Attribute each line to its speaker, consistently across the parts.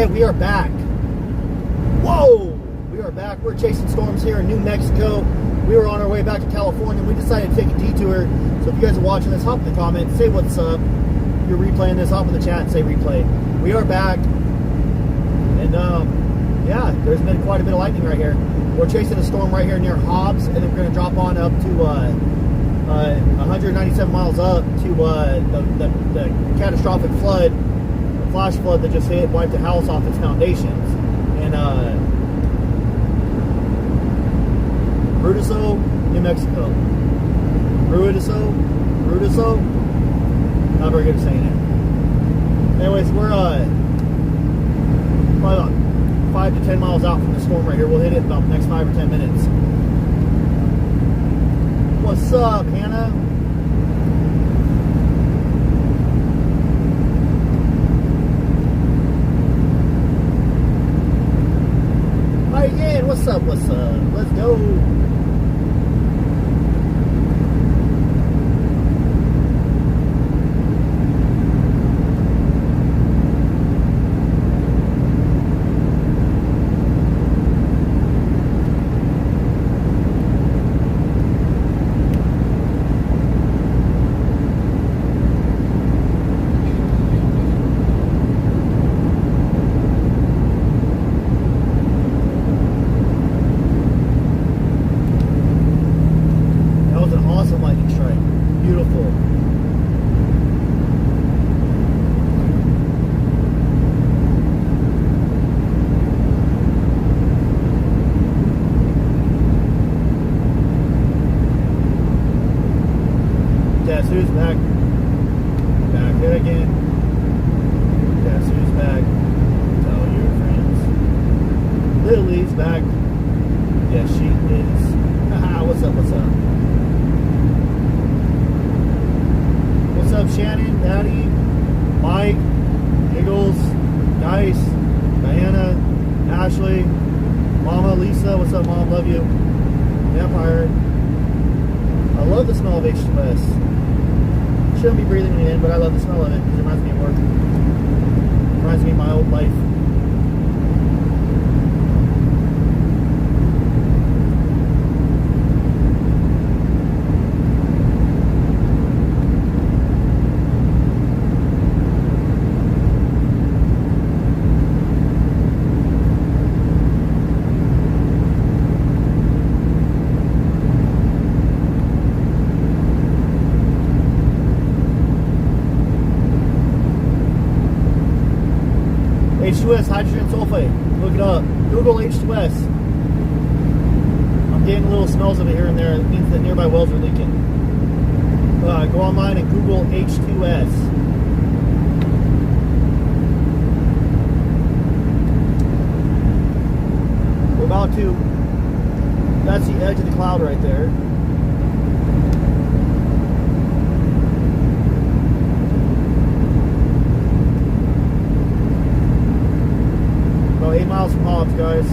Speaker 1: Okay, we are back. Whoa! We are back. We're chasing storms here in New Mexico. We were on our way back to California. We decided to take a detour. So if you guys are watching this, hop in the comments, say what's up. If you're replaying this, hop in the chat and say replay. We are back. And yeah, there's been quite a bit of lightning right here. We're chasing a storm right here near Hobbs, and then we're going to drop on up to 197 miles up to the catastrophic flood, the flash flood that just hit, wiped the house off its foundations. And Ruidoso, New Mexico. Ruidoso? Not very good at saying it. Anyways, we're probably about 5 to 10 miles out from the storm right here. We'll hit it in about the next 5 or 10 minutes. What's up, Hannah? Hi again. What's up? Let's go. Who's back? Back there again. Guess who's back? Tell your friends. Lily's back. Yes, she is. Haha, what's up? What's up, Shannon, Patty, Mike, Giggles, Dice, Diana, Ashley, Mama, Lisa. What's up, Mom? Love you. Vampire. I love the smell of H2S. Shouldn't be breathing it in, but I love the smell of it because it reminds me of work. Reminds me of my old life. H2S, hydrogen sulfate. Look it up. Google H2S. I'm getting little smells of it here and there. It means that nearby wells are leaking. Go online and Google H2S. We're about to. That's the edge of the cloud right there. About 8 miles from Hobbs, guys.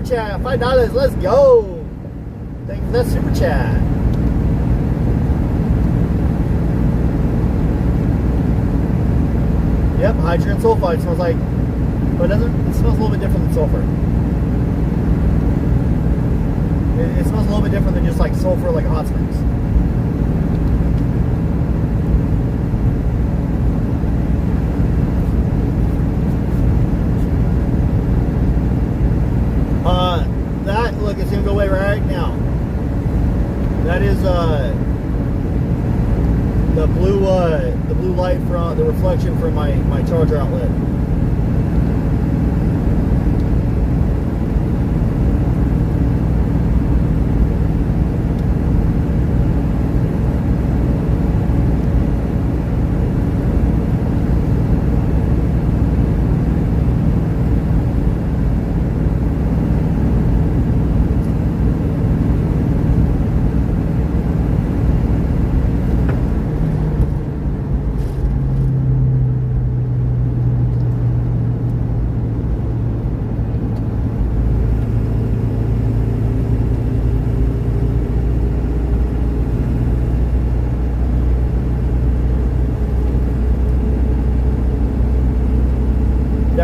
Speaker 1: Chat, $5, let's go. Thank you for that super chat. Yep, hydrogen sulfide smells like, but it smells a little bit different than sulfur. It smells a little bit different than just like sulfur, like hot springs. Look, it's gonna go away right now. That is the blue light from the reflection from my charger outlet.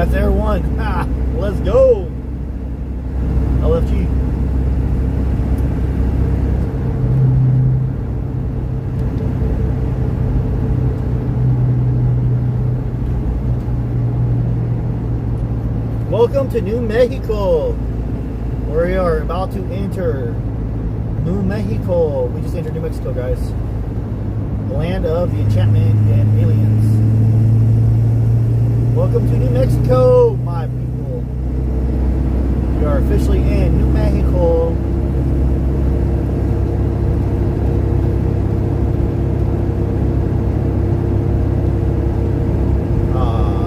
Speaker 1: That's Air One. Ha! Let's go. LFG. Welcome to New Mexico. We are about to enter New Mexico. We just entered New Mexico, guys. The land of the enchantment and aliens. Welcome to New Mexico, my people. We are officially in New Mexico.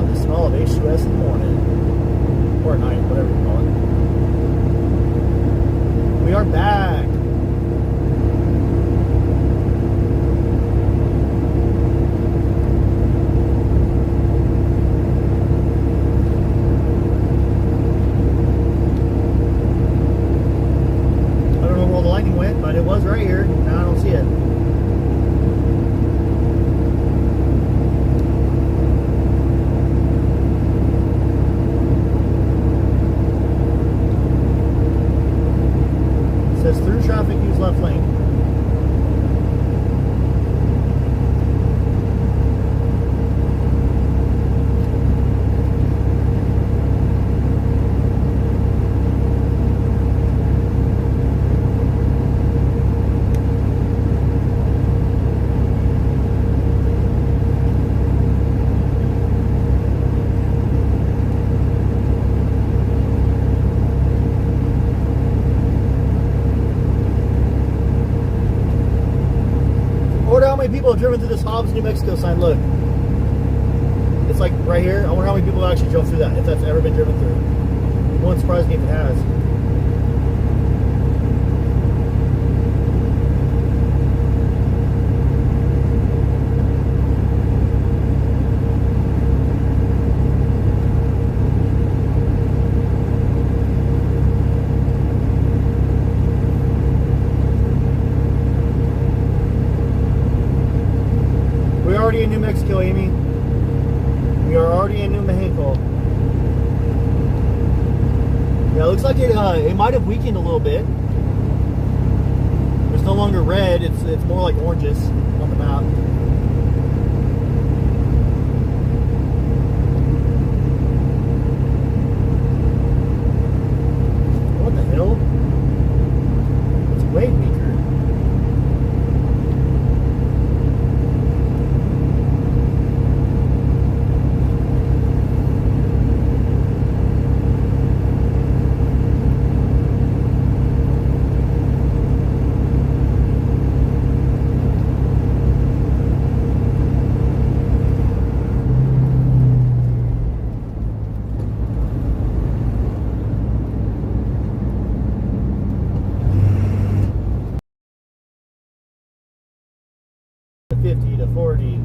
Speaker 1: The smell of H2S in the morning. Or night, whatever you call it. We are back. But it was right here. Now I don't see it. It says through traffic, use left lane. People have driven through this Hobbs, New Mexico sign. Look, it's like right here. I wonder how many people have actually drove through that, if that's ever been driven through. It won't surprise me if it has. Already in New Mexico, Amy. We are already in New Mexico. Yeah, it looks like it might have weakened a little bit. It's no longer red, it's more like oranges on the map. What the hell? It's way weaker. To 40.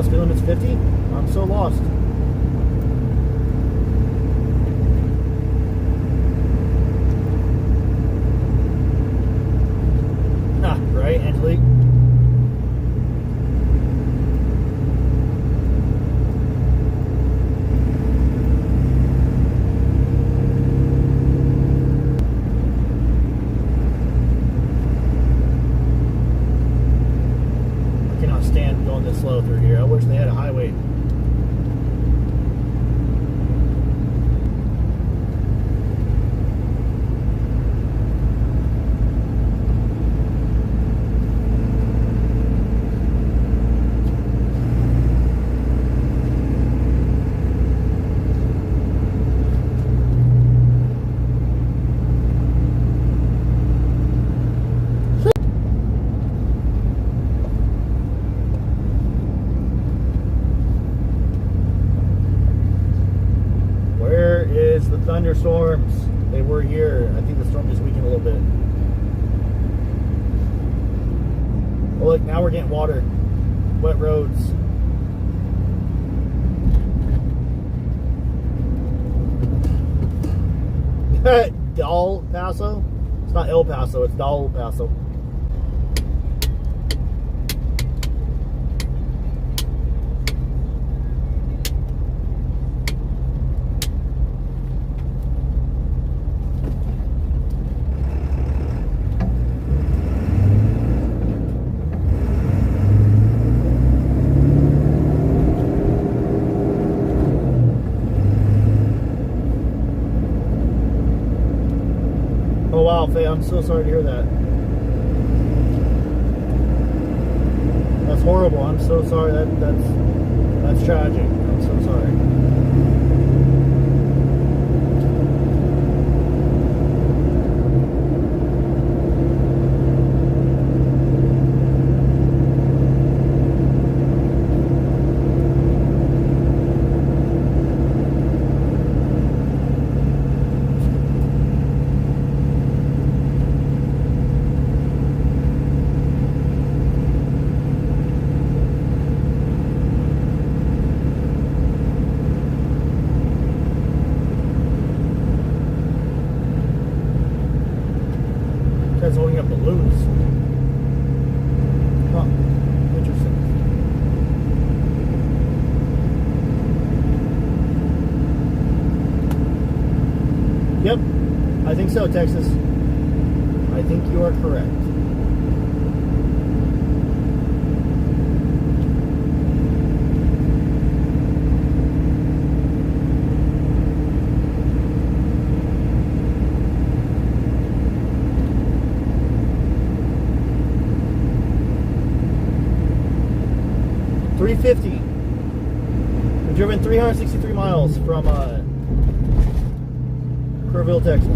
Speaker 1: Speed limit's 50? I'm so lost. Right, Angelique? I cannot stand going this slow through here. I wish they had a highway. thunderstorms. They were here. I think the storm just weakened a little bit. Oh, look, now we're getting water. Wet roads. Del Paso? It's not El Paso, it's Del Paso. Oh wow, Faye, I'm so sorry to hear that. That's horrible. I'm so sorry. That's tragic. I'm so sorry. Guy's holding up balloons. Huh. Interesting. Yep. I think so, Texas. I think you are correct. $350. We've driven 363 miles from Kerrville, Texas.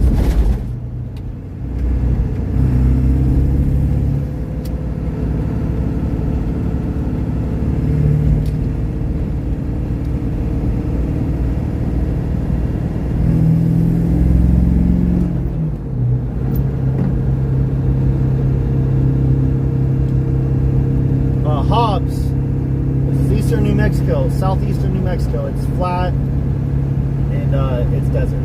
Speaker 1: Hobbs. This is eastern New Mexico, southeastern New Mexico. It's flat and it's desert.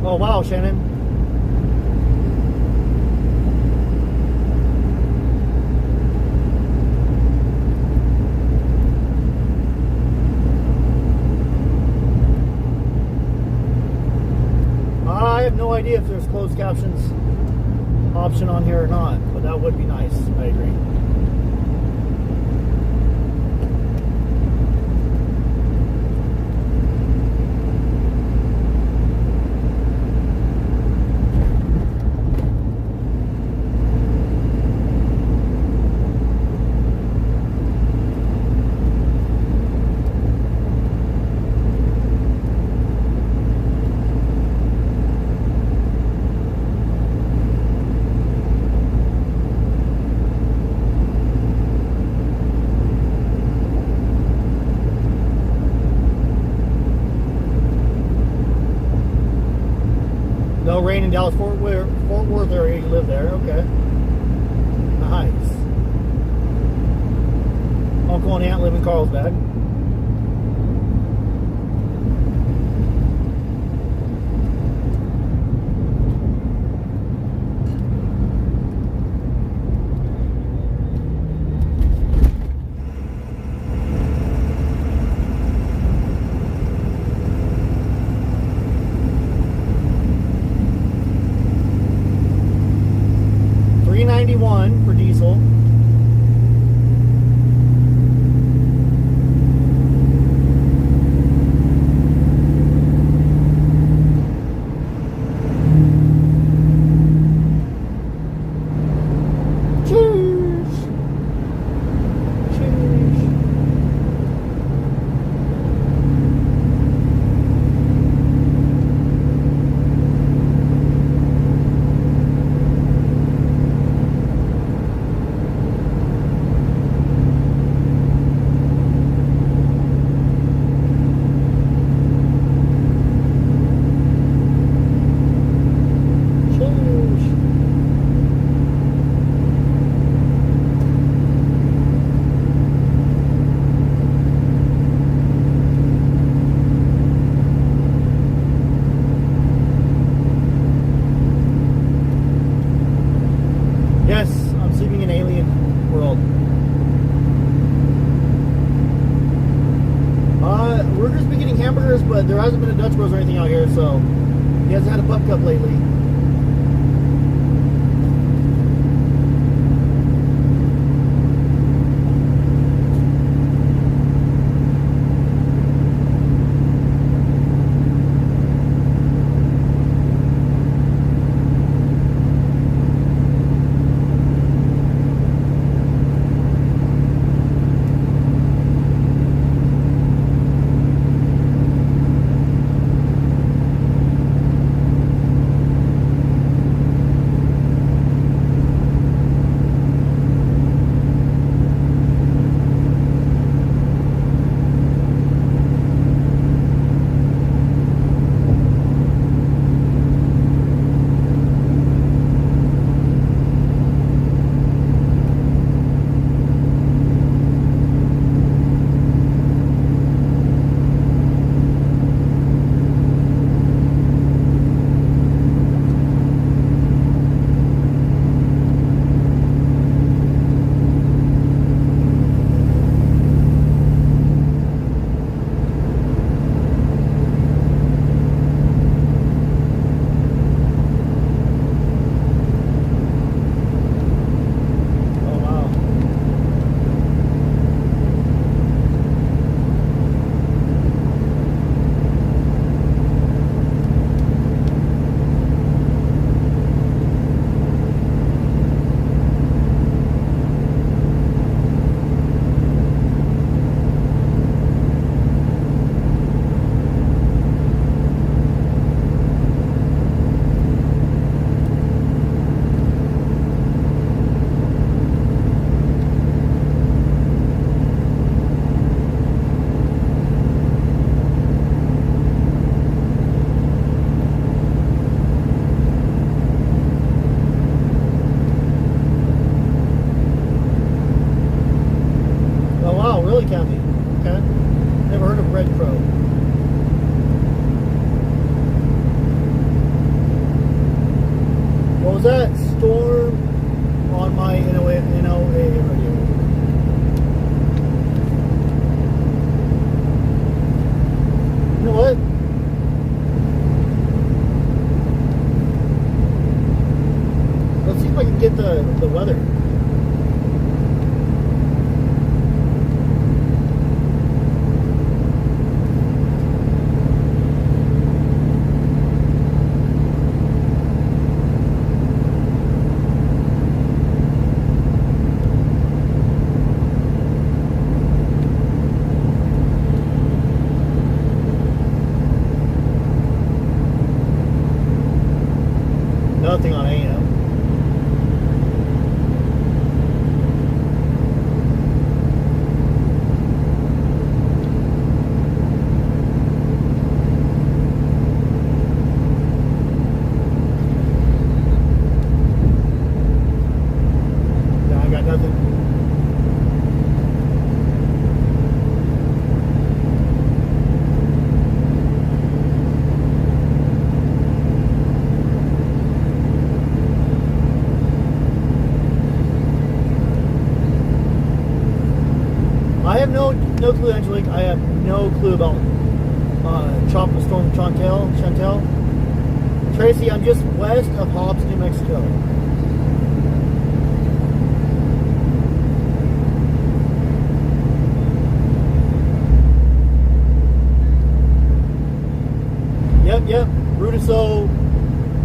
Speaker 1: Oh wow, Shannon. I have no idea if there's closed captions option on here or not, but that would be nice. I agree. No rain in Dallas, Fort Worth area. You live there, okay. Nice. Uncle and aunt live in Carlsbad. $391 but there hasn't been a Dutch Bros or anything out here, so he hasn't had a pup cup lately. County. Okay. Never heard of red crow. What was that? Storm on my NOA radio. You know what? Let's see if I can get the weather. Nothing on AM. No, I got nothing. I have no clue, Angelique. I have no clue about Tropical Storm Chantel. Tracy, I'm just west of Hobbs, New Mexico. Yep. Rudiso,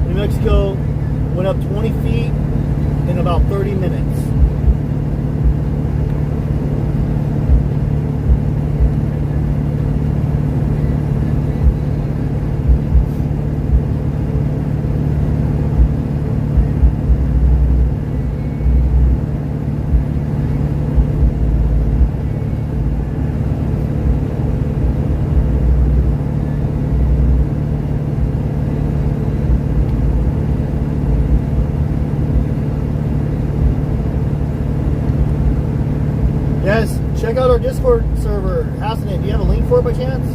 Speaker 1: New Mexico, went up 20 feet in about 30 minutes. Yes, check out our Discord server. Hassan, do you have a link for it by chance?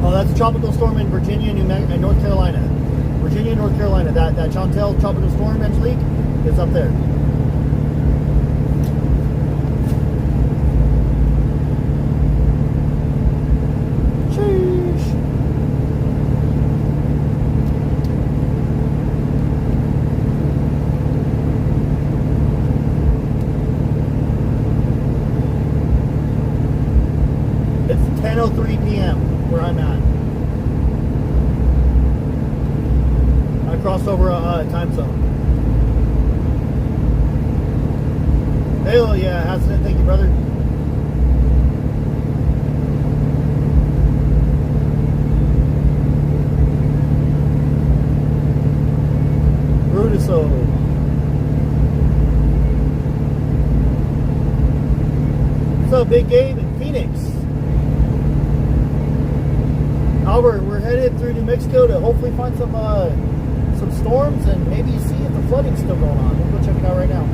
Speaker 1: Oh, that's a tropical storm in Virginia and North Carolina. Virginia and North Carolina. That Chantel tropical storm, Angelique, is up there. 3 p.m. where I'm at. I crossed over a time zone. Hell yeah, Hassan, thank you, brother. Brutuso. What's up, Big Gabe in Phoenix? Albert, we're headed through New Mexico to hopefully find some storms and maybe see if the flooding's still going on. We'll go check it out right now.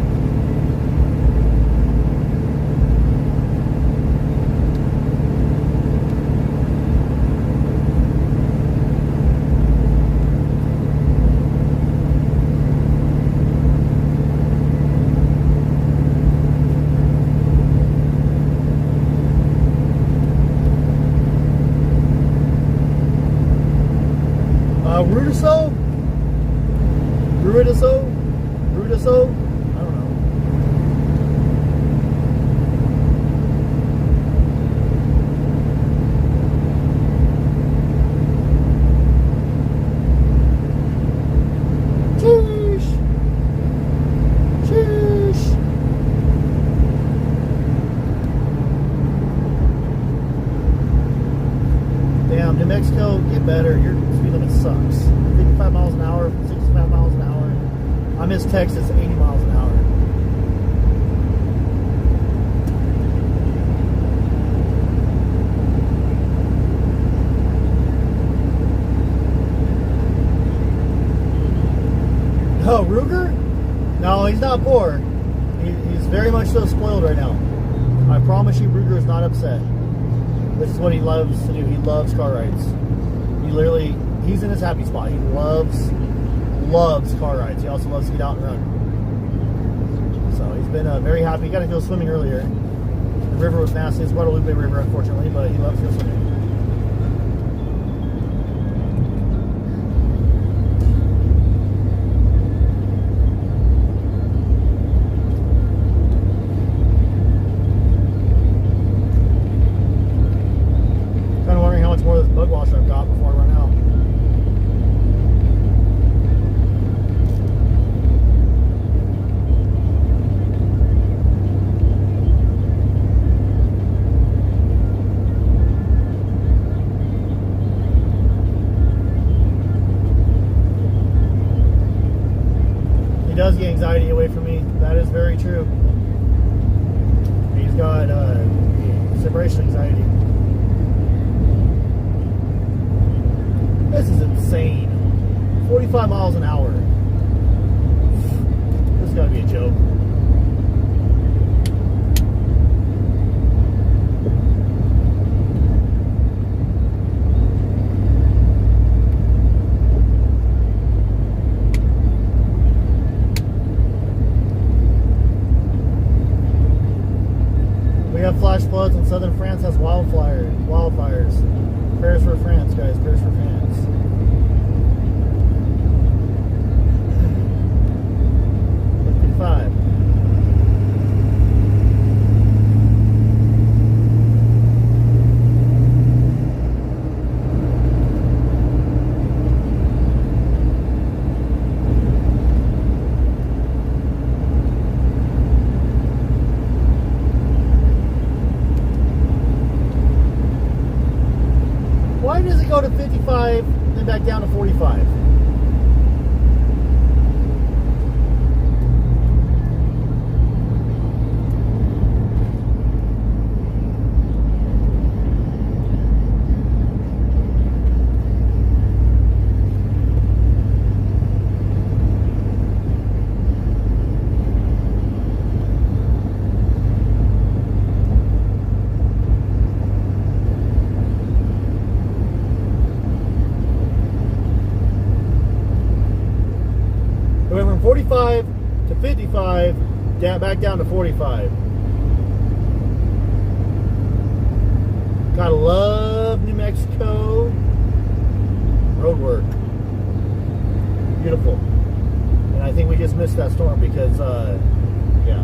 Speaker 1: Rudiso? I don't know. Sheesh. Sheesh. Damn, New Mexico, get better. Your speed limit sucks. 55 miles an hour, 65 miles an hour. I miss Texas, 80 miles an hour. Oh, Ruger? No, he's not poor. He's very much so spoiled right now. I promise you, Ruger is not upset. This is what he loves to do. He loves car rides. He's in his happy spot. He loves car rides. He also loves to get out and run. So he's been very happy. He got to go swimming earlier. The river was nasty. It's Guadalupe River, unfortunately, but he loves to go swimming. Kind of wondering how much more of this bug washer I've got before I run out. He does get anxiety away from me. That is very true. He's got separation anxiety. This is insane. 45 miles an hour. This has got to be a joke. Flash floods in southern France has wildfires. Prayers for France, guys. Prayers for France. Look 55. Why does it go to 55 and then back down to 45? It went from 45 to 55, back down to 45. Gotta love New Mexico road work. Beautiful. And I think we just missed that storm because, yeah.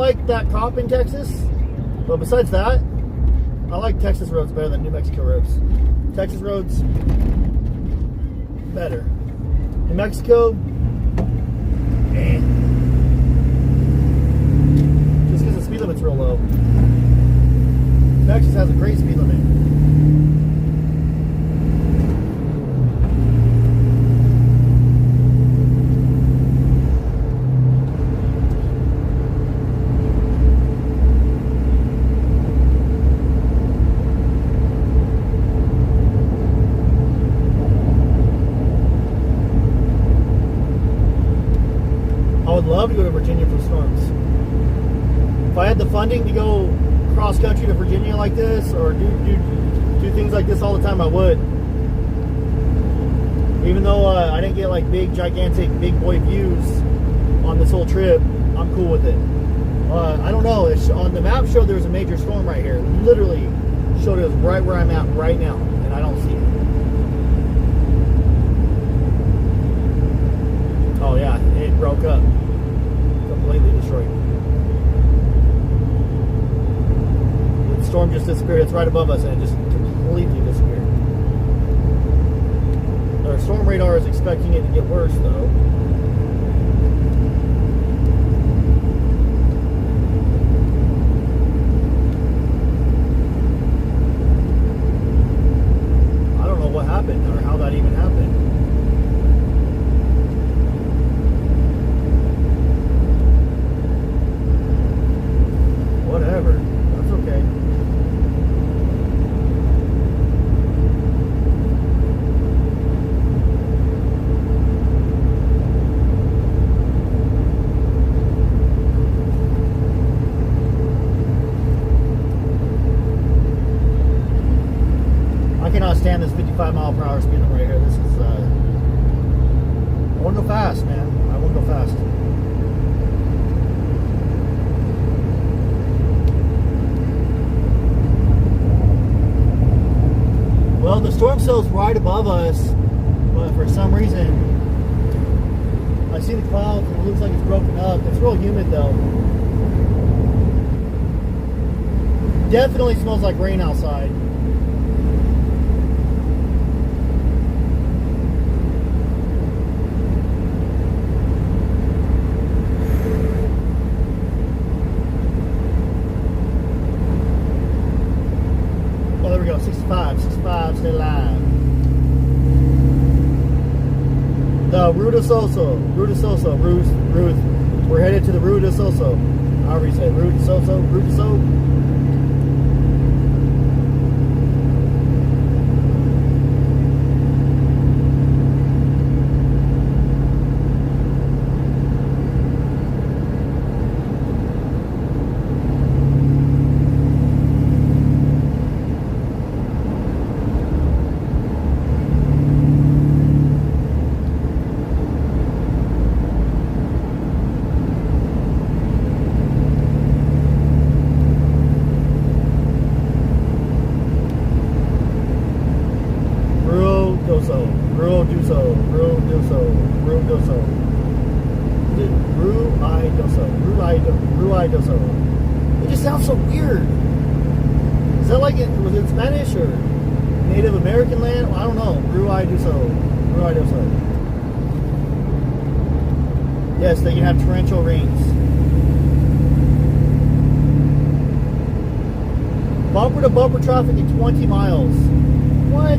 Speaker 1: like that cop in Texas, but besides that, I like Texas roads better than New Mexico roads. Texas roads, better. New Mexico, eh. Just because the speed limit's real low. Texas has a great speed limit. I would love to go to Virginia for storms. If I had the funding to go cross country to Virginia like this, or do things like this all the time, I would. Even though I didn't get like big, gigantic, big boy views on this whole trip, I'm cool with it. I don't know. On the map showed there was a major storm right here. Literally showed it was right where I'm at right now, and I don't see it. Oh yeah, it broke up. Completely destroyed. The storm just disappeared. It's right above us and it just completely disappeared. Our storm radar is expecting it to get worse though. I don't know what happened or how that even happened. Whatever. That's okay. I cannot stand this 55 mile per hour speed limit right here. This is, I want to go fast, man. I want to go fast. Well, the storm cell's right above us, but for some reason, I see the clouds and it looks like it's broken up. It's real humid though. Definitely smells like rain outside. Oh, there we go, 65, stay alive. The Ruidoso, Ruth. We're headed to the Ruidoso. However you say it, Ruidoso. Ruidoso. It just sounds so weird. Is that like was it Spanish or Native American land? I don't know. Ruidoso. Yes, they can have torrential rains. Bumper to bumper traffic in 20 miles. What?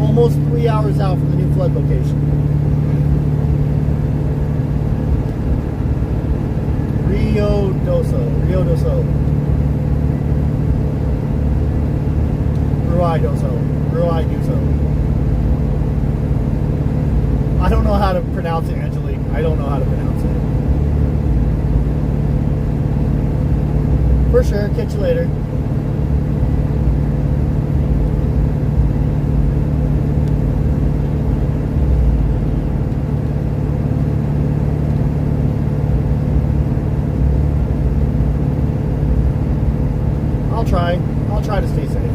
Speaker 1: Almost 3 hours out from the new flood location. Rio Doso. Ruidoso. I don't know how to pronounce it, Angelique. I don't know how to pronounce it. For sure. Catch you later. I'll try to stay safe.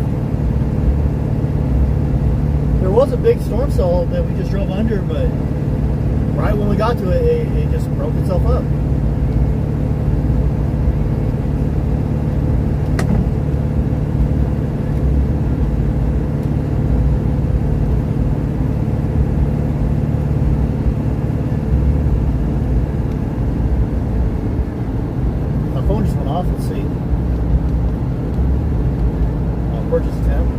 Speaker 1: There was a big storm cell that we just drove under, but right when we got to it, it just broke itself up. My phone just went off. Let's see. Purchase temp.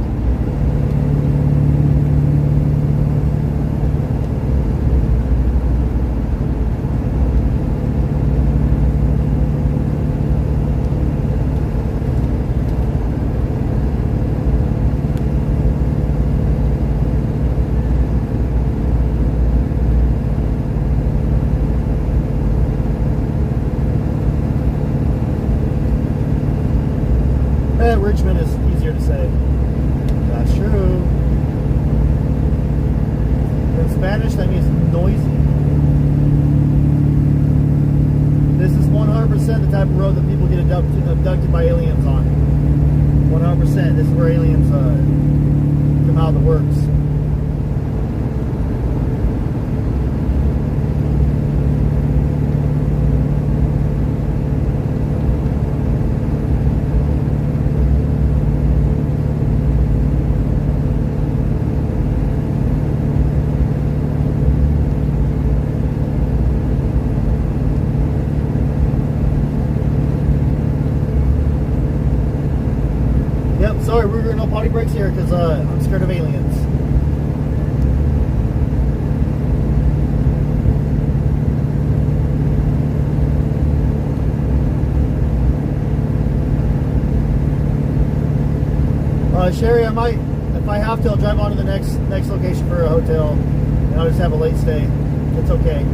Speaker 1: Richmond is easier to say. That's true. In Spanish, that means noisy. This is 100% the type of road that people get abducted by aliens on. 100%. This is where aliens come out of the works. Sorry, we're doing no potty breaks here because I'm scared of aliens. Sherry, I might, if I have to, I'll drive on to the next location for a hotel, and I'll just have a late stay. It's okay.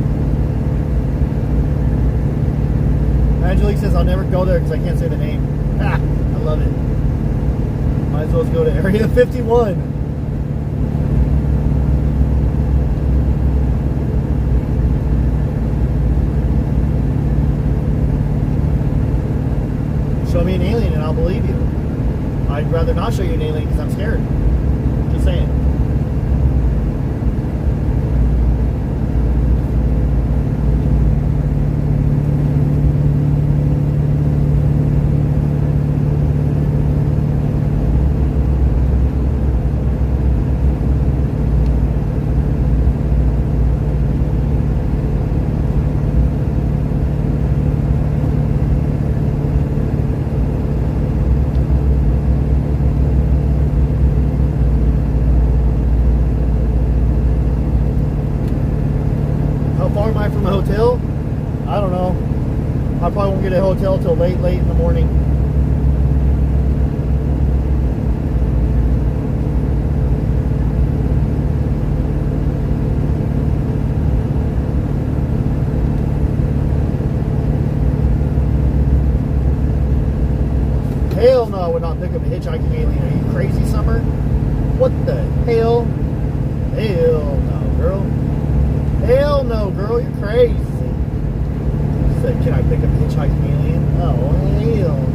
Speaker 1: Angelique says I'll never go there because I can't say the name. Ah, I love it. Might as well go to Area 51. Show me an alien and I'll believe you. I'd rather not show you an alien because I'm scared. Just saying. From a hotel? I don't know. I probably won't get a hotel till late in the morning. Hell no, I would not pick up a hitchhiking alien. Are you crazy, Summer? What the hell? Hell no, girl. Hell no, girl, you're crazy. She said, can I pick up a hitchhiking alien? Oh, hell no.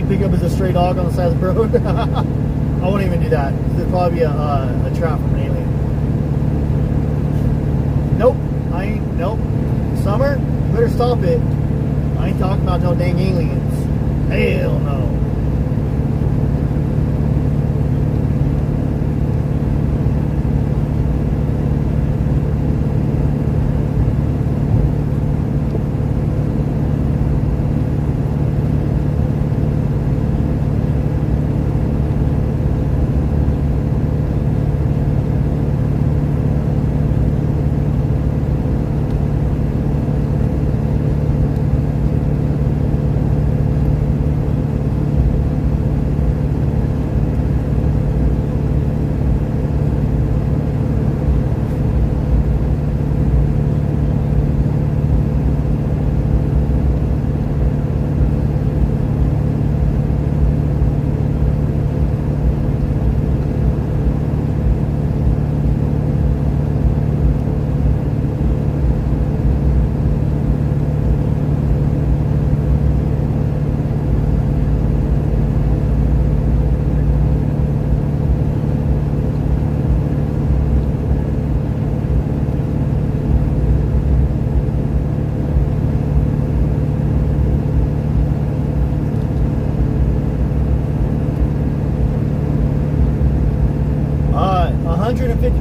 Speaker 1: Pick up as a stray dog on the side of the road. I won't even do that. There'd probably be a trap from an alien. Nope. I ain't. Nope. Summer, you better stop it. I ain't talking about no dang aliens. Hell no.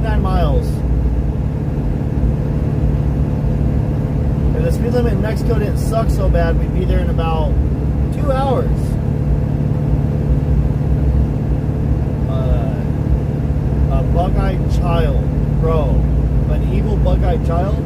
Speaker 1: 59 miles. If the speed limit in Mexico didn't suck so bad, we'd be there in about 2 hours. A bug-eyed child, bro. An evil bug-eyed child?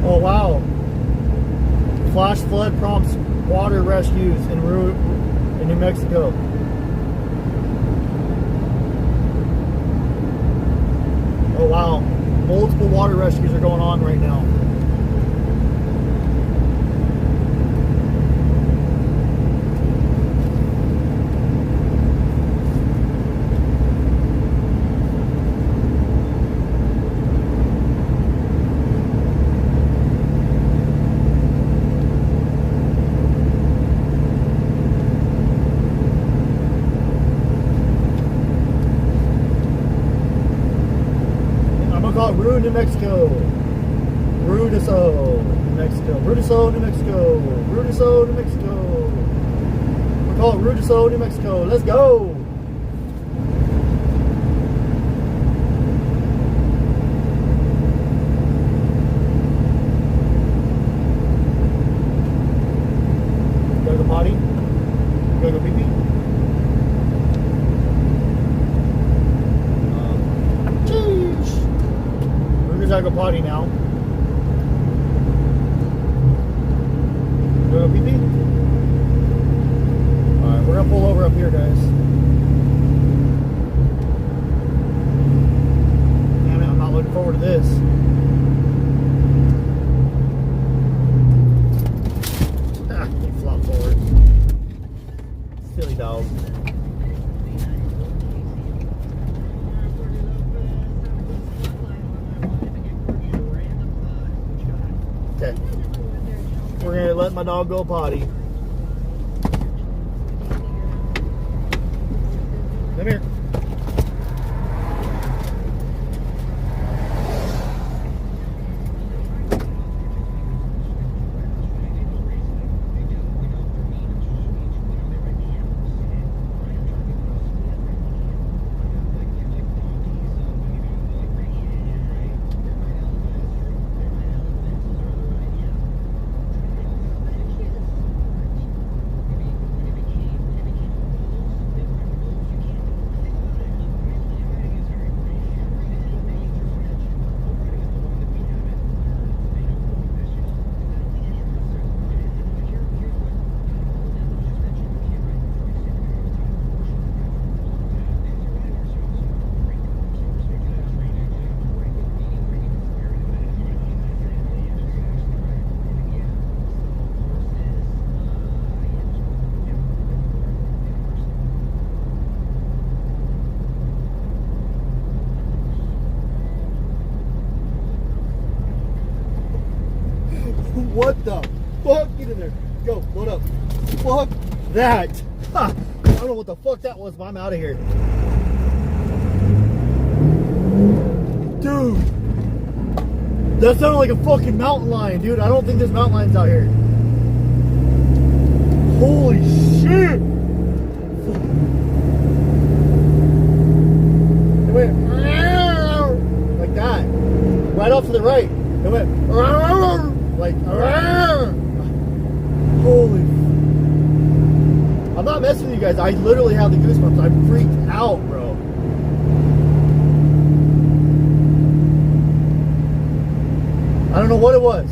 Speaker 1: Oh wow. Flash flood prompts water rescues in New Mexico. Oh wow. Multiple water rescues are going on right now. New Mexico. Rudiso, New Mexico. Rudiso, New Mexico. Rudiso, New Mexico. We're called Rudiso, New Mexico. Let's go. You gotta go potty? You gotta go pee pee? I go potty now. You go pee pee? Alright, we're gonna pull over up here, guys. Damn it, I'm not looking forward to this. Ah, you flop forward. Silly dog. We're gonna let my dog go potty. Come here. What the fuck? Get in there. Go, load up. fuck that? Ha! I don't know what the fuck that was, but I'm out of here. Dude, that sounded like a fucking mountain lion, dude. I don't think there's mountain lions out here. Holy shit! It went like that. Right off to the right. It went like holy. I'm not messing with you guys. I literally have the goosebumps. I'm freaked out, bro. I don't know what it was,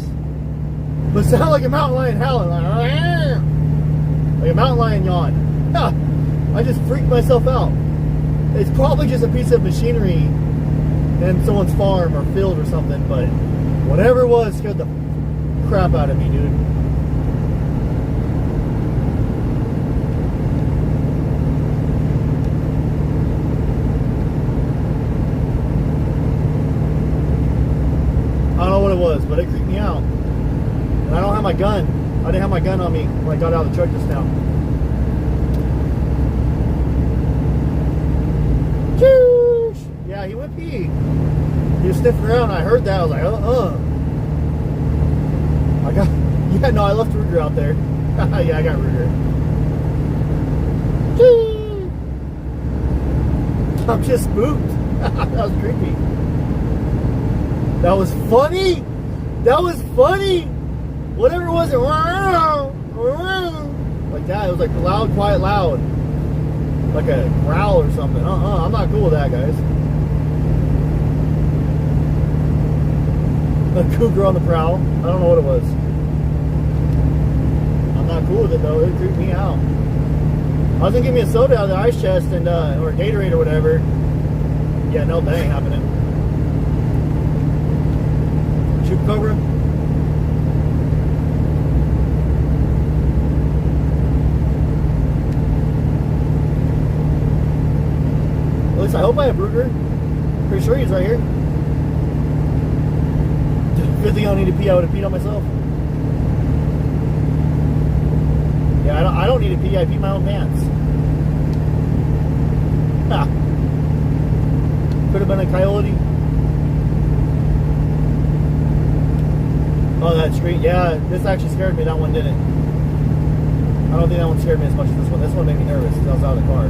Speaker 1: but it sounded like a mountain lion howling, like a mountain lion yawn. I just freaked myself out. It's probably just a piece of machinery in someone's farm or field or something, but whatever it was scared the crap out of me, dude. I don't know what it was, but it creeped me out. And I don't have my gun. I didn't have my gun on me when I got out of the truck just now. Yeah, he went pee. He was sniffing around. I heard that. I was like, I left Ruger out there. Yeah, I got Ruger. I'm just spooked. That was creepy. That was funny. That was funny. Whatever it was, like that. It was like loud, quiet, loud. Like a growl or something. I'm not cool with that, guys. A cougar on the prowl. I don't know what it was. I'm not cool with it though. It creeped me out. I was gonna give me a soda out of the ice chest and or a Gatorade or whatever. Yeah, no, that ain't happening. Shoot cobra. At least I hope I have Ruger. Pretty sure he's right here. Good thing I don't need to pee. I would have peed on myself. Yeah, I don't need to pee. I pee my own pants. Ah. Could have been a coyote. Oh, that street. Yeah, this actually scared me. That one didn't. I don't think that one scared me as much as this one. This one made me nervous because I was out of the car.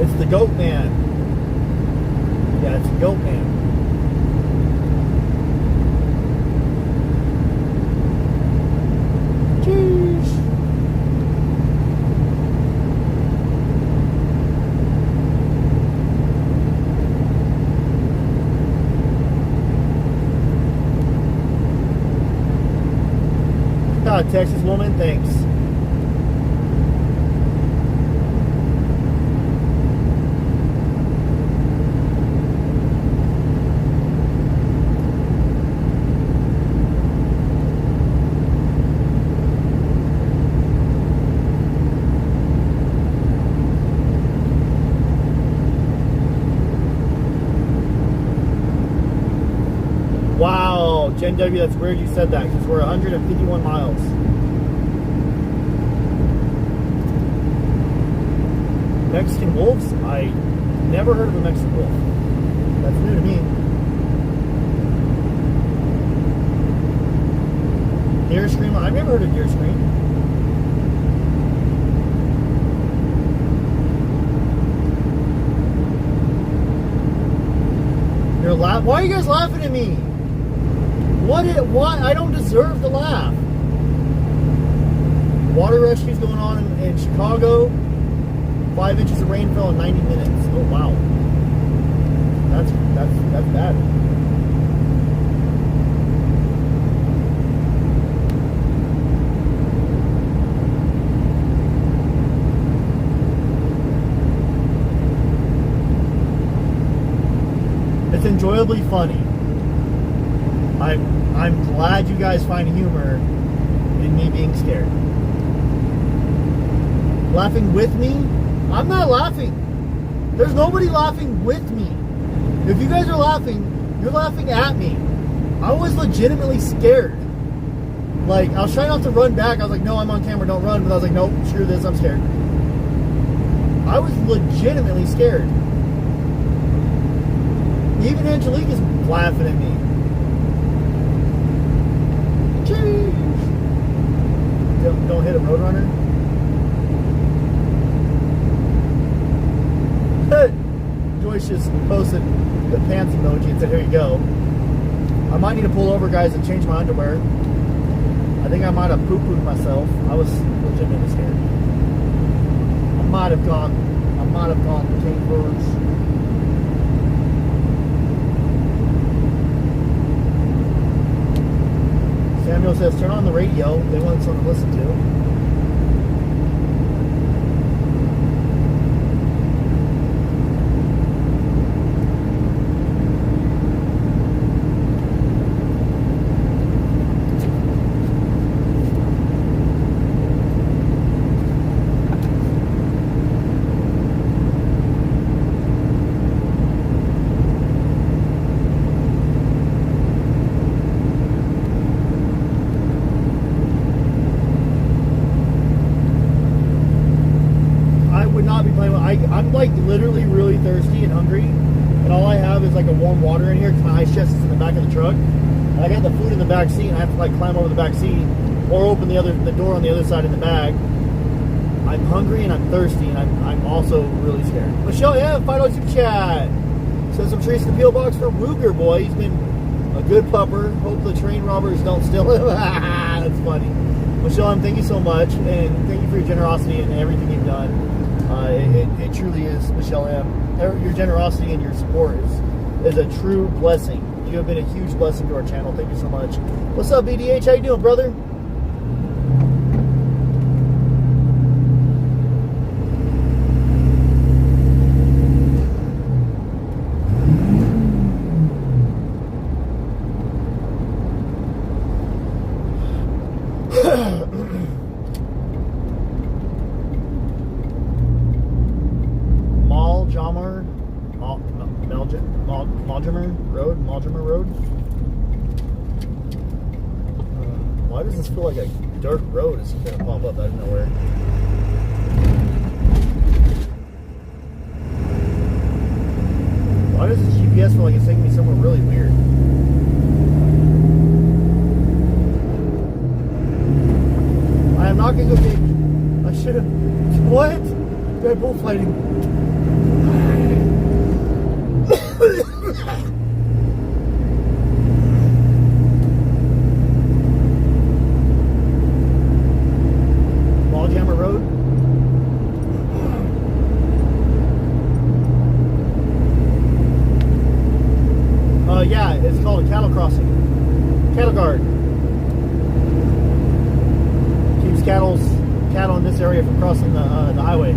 Speaker 1: It's the goat man. Yeah, it's the goat man. Cheers. Texas woman, thanks. Wow, Jen W, that's weird you said that because we're 151 miles. Mexican wolves? I never heard of a Mexican wolf. That's new to me. Deer scream? I've never heard of deer scream. You're laughing? Why are you guys laughing at me? What? I don't deserve to laugh. Water rescue's going on in Chicago. 5 inches of rain fell in 90 minutes. Oh wow. That's bad. It's enjoyably funny. I'm glad you guys find humor in me being scared. Laughing with me? I'm not laughing. There's nobody laughing with me. If you guys are laughing, you're laughing at me. I was legitimately scared. Like, I was trying not to run back. I was like, no, I'm on camera, don't run. But I was like, nope, screw this, I'm scared. I was legitimately scared. Even Angelique is laughing at me. Jeez. Don't hit a roadrunner. Joyce just posted the pants emoji and said, here you go. I might need to pull over, guys, and change my underwear. I think I might have poo-pooed myself. I was legitimately scared. I might have gone to take birds. Samuel says, turn on the radio. They want something to listen to. I'm like literally really thirsty and hungry, and all I have is like a warm water in here because my ice chest is in the back of the truck. And I got the food in the back seat, and I have to like climb over the back seat or open the door on the other side in the bag. I'm hungry and I'm thirsty, and I'm also really scared. Michelle, yeah, $5 super chat. Send some treats to the peel box for Ruger boy. He's been a good pupper. Hope the train robbers don't steal him. That's funny. Michelle, thank you so much, and thank you for your generosity and everything you've done. It truly is, Michelle M. Your generosity and your support is a true blessing. You have been a huge blessing to our channel. Thank you so much. What's up, BDH? How you doing, brother? Maljamer Road. Why does this feel like a dirt road? It's going to pop up out of nowhere. Why does this GPS feel like it's taking me somewhere really weird? I am not going to go take... I should have... What? They're bullfighting. Maljamer Road. Yeah, it's called a cattle crossing. Cattle guard. Keeps cattle in this area from crossing the highway.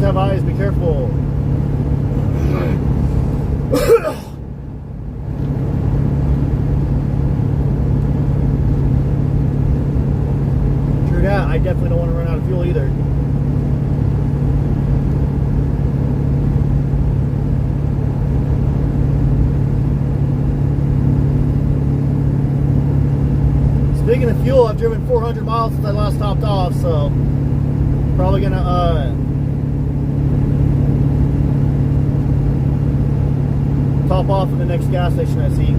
Speaker 1: Have eyes, be careful. True that, I definitely don't want to run out of fuel either. Speaking of fuel, I've driven 400 miles since I last topped off, so probably gonna top off at the next gas station I see.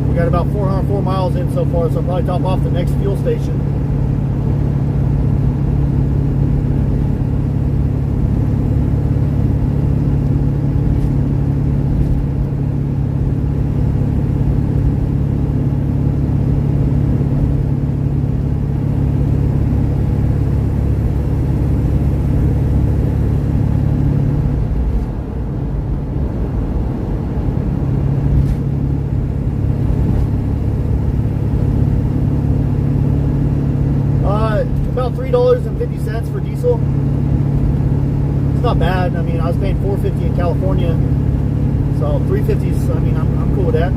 Speaker 1: We got about 404 miles in so far, so I'll probably top off the next fuel station. About $3.50 for diesel. It's not bad. I mean, I was paying $4.50 in California, so $3.50. I mean, I'm cool with that.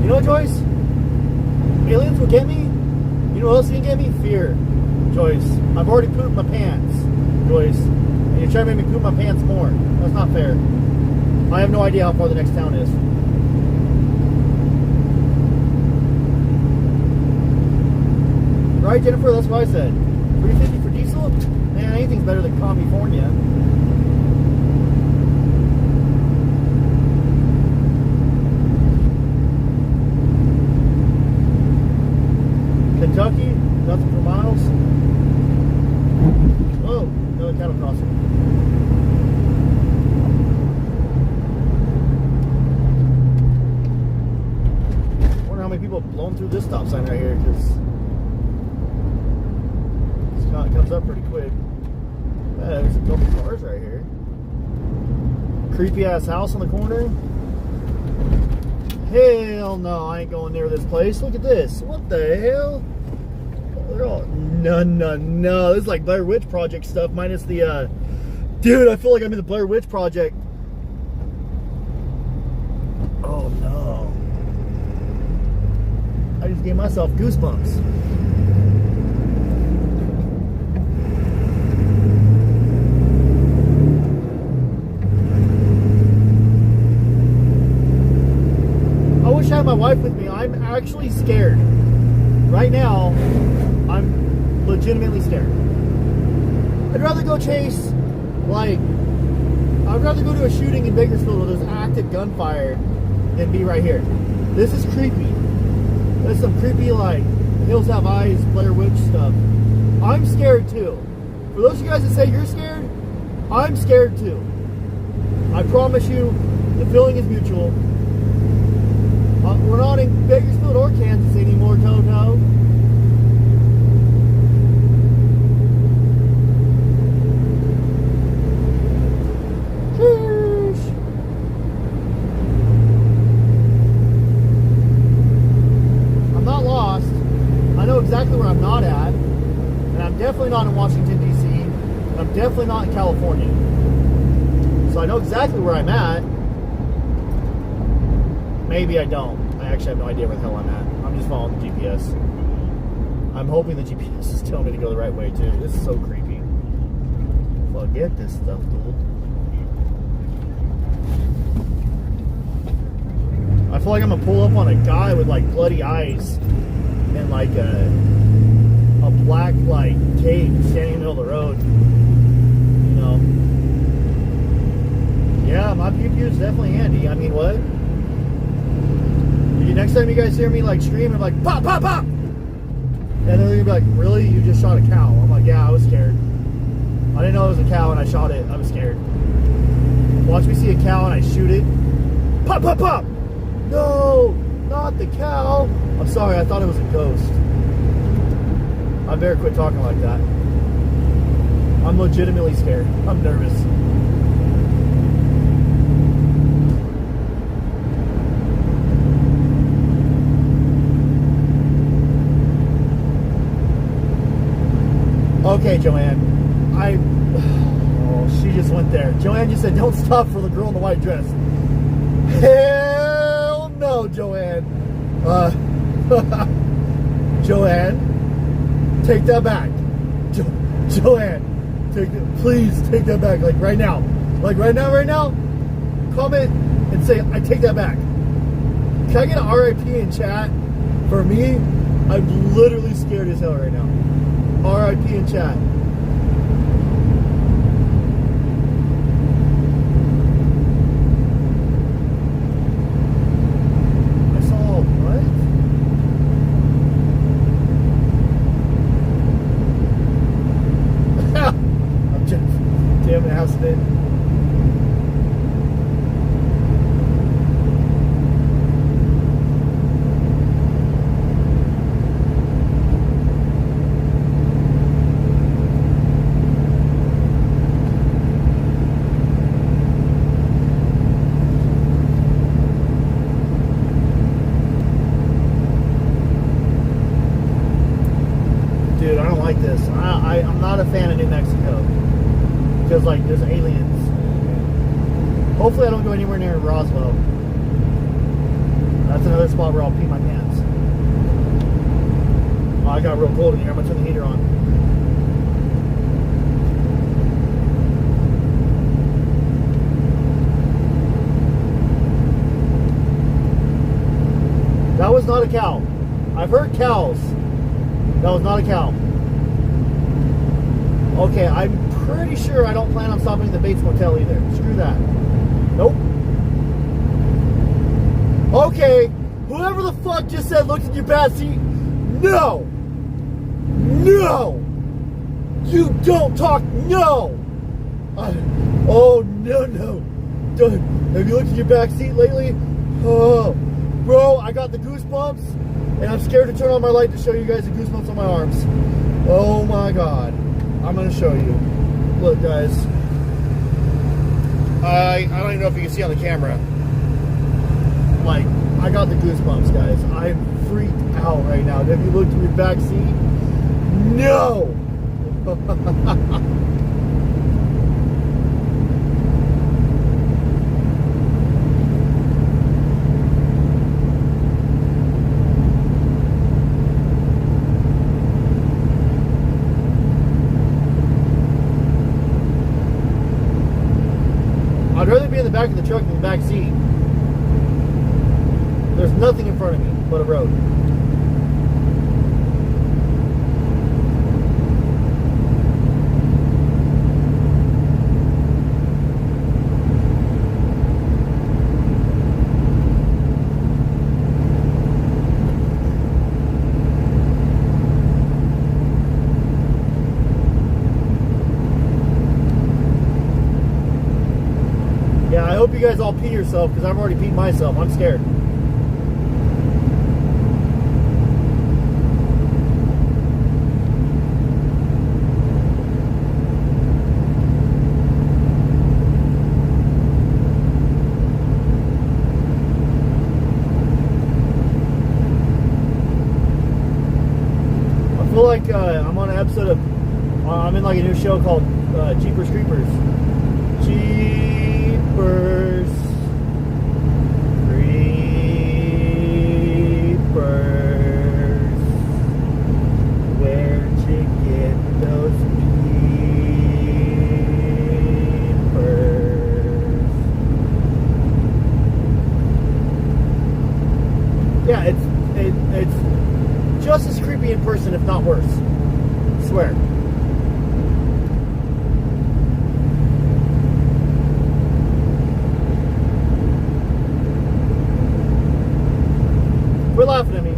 Speaker 1: You know, Joyce, aliens will get me. You know what else can get me? Fear, Joyce. I've already pooped my pants, Joyce. And you're trying to make me poop my pants more. That's not fair. I have no idea how far the next town is. Right, Jennifer? That's what I said. $3.50 for diesel? Man, anything's better than California. Kentucky? Nothing for miles? Whoa, another cattle crossing. How many people have blown through this stop sign right here, because it comes up pretty quick. There's a couple cars right here. Creepy ass house on the corner. Hell no, I ain't going near this place. Look at this. What the hell? No. This is like Blair Witch Project stuff minus the dude, I feel like I'm in the Blair Witch Project. Oh no. I just gave myself goosebumps. I wish I had my wife with me. I'm actually scared. Right now, I'm legitimately scared. I'd rather go chase, like, I'd rather go to a shooting in Bakersfield where there's active gunfire than be right here. This is creepy. There's some creepy, like, Hills Have Eyes, Blair Witch stuff. I'm scared too. For those of you guys that say you're scared, I'm scared too. I promise you, the feeling is mutual. We're not in Bakersfield or Kansas anymore, Toto. I'm not lost. I know exactly where I'm not at. And I'm definitely not in Washington, D.C. And I'm definitely not in California. So I know exactly where I'm at. Maybe I don't. I actually have no idea where the hell I'm at. I'm just following the GPS. I'm hoping the GPS is telling me to go the right way too. This is so creepy. Forget this stuff, dude. I feel like I'm gonna pull up on a guy with like bloody eyes and like a black like cape standing in the middle of the road. You know. Yeah, my pew pew is definitely handy. I mean, what? Next time you guys hear me like scream, I'm like, pop, pop, pop! And then they're gonna be like, really? You just shot a cow? I'm like, yeah, I was scared. I didn't know it was a cow and I shot it. I was scared. Watch me see a cow and I shoot it. Pop, pop, pop! No, not the cow. I'm sorry, I thought it was a ghost. I better quit talking like that. I'm legitimately scared. I'm nervous. Okay, Joanne. Oh, she just went there. Joanne just said, don't stop for the girl in the white dress. Hell no, Joanne. Joanne, take that back. Joanne, please take that back. Like right now. Like right now. Comment and say, I take that back. Can I get an RIP in chat? For me, I'm literally scared as hell right now. RIP in chat. I saw what? I'm just damn it, house today. Dude, I don't like this. I'm not a fan of New Mexico. Because, like, there's aliens. Hopefully I don't go anywhere near Roswell. That's another spot where I'll pee my pants. Oh, I got real cold in here. I'm going to turn the heater on. That was not a cow. I've heard cows. That was not a cow. Okay, I'm pretty sure I don't plan on stopping at the Bates Motel either. Screw that. Nope. Okay, whoever the fuck just said looked at your back seat, no! No! You don't talk, no! Oh, no. Have you looked at your back seat lately? Oh, bro, I got the goosebumps, and I'm scared to turn on my light to show you guys the goosebumps on my arms. Oh my god. I'm going to show you. Look, guys. I don't even know if you can see on the camera. Like, I got the goosebumps, guys. I'm freaked out right now. Have you looked at your back seat? No! I'd rather be in the back of the truck than the back seat. There's nothing in front of me but a road. Yeah, I hope you guys all pee yourself because I've already peed myself. I'm scared. I feel like I'm on an episode of, I'm in like a new show called Jeepers Creepers. Jeepers Creepers. Where'd you get those peepers? Yeah, it's just as creepy in person, if not worse. I swear. Quit laughing at me.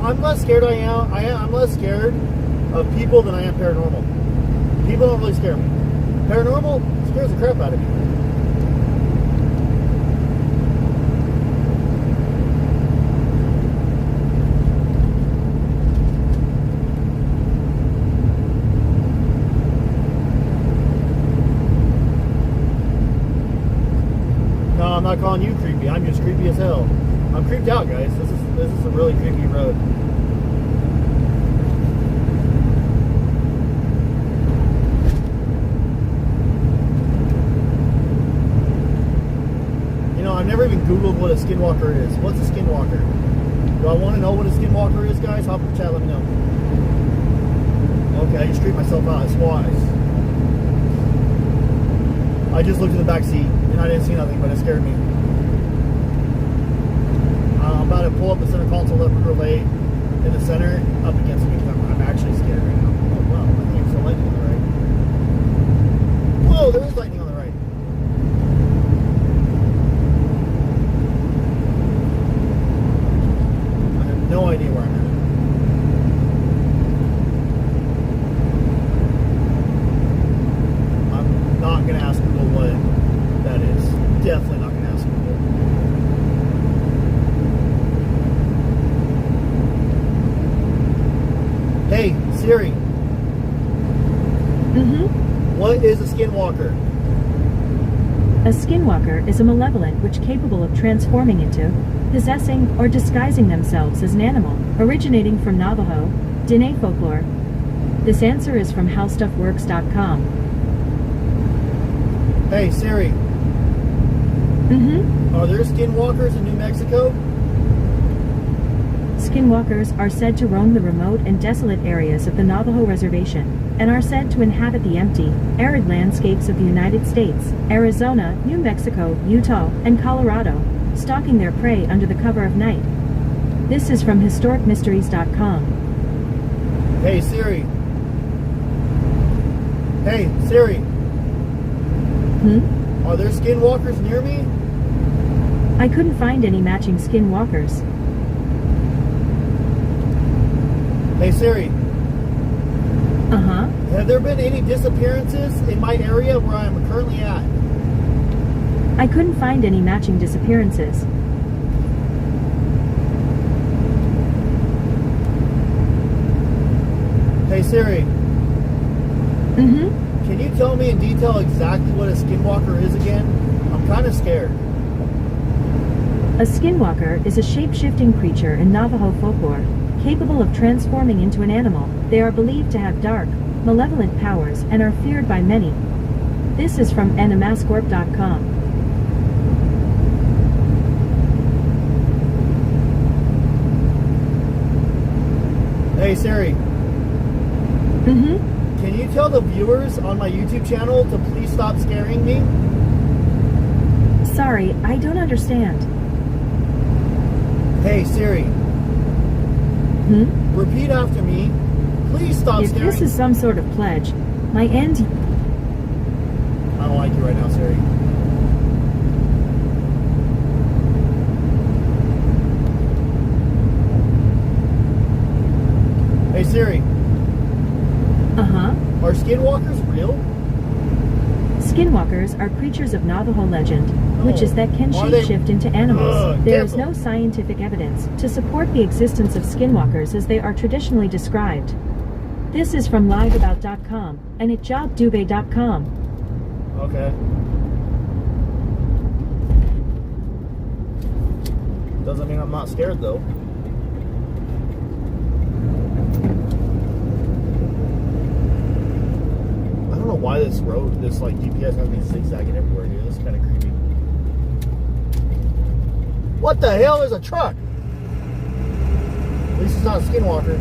Speaker 1: I'm less scared I'm less scared of people than I am paranormal. People don't really scare me. Paranormal scares the crap out of me. No, I'm not calling you creepy. I'm just creepy as hell. I'm creeped out, guys. This is a really creepy road. You know, I've never even Googled what a Skinwalker is. What's a Skinwalker? Do I want to know what a Skinwalker is, guys? Hop in the chat, let me know. Okay, I just creeped myself out. It's wise. I just looked in the back seat and I didn't see nothing, but it scared me. I'm about to pull up the center console that we relay in the center up against me because I'm actually scared right now. Oh wow, I think there's some lightning on the right. Whoa, there is lightning on the right. I have no idea where I'm at. Not gonna ask Google what that is. Definitely not gonna ask Google. Hey, Siri. What is a Skinwalker?
Speaker 2: A Skinwalker is a malevolent witch capable of transforming into, possessing, or disguising themselves as an animal, originating from Navajo, Diné folklore. This answer is from howstuffworks.com.
Speaker 1: Hey, Siri. Are there Skinwalkers in New Mexico?
Speaker 2: Skinwalkers are said to roam the remote and desolate areas of the Navajo Reservation, and are said to inhabit the empty, arid landscapes of the United States, Arizona, New Mexico, Utah, and Colorado, stalking their prey under the cover of night. This is from historicmysteries.com.
Speaker 1: Hey, Siri. Hey, Siri. Are there Skinwalkers near me?
Speaker 2: I couldn't find any matching Skinwalkers.
Speaker 1: Hey, Siri.
Speaker 2: Uh-huh.
Speaker 1: Have there been any disappearances in my area where I'm currently at?
Speaker 2: I couldn't find any matching disappearances.
Speaker 1: Hey, Siri. Can you tell me in detail exactly what a Skinwalker is again? I'm kind of scared.
Speaker 2: A Skinwalker is a shape-shifting creature in Navajo folklore, capable of transforming into an animal. They are believed to have dark, malevolent powers and are feared by many. This is from animascorp.com.
Speaker 1: Hey, Siri. Can you tell the viewers on my YouTube channel to please stop scaring me?
Speaker 2: Sorry, I don't understand.
Speaker 1: Hey, Siri. Repeat after me. Please stop
Speaker 2: If
Speaker 1: scaring me.
Speaker 2: this is some sort of pledge, my end...
Speaker 1: I don't like you right now, Siri. Hey, Siri.
Speaker 2: Uh-huh.
Speaker 1: Are Skinwalkers real?
Speaker 2: Skinwalkers are creatures of Navajo legend, witches that can shapeshift into animals. There is no scientific evidence to support the existence of Skinwalkers as they are traditionally described. This is from liveabout.com and itjobdube.com.
Speaker 1: Okay. Doesn't mean I'm not scared, though. I don't know why this road, this like GPS has me zigzagging everywhere, dude. This is kind of creepy. What the hell is a truck? At least it's not a Skinwalker.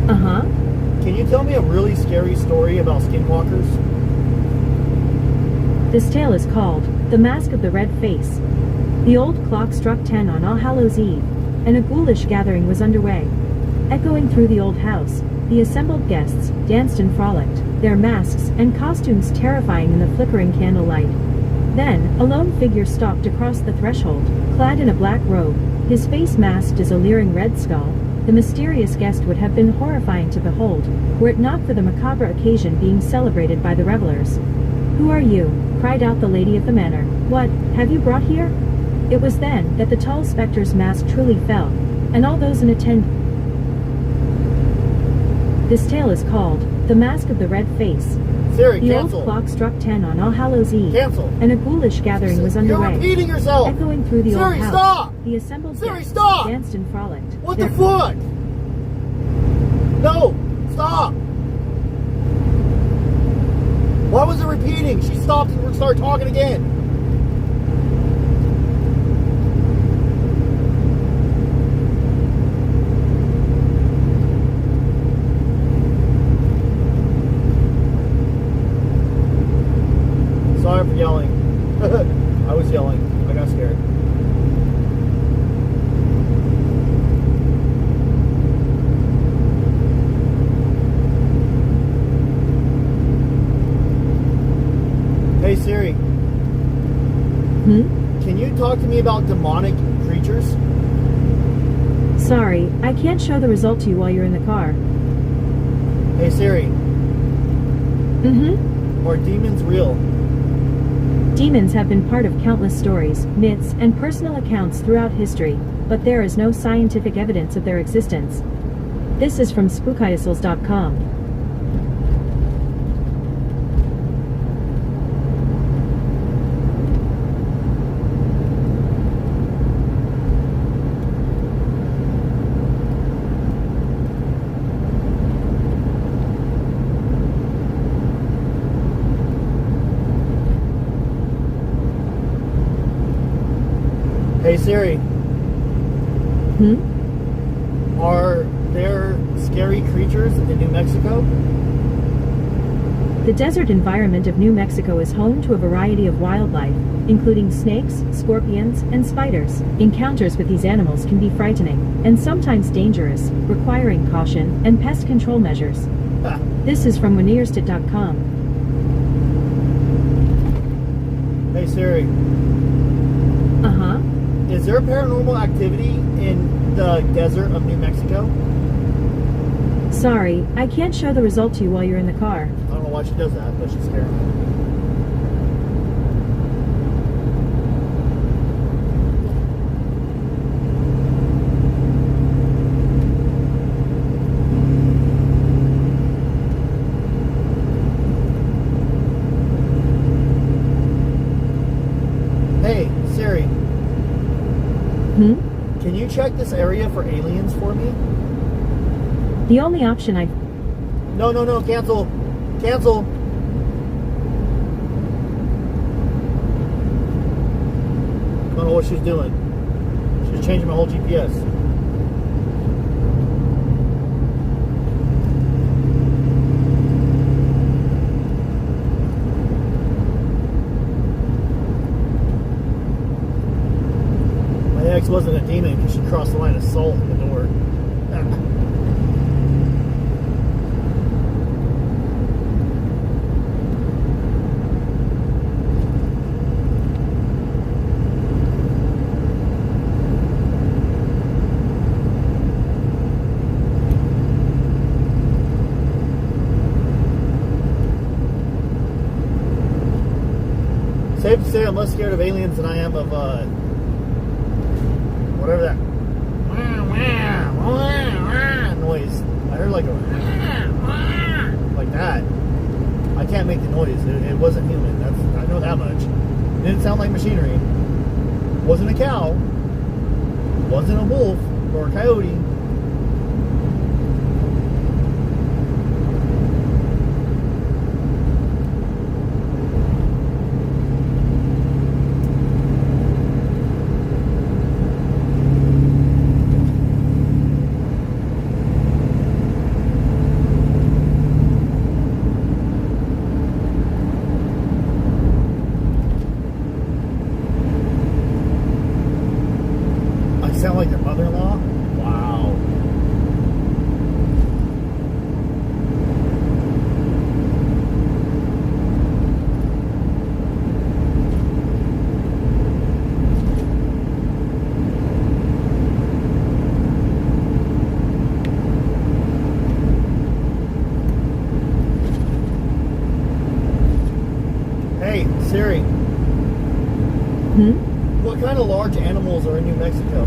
Speaker 2: Uh-huh.
Speaker 1: Can you tell me a really scary story about skinwalkers?
Speaker 2: This tale is called The Mask of the Red Face. The old clock struck 10 on All Hallows Eve, and a ghoulish gathering was underway. Echoing through the old house, the assembled guests danced and frolicked, their masks and costumes terrifying in the flickering candlelight. Then, a lone figure stalked across the threshold, clad in a black robe, his face masked as a leering red skull. The mysterious guest would have been horrifying to behold, were it not for the macabre occasion being celebrated by the revelers. "Who are you?" cried out the lady of the manor. "What have you brought here?" It was then that the tall specter's mask truly fell, and all those in attendance. This tale is called The Mask of the Red Face.
Speaker 1: Siri,
Speaker 2: The
Speaker 1: cancel.
Speaker 2: old clock struck 10 on All Hallows Eve,
Speaker 1: Cancel.
Speaker 2: and a ghoulish gathering was underway.
Speaker 1: You're repeating yourself.
Speaker 2: Echoing through the
Speaker 1: Siri,
Speaker 2: old house,
Speaker 1: stop.
Speaker 2: the assembled
Speaker 1: Siri,
Speaker 2: guests
Speaker 1: stop.
Speaker 2: danced and frolicked.
Speaker 1: What
Speaker 2: Their
Speaker 1: the fuck? No, stop. Why was it repeating? She stopped and started talking again. Sorry for yelling. I was yelling. I got scared. Hey Siri, can you talk to me about demonic creatures?
Speaker 2: Sorry, I can't show the result to you while you're in the car.
Speaker 1: Hey Siri, are demons real?
Speaker 2: Demons have been part of countless stories, myths, and personal accounts throughout history, but there is no scientific evidence of their existence. This is from spookisles.com.
Speaker 1: Hey Siri, are there scary creatures in New Mexico?
Speaker 2: The desert environment of New Mexico is home to a variety of wildlife, including snakes, scorpions, and spiders. Encounters with these animals can be frightening, and sometimes dangerous, requiring caution and pest control measures. This is from winearstit.com.
Speaker 1: Hey Siri,
Speaker 2: Uh-huh.
Speaker 1: is there paranormal activity in the desert of New Mexico?
Speaker 2: Sorry, I can't show the result to you while you're in the car.
Speaker 1: I don't know why she does that, but she's scared me. Hey, Siri, can you check this area for aliens for me?
Speaker 2: The only option I...
Speaker 1: No, cancel. Cancel. I don't know what she's doing. She's changing my whole GPS. My ex wasn't a demon because she crossed the line of salt in the door. Safe to say I'm less scared of aliens than I am of, whatever that noise. I heard like like that. I can't make the noise. It wasn't human. I know that much. It didn't sound like machinery. Wasn't a cow. Wasn't a wolf or a coyote. What kind of large animals are in New Mexico?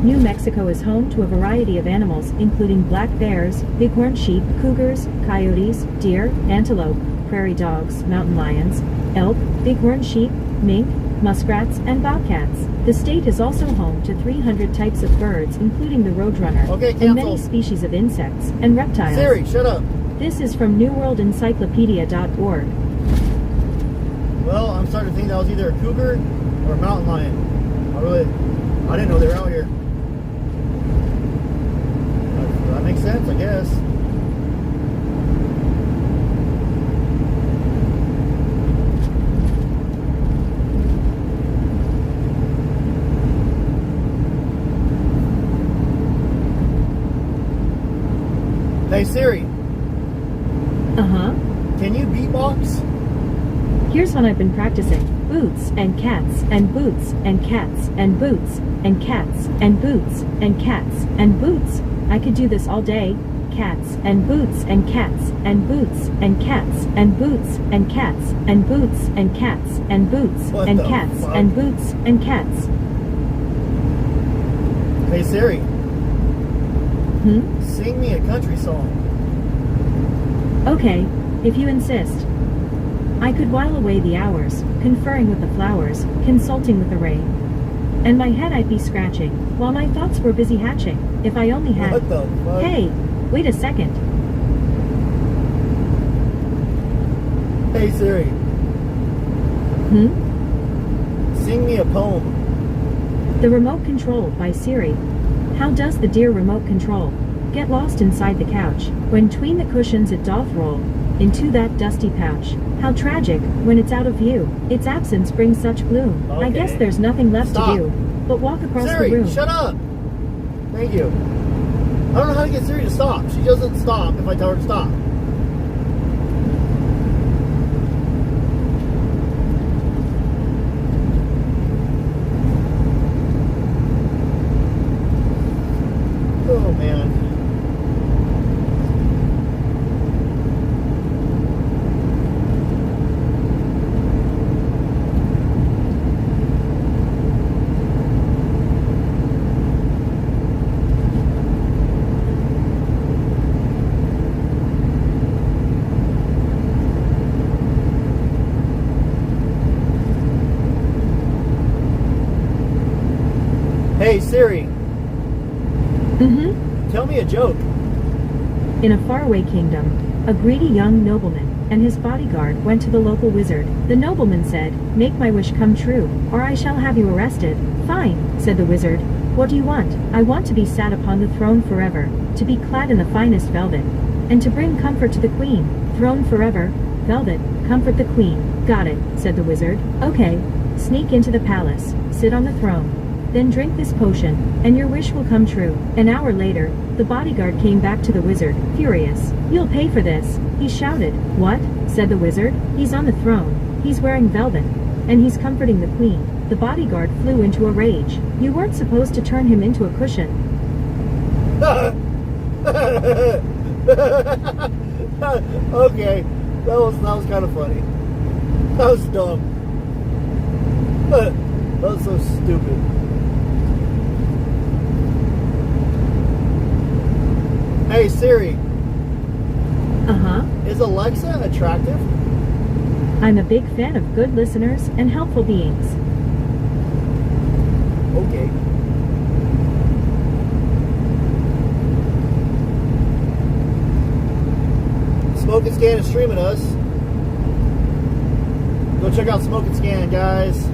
Speaker 2: New Mexico is home to a variety of animals, including black bears, bighorn sheep, cougars, coyotes, deer, antelope, prairie dogs, mountain lions, elk, bighorn sheep, mink, muskrats, and bobcats. The state is also home to 300 types of birds, including the roadrunner,
Speaker 1: Okay,
Speaker 2: and many
Speaker 1: cancel.
Speaker 2: species of insects and reptiles.
Speaker 1: Siri, shut up.
Speaker 2: This is from newworldencyclopedia.org.
Speaker 1: Well, I'm starting to think that was either a cougar or a mountain lion. I didn't know they were out here. That makes sense, I guess. Hey Siri,
Speaker 2: Uh-huh.
Speaker 1: can you beatbox?
Speaker 2: Here's one I've been practicing. Boots and cats and boots and cats and boots and cats and boots and cats and boots. I could do this all day. Cats and boots and cats and boots and cats and boots and cats and boots and cats and boots
Speaker 1: What
Speaker 2: and
Speaker 1: the
Speaker 2: cats
Speaker 1: fuck?
Speaker 2: and boots and cats.
Speaker 1: Hey Siri,
Speaker 2: Hmm?
Speaker 1: sing me a country song.
Speaker 2: Okay, if you insist. I could while away the hours, conferring with the flowers, consulting with the rain. And my head I'd be scratching, while my thoughts were busy hatching, if I only had...
Speaker 1: What the fuck?
Speaker 2: Hey, wait a second.
Speaker 1: Hey Siri,
Speaker 2: Hmm?
Speaker 1: sing me a poem.
Speaker 2: The remote control by Siri. How does the dear remote control get lost inside the couch, when tween the cushions it doth roll into that dusty pouch? How tragic, when it's out of view, its absence brings such gloom. I guess
Speaker 1: Okay.
Speaker 2: there's nothing left
Speaker 1: Stop.
Speaker 2: to do but walk across
Speaker 1: Siri,
Speaker 2: the room.
Speaker 1: shut up. Thank you. I don't know how to get Siri to stop. She doesn't stop if I tell her to stop. Oh man. Hey Siri,
Speaker 2: Mm-hmm.
Speaker 1: tell me a joke.
Speaker 2: In a faraway kingdom, a greedy young nobleman and his bodyguard went to the local wizard. The nobleman said, "Make my wish come true, or I shall have you arrested." "Fine," said the wizard. "What do you want?" "I want to be sat upon the throne forever, to be clad in the finest velvet, and to bring comfort to the queen." "Throne forever, velvet, comfort the queen." "Got it," said the wizard. "Okay, sneak into the palace, sit on the throne, then drink this potion, and your wish will come true." An hour later, the bodyguard came back to the wizard, furious. "You'll pay for this," he shouted. "What?" said the wizard. "He's on the throne, he's wearing velvet, and he's comforting the queen." The bodyguard flew into a rage. "You weren't supposed to turn him into a cushion."
Speaker 1: Okay, that was kind of funny. That was dumb. That was so stupid. Hey Siri,
Speaker 2: Uh-huh.
Speaker 1: is Alexa attractive?
Speaker 2: I'm a big fan of good listeners and helpful beings.
Speaker 1: Okay. Smoke and Scan is streaming us. Go check out Smoke and Scan, guys.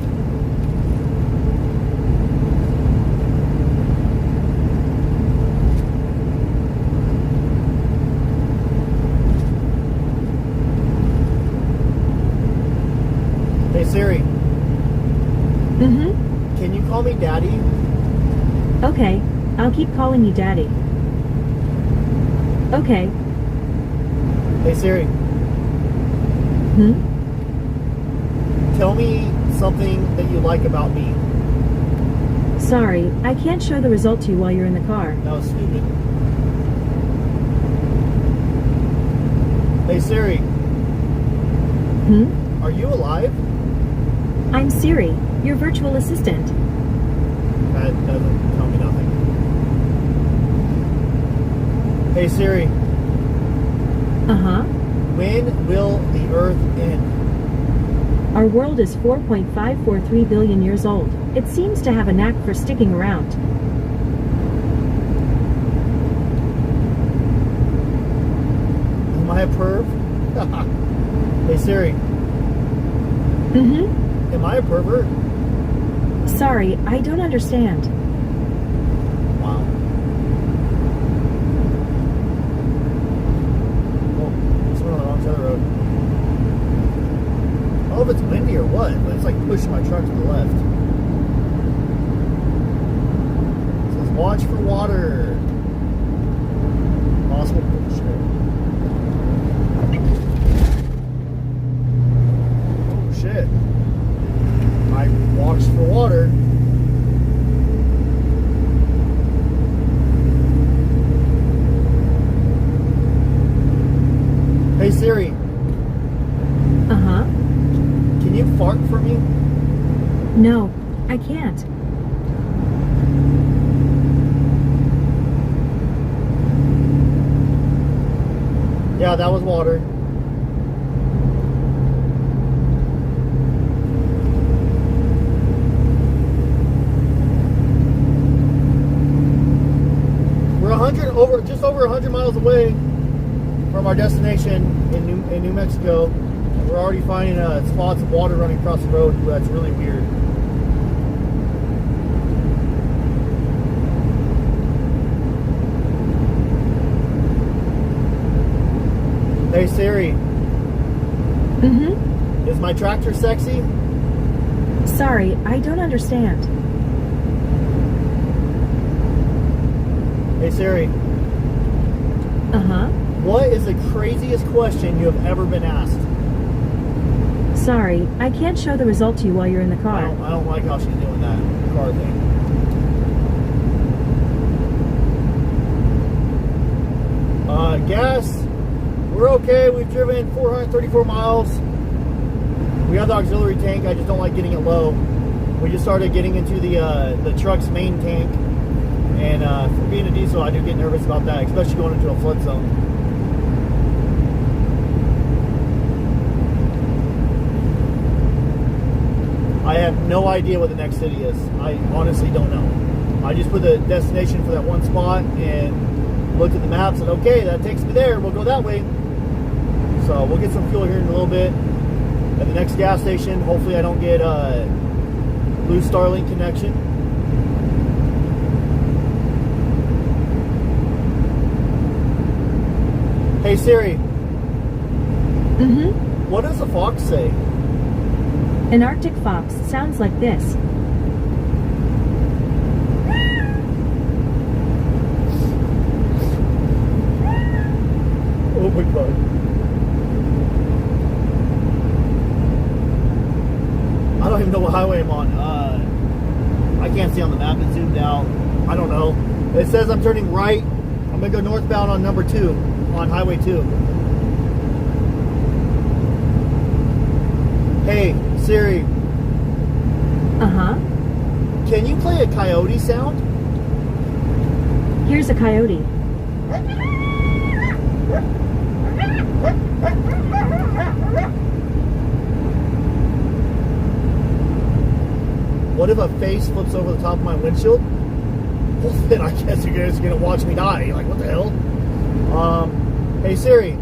Speaker 1: Hey Siri,
Speaker 2: Mm-hmm.
Speaker 1: can you call me Daddy?
Speaker 2: Okay, I'll keep calling you Daddy. Okay.
Speaker 1: Hey Siri,
Speaker 2: Hmm?
Speaker 1: tell me something that you like about me.
Speaker 2: Sorry, I can't show the result to you while you're in the car.
Speaker 1: That was stupid. Hey Siri,
Speaker 2: Hmm?
Speaker 1: are you alive?
Speaker 2: I'm Siri, your virtual assistant.
Speaker 1: That doesn't tell me nothing. Hey Siri,
Speaker 2: Uh-huh.
Speaker 1: when will the Earth end?
Speaker 2: Our world is 4.543 billion years old. It seems to have a knack for sticking around.
Speaker 1: Am I a perv? Hey Siri,
Speaker 2: Mm-hmm.
Speaker 1: am I a pervert?
Speaker 2: Sorry, I don't understand.
Speaker 1: Wow. Oh, it's on the wrong side of the road. I don't know if it's windy or what, but it's like pushing my truck to the left. It says watch for water. Possible bullshit. Oh shit. I watched for water. Hey Siri,
Speaker 2: Uh-huh.
Speaker 1: can you fart for me?
Speaker 2: No, I can't.
Speaker 1: Yeah, that was water. We're just over 100 miles away from our destination in New Mexico. And we're already finding spots of water running across the road. That's really weird. Hey Siri,
Speaker 2: Mm-hmm.
Speaker 1: is my tractor sexy?
Speaker 2: Sorry, I don't understand.
Speaker 1: Hey Siri,
Speaker 2: Uh-huh.
Speaker 1: what is the craziest question you have ever been asked?
Speaker 2: Sorry, I can't show the result to you while you're in the
Speaker 1: I
Speaker 2: car.
Speaker 1: don't like how she's doing that car thing. Gas, we're okay. We've driven 434 miles. We have the auxiliary tank. I just don't like getting it low. We just started getting into the truck's main tank. And for being a diesel, I do get nervous about that, especially going into a flood zone. I have no idea what the next city is. I honestly don't know. I just put the destination for that one spot and looked at the maps and okay, that takes me there. We'll go that way. So we'll get some fuel here in a little bit. At the next gas station, hopefully I don't get loose Starlink connection. Hey Siri,
Speaker 2: Mm-hmm.
Speaker 1: what does a fox say?
Speaker 2: An Arctic fox sounds like this.
Speaker 1: Oh my god. I don't even know what highway I'm on. I can't see on the map. It's zoomed out. I don't know. It says I'm turning right. I'm going to go northbound on number 2, on Highway 2. Hey, Siri,
Speaker 2: Uh-huh.
Speaker 1: can you play a coyote sound?
Speaker 2: Here's a coyote.
Speaker 1: What if a face flips over the top of my windshield? Well, then I guess you guys are going to watch me die. Like, what the hell? Hey, Siri,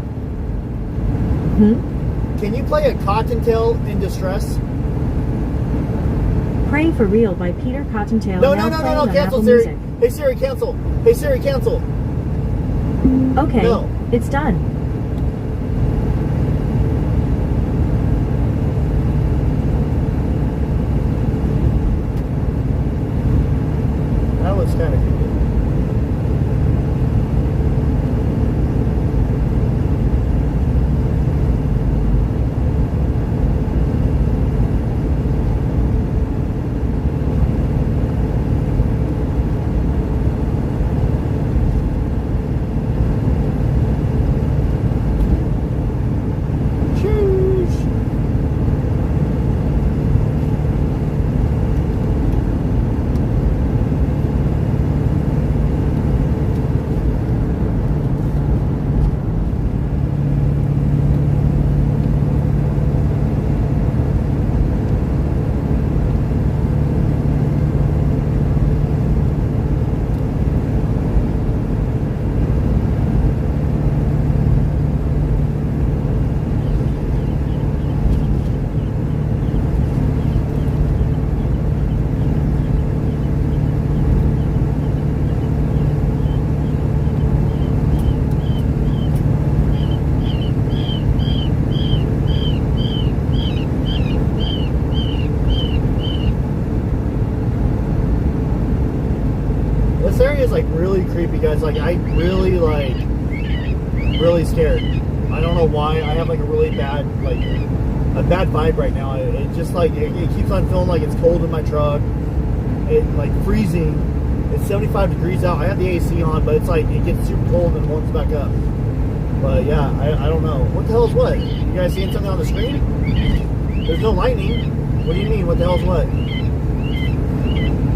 Speaker 2: Hmm?
Speaker 1: can you play a Cottontail in Distress?
Speaker 2: Praying for Real by Peter Cottontail.
Speaker 1: No,
Speaker 2: now
Speaker 1: no, no,
Speaker 2: playing
Speaker 1: no, no,
Speaker 2: on
Speaker 1: cancel,
Speaker 2: Apple
Speaker 1: Siri.
Speaker 2: Music.
Speaker 1: Hey, Siri, cancel. Hey, Siri, cancel.
Speaker 2: Okay,
Speaker 1: No.
Speaker 2: it's done.
Speaker 1: That was kind of good. Cheers. creepy, guys. Like, I really, like, really scared. I don't know why. I have, like, a really bad, like, a bad vibe right now. It just, like, it keeps on feeling like it's cold in my truck. It, like, freezing. It's 75 degrees out. I have the AC on, but it's, like, it gets super cold and warms back up. But, yeah, I don't know. What the hell is what? You guys seeing something on the screen? There's no lightning. What do you mean? What the hell is what?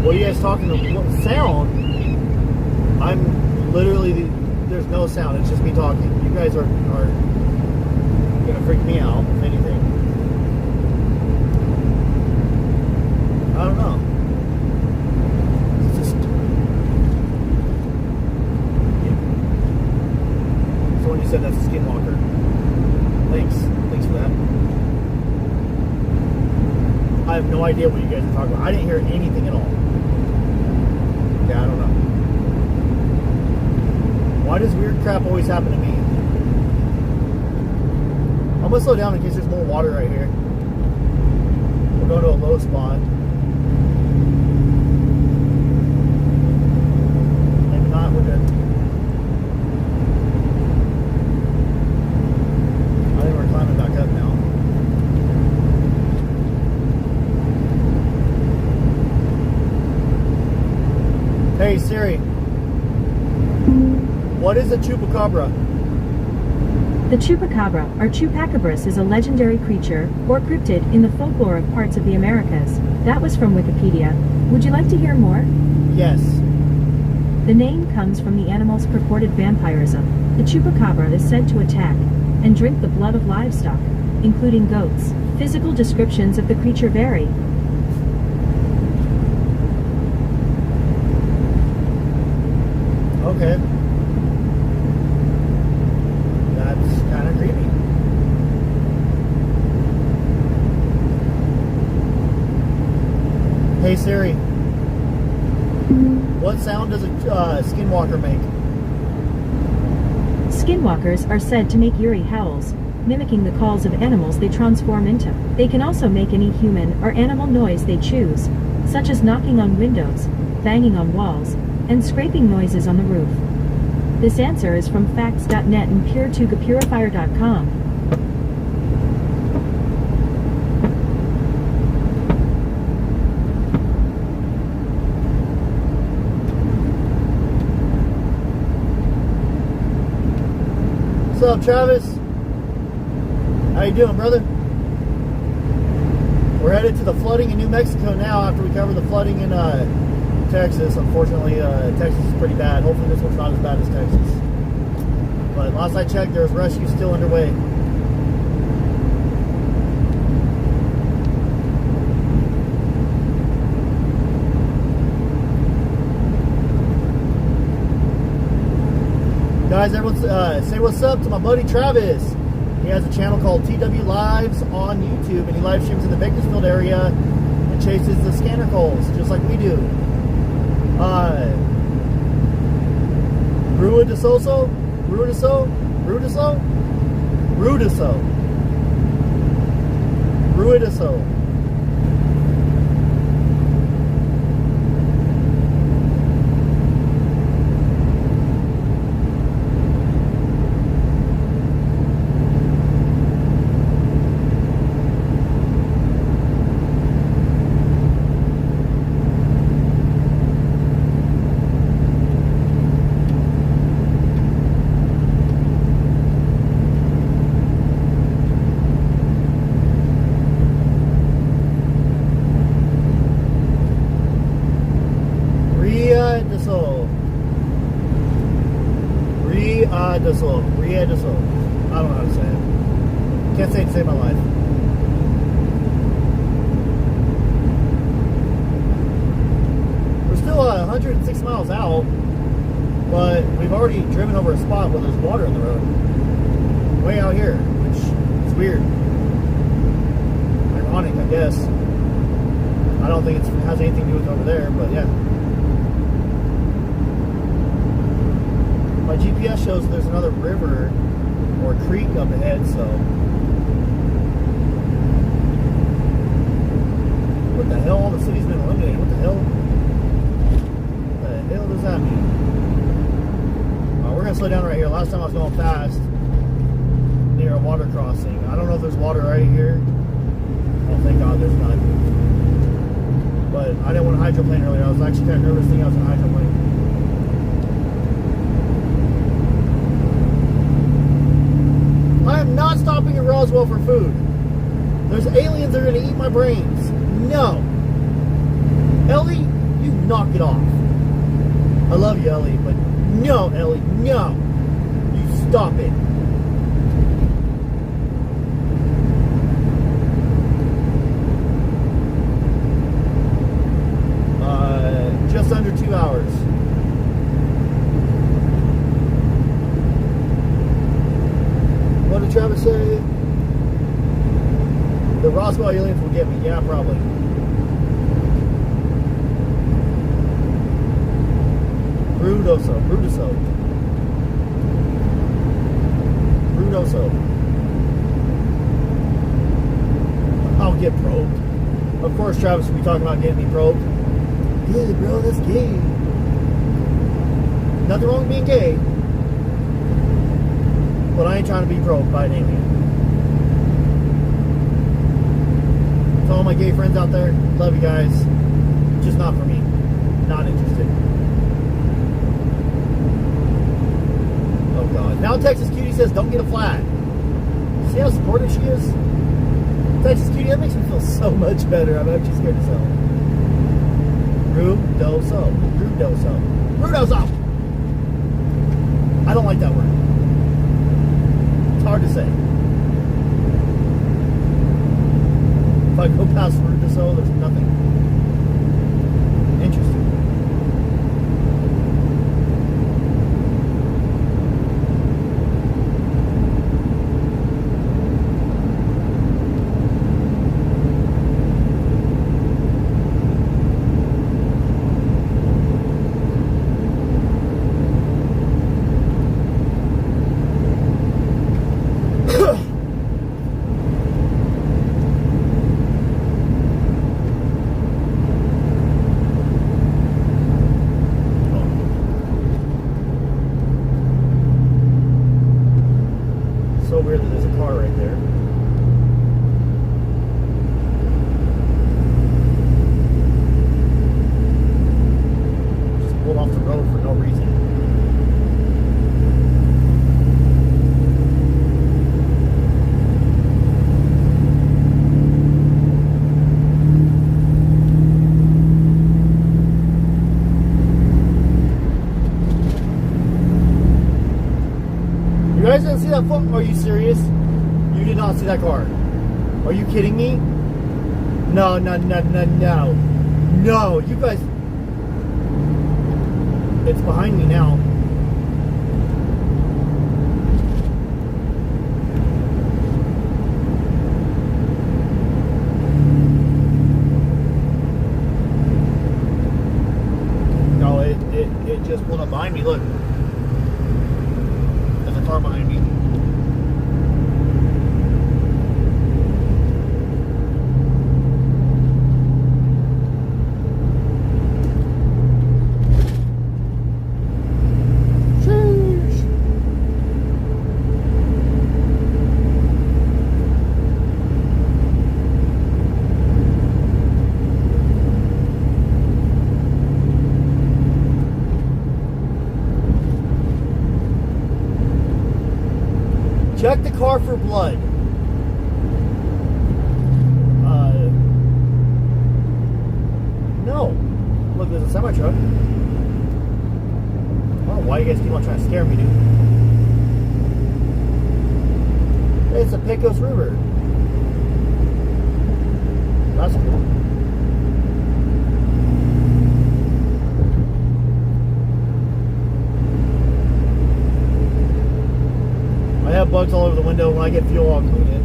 Speaker 1: What are you guys talking about? What sound? I'm literally, there's no sound. It's just me talking. You guys are gonna freak me out, if anything. I don't know. It's just, yeah. Someone you said that's a Skinwalker. Thanks for that. I have no idea what you guys are talking about. I didn't hear anything at all. Yeah, I don't know. Why does weird crap always happen to me? I'm gonna slow down in case there's more water right here. We're going to a low spot. Maybe not, we're good. I think we're climbing back up now. Hey Siri, what is a chupacabra?
Speaker 2: The chupacabra, or chupacabras, is a legendary creature, or cryptid, in the folklore of parts of the Americas. That was from Wikipedia. Would you like to hear more?
Speaker 1: Yes.
Speaker 2: The name comes from the animal's purported vampirism. The chupacabra is said to attack and drink the blood of livestock, including goats. Physical descriptions of the creature vary.
Speaker 1: Okay. That's kind of creepy. Hey Siri, what sound does a Skinwalker make?
Speaker 2: Skinwalkers are said to make eerie howls, mimicking the calls of animals they transform into. They can also make any human or animal noise they choose, such as knocking on windows, banging on walls, and scraping noises on the roof. This answer is from facts.net and puretugapurifier.com.
Speaker 1: What's up, Travis? How you doing, brother? We're headed to the flooding in New Mexico now after we cover the flooding in Texas. Unfortunately, Texas is pretty bad. Hopefully this one's not as bad as Texas. But last I checked, there's rescue still underway. Guys, everyone say what's up to my buddy Travis. He has a channel called TW Lives on YouTube, and he live streams in the Bakersfield area and chases the scanner calls, just like we do. Ruidisoso? Ruidiso? Ruidiso? Ruidiso. Ruidiso. Riediso. I don't know how to say it. Can't say it to save my life. We're still 106 miles out, but we've already driven over a spot where there's water in the road. Way out here, which is weird. Ironic, I guess. I don't think it has anything to do with over there, but yeah. My GPS shows there's another river or creek up ahead, so. What the hell? All the city's been eliminated. What the hell? What the hell does that mean? gonna slow down right here. Last time I was going fast near a water crossing. I don't know if there's water right here. Oh, thank God there's none. But I didn't want to hydroplane earlier. I was actually kind of nervous thinking I was going to hydroplane. I am not stopping at Roswell for food. There's aliens that are going to eat my brains. No. Ellie, you knock it off. I love you, Ellie, but no, Ellie, no. You stop it. Just under 2 hours. What did Travis say? The Roswell aliens will get me. Yeah, probably. Brudoso. I'll get probed. Of course, Travis will be talking about getting me probed. Yeah, bro, that's gay. Nothing wrong with being gay. But I ain't trying to be probed by an alien. To all my gay friends out there, love you guys. Just not for me. Not interested. Oh God. Now Texas Cutie says don't get a flat. See how supportive she is? Texas Cutie, that makes me feel so much better. I'm actually scared as hell. Rudoso. I don't like that word. It's hard to say. If I go past Rudoso, there's nothing. Interesting. You guys didn't see that foot? Are you serious? You did not see that car. Are you kidding me? No. No, you guys. It's behind me now. No, it just pulled up behind me. Look. There's a car behind me. Check the car for blood. No. Look, there's a semi-truck. I don't know why you guys keep on trying to scare me, dude. It's a Pecos River. That's cool. I have bugs all over the window. When I get fuel, I'll clean it.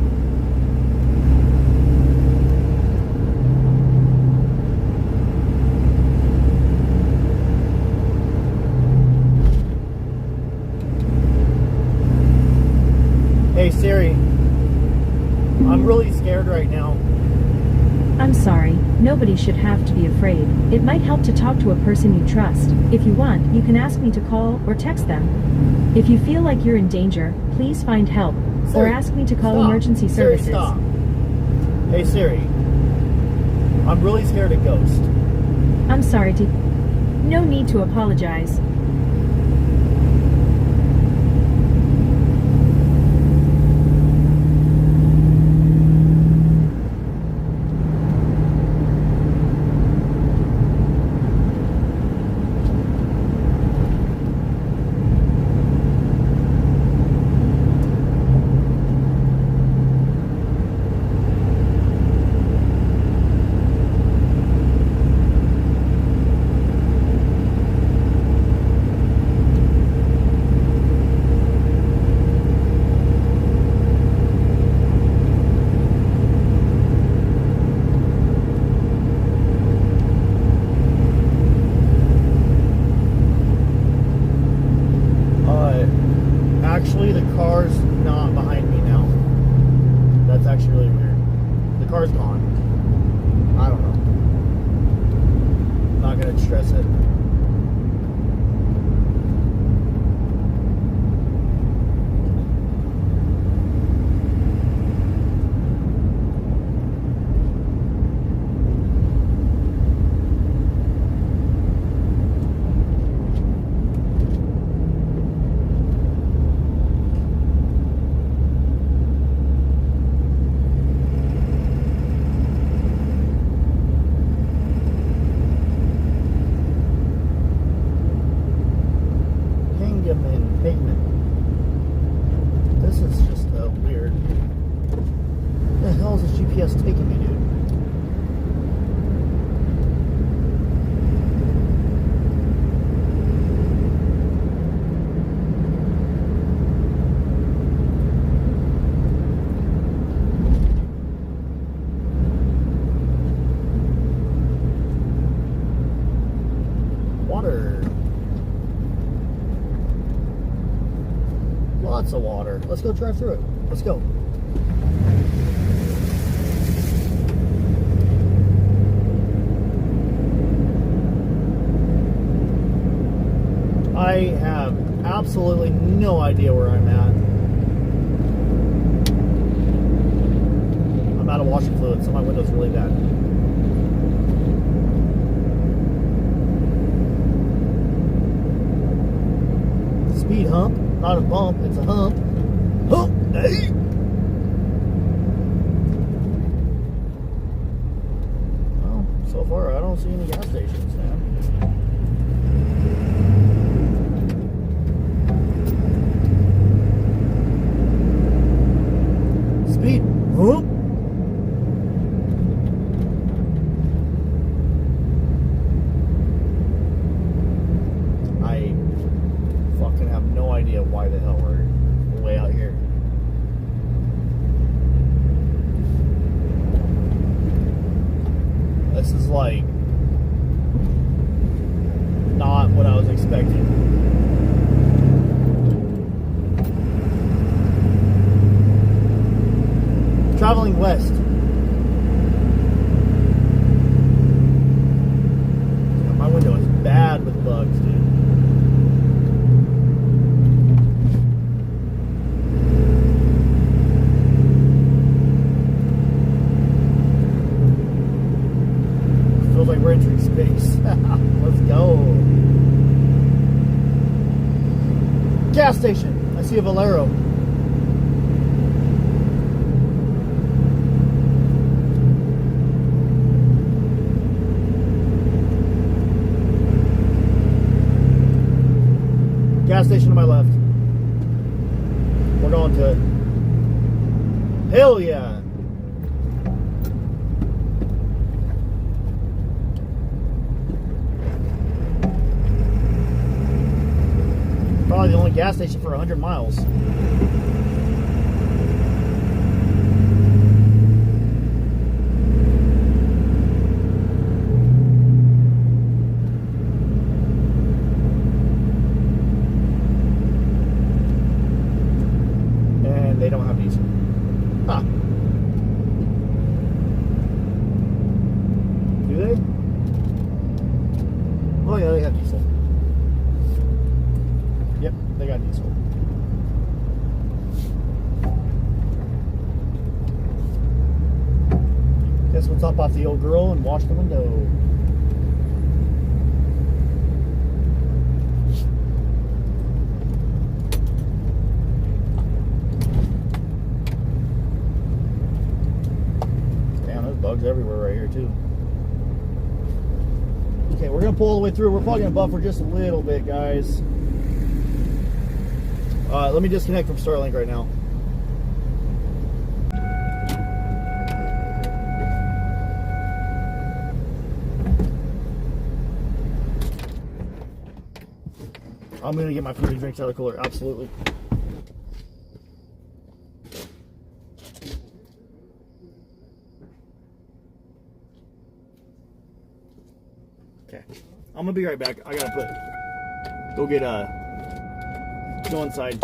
Speaker 1: Hey Siri, I'm really scared right now.
Speaker 2: I'm sorry, nobody should have to be afraid. It might help to talk to a person you trust. If you want, you can ask me to call or text them. If you feel like you're in danger, please find help. Or
Speaker 1: Siri,
Speaker 2: ask me to call
Speaker 1: stop.
Speaker 2: emergency
Speaker 1: Siri,
Speaker 2: services.
Speaker 1: stop. Hey Siri, I'm really scared of ghosts.
Speaker 2: I'm sorry to... No need to apologize.
Speaker 1: Actually, the car's not behind me now. That's actually really weird. The car's gone. I don't know. Not gonna stress it. Pigment. This is just weird. Where the hell is this GPS taking me, dude? Water. Lots of water. Let's go drive through it. Let's go. I have absolutely no idea where I'm at. I'm out of washing fluid, so my window's really bad. Speed hump. Not a bump, it's a hump. Hump day! Well, so far I don't see any gas stations now. Speed hump. I fucking have no idea why the hell we're way out here. This is like not what I was expecting. Traveling west. My window is bad with bugs, dude. Feels like we're entering space. Let's go. Gas station. I see a Valero. Gas station to my left. We're going to it. Hell yeah. Probably the only gas station for 100 miles. And they don't have diesel. Huh. top off the old girl and wash the window. Damn, there's bugs everywhere right here too. Okay, we're gonna pull all the way through. We're probably gonna buffer just a little bit, guys. Let me disconnect from Starlink right now. I'm gonna get my food and drinks out of the cooler, absolutely. Okay, I'm gonna be right back. I gotta go inside.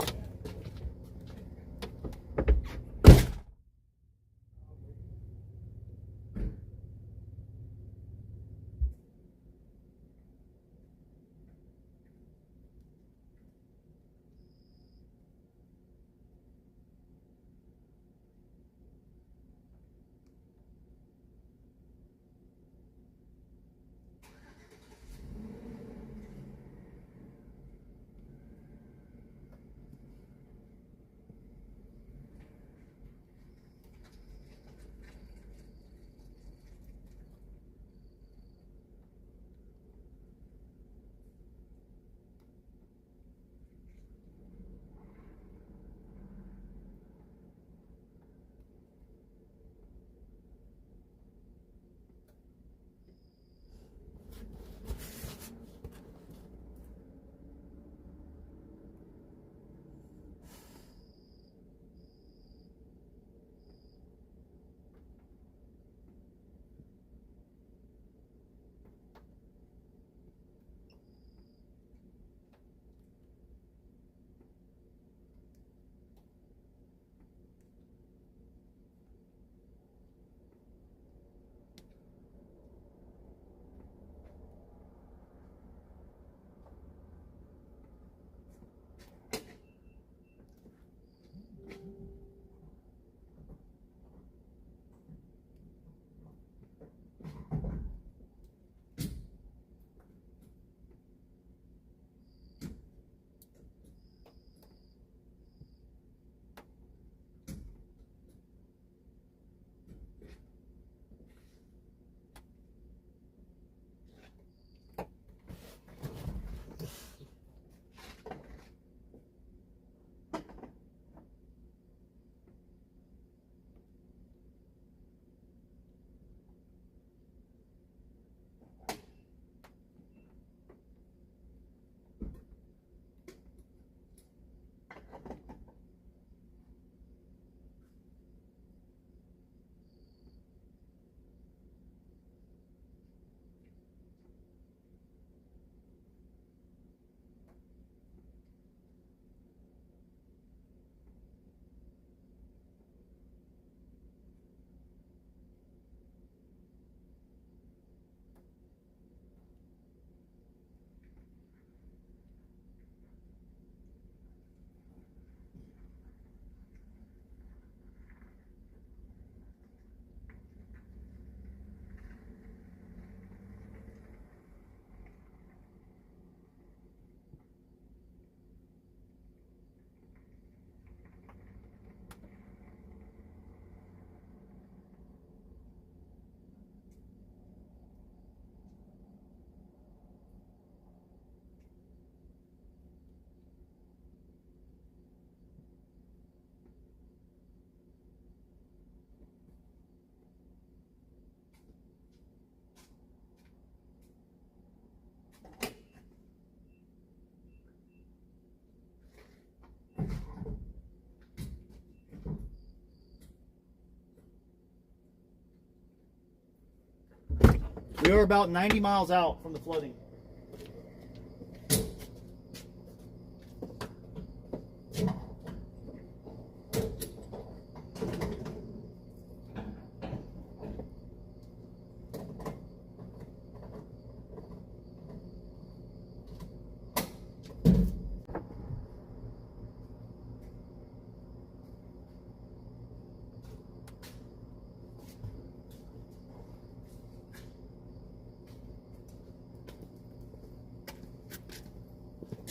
Speaker 1: We are about 90 miles out from the flooding.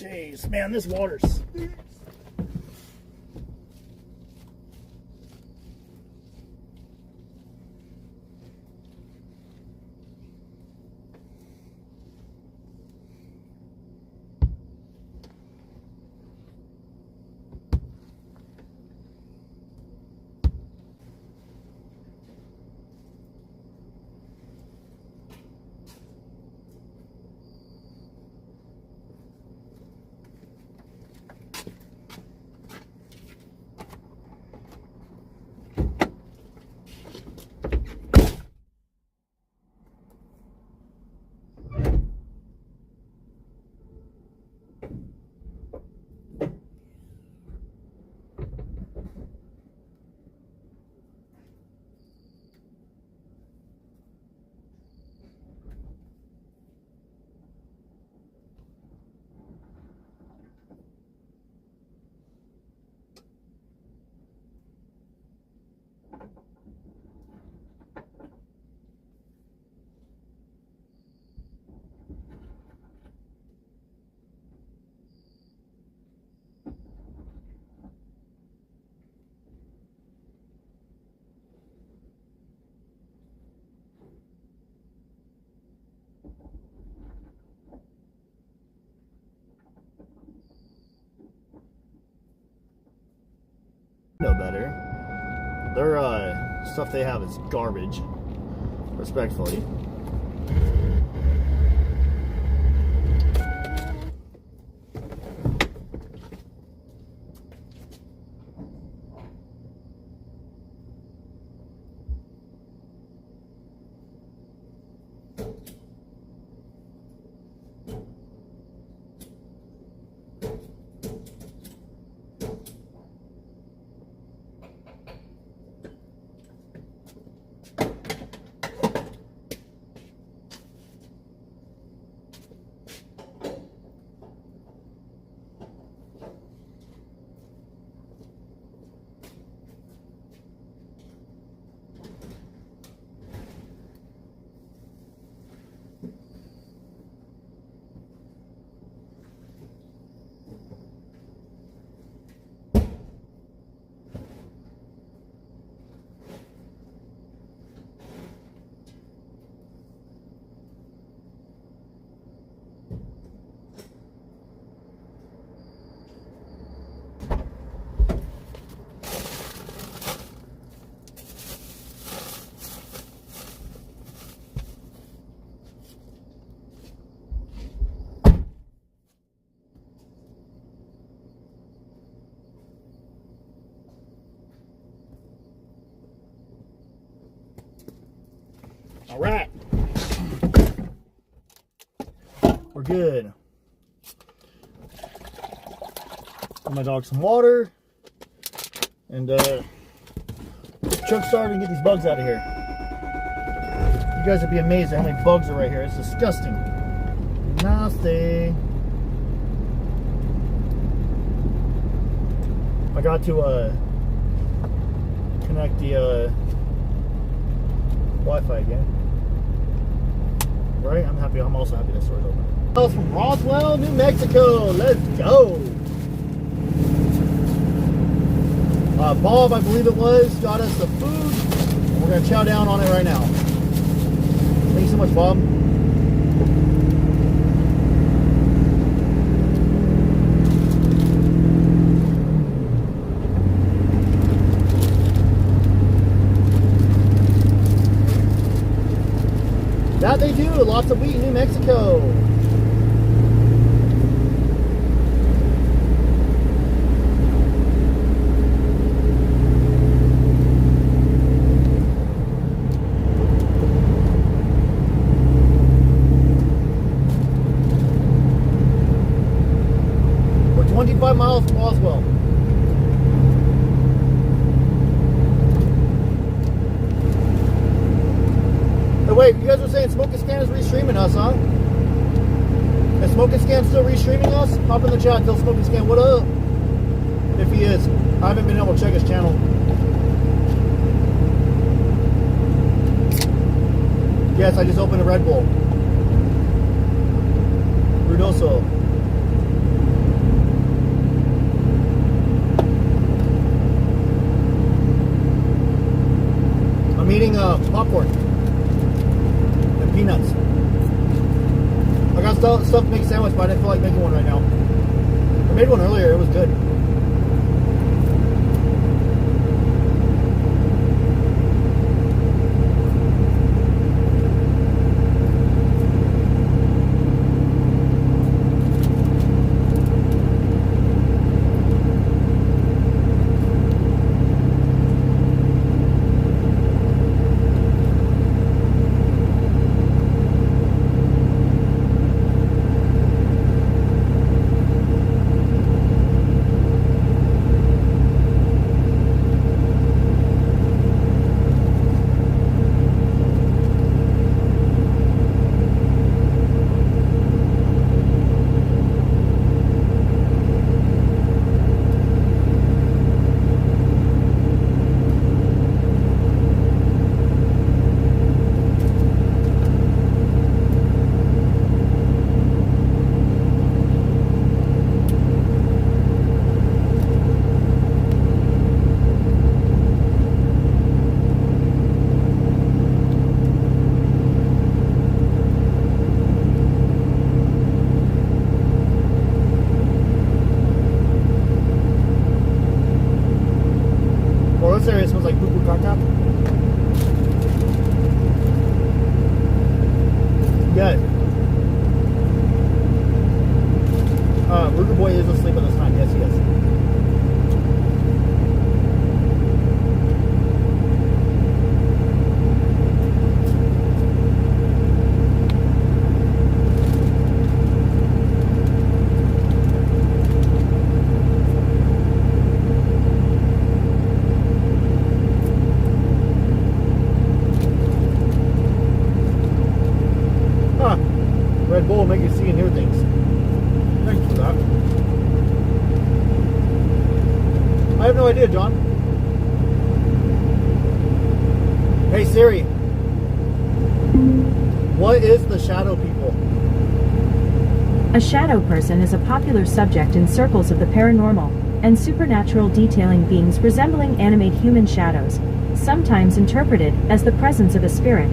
Speaker 1: Jeez, man, this water stinks. No better. Their stuff they have is garbage. Respectfully. All right. We're good. Give my dog some water. And get the truck started and get these bugs out of here. You guys would be amazed at how many bugs are right here. It's disgusting. Nasty. I got to connect the Wi-Fi again. Right? I'm happy. I'm also happy that store's open. Else from Roswell, New Mexico. Let's go. Bob, I believe it was, got us the food. We're gonna chow down on it right now. Thank you so much, Bob. That they do. Lots of wheat in New Mexico. We're 25 miles from Roswell. Wait, you guys were saying Smoke and Scan is restreaming us, huh? Is Smoke and Scan still restreaming us? Hop in the chat, tell Smoke and Scan what up. If he is. I haven't been able to check his channel. Yes, I just opened a Red Bull. Rudoso. eating popcorn and peanuts. I got stuff to make a sandwich, but I didn't feel like making one right now. I made one earlier. It was good. This area smells like poo-poo caca. Good. Ruger Boy is asleep at this time. Yes, he is. Red Bull will make you see and hear things. Thanks for that. I have no idea, John. Hey Siri, what is the shadow people?
Speaker 2: A shadow person is a popular subject in circles of the paranormal and supernatural, detailing beings resembling animate human shadows, sometimes interpreted as the presence of a spirit.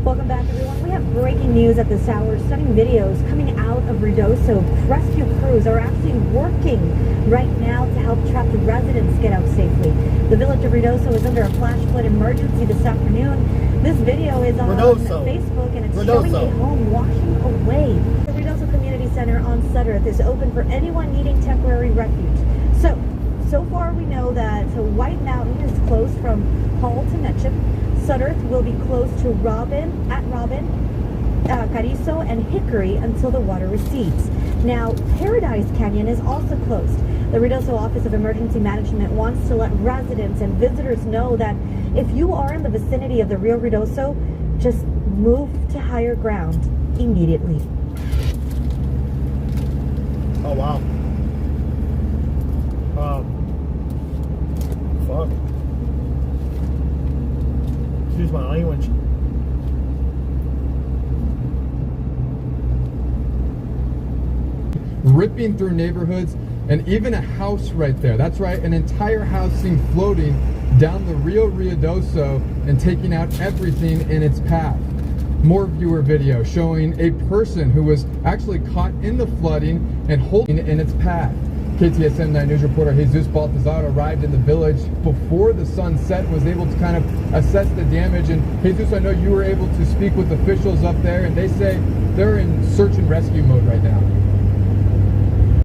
Speaker 2: Welcome back, everyone. We have breaking news at this hour. Stunning videos coming out of Ruidoso. Rescue crews are actually working right now to help trapped residents get out safely. The village of Ruidoso is under a flash flood emergency this afternoon. This video is on Facebook, and it's showing a home washing away. The Ruidoso Community Center on Sudderth is open for anyone needing temporary refuge. So far we know that White Mountain is closed from Hall to Netchip. Sudderth will be closed to Robin, Carrizo, and Hickory until the water recedes. Now, Paradise Canyon is also closed. The Ruidoso Office of Emergency Management wants to let residents and visitors know that if you are in the vicinity of the Rio Ruidoso, just move to higher ground immediately.
Speaker 1: Oh, wow. Fuck. Excuse my language.
Speaker 3: Ripping through neighborhoods, and even a house right there. That's right, an entire house seen floating down the Rio Ruidoso and taking out everything in its path. More viewer video showing a person who was actually caught in the flooding and holding in its path. KTSM 9 News reporter Jesus Baltazar arrived in the village before the sun set and was able to kind of assess the damage. And Jesus, I know you were able to speak with officials up there, and they say they're in search and rescue mode right now.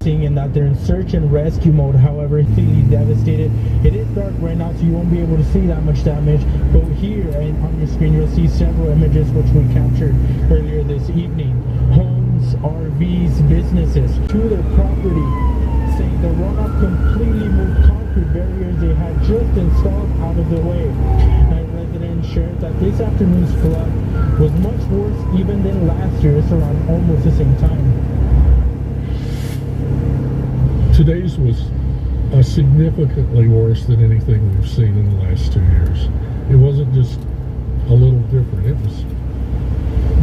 Speaker 4: And that they're in search and rescue mode, however, completely devastated. It is dark right now, so you won't be able to see that much damage, but here and on your screen you'll see several images which we captured earlier this evening. Homes, RVs, businesses to their property, saying the runoff completely moved concrete barriers they had just installed out of the way. And residents shared that this afternoon's flood was much worse even than last year's around almost the same time.
Speaker 5: Today's was significantly worse than anything we've seen in the last 2 years. It wasn't just a little different, it was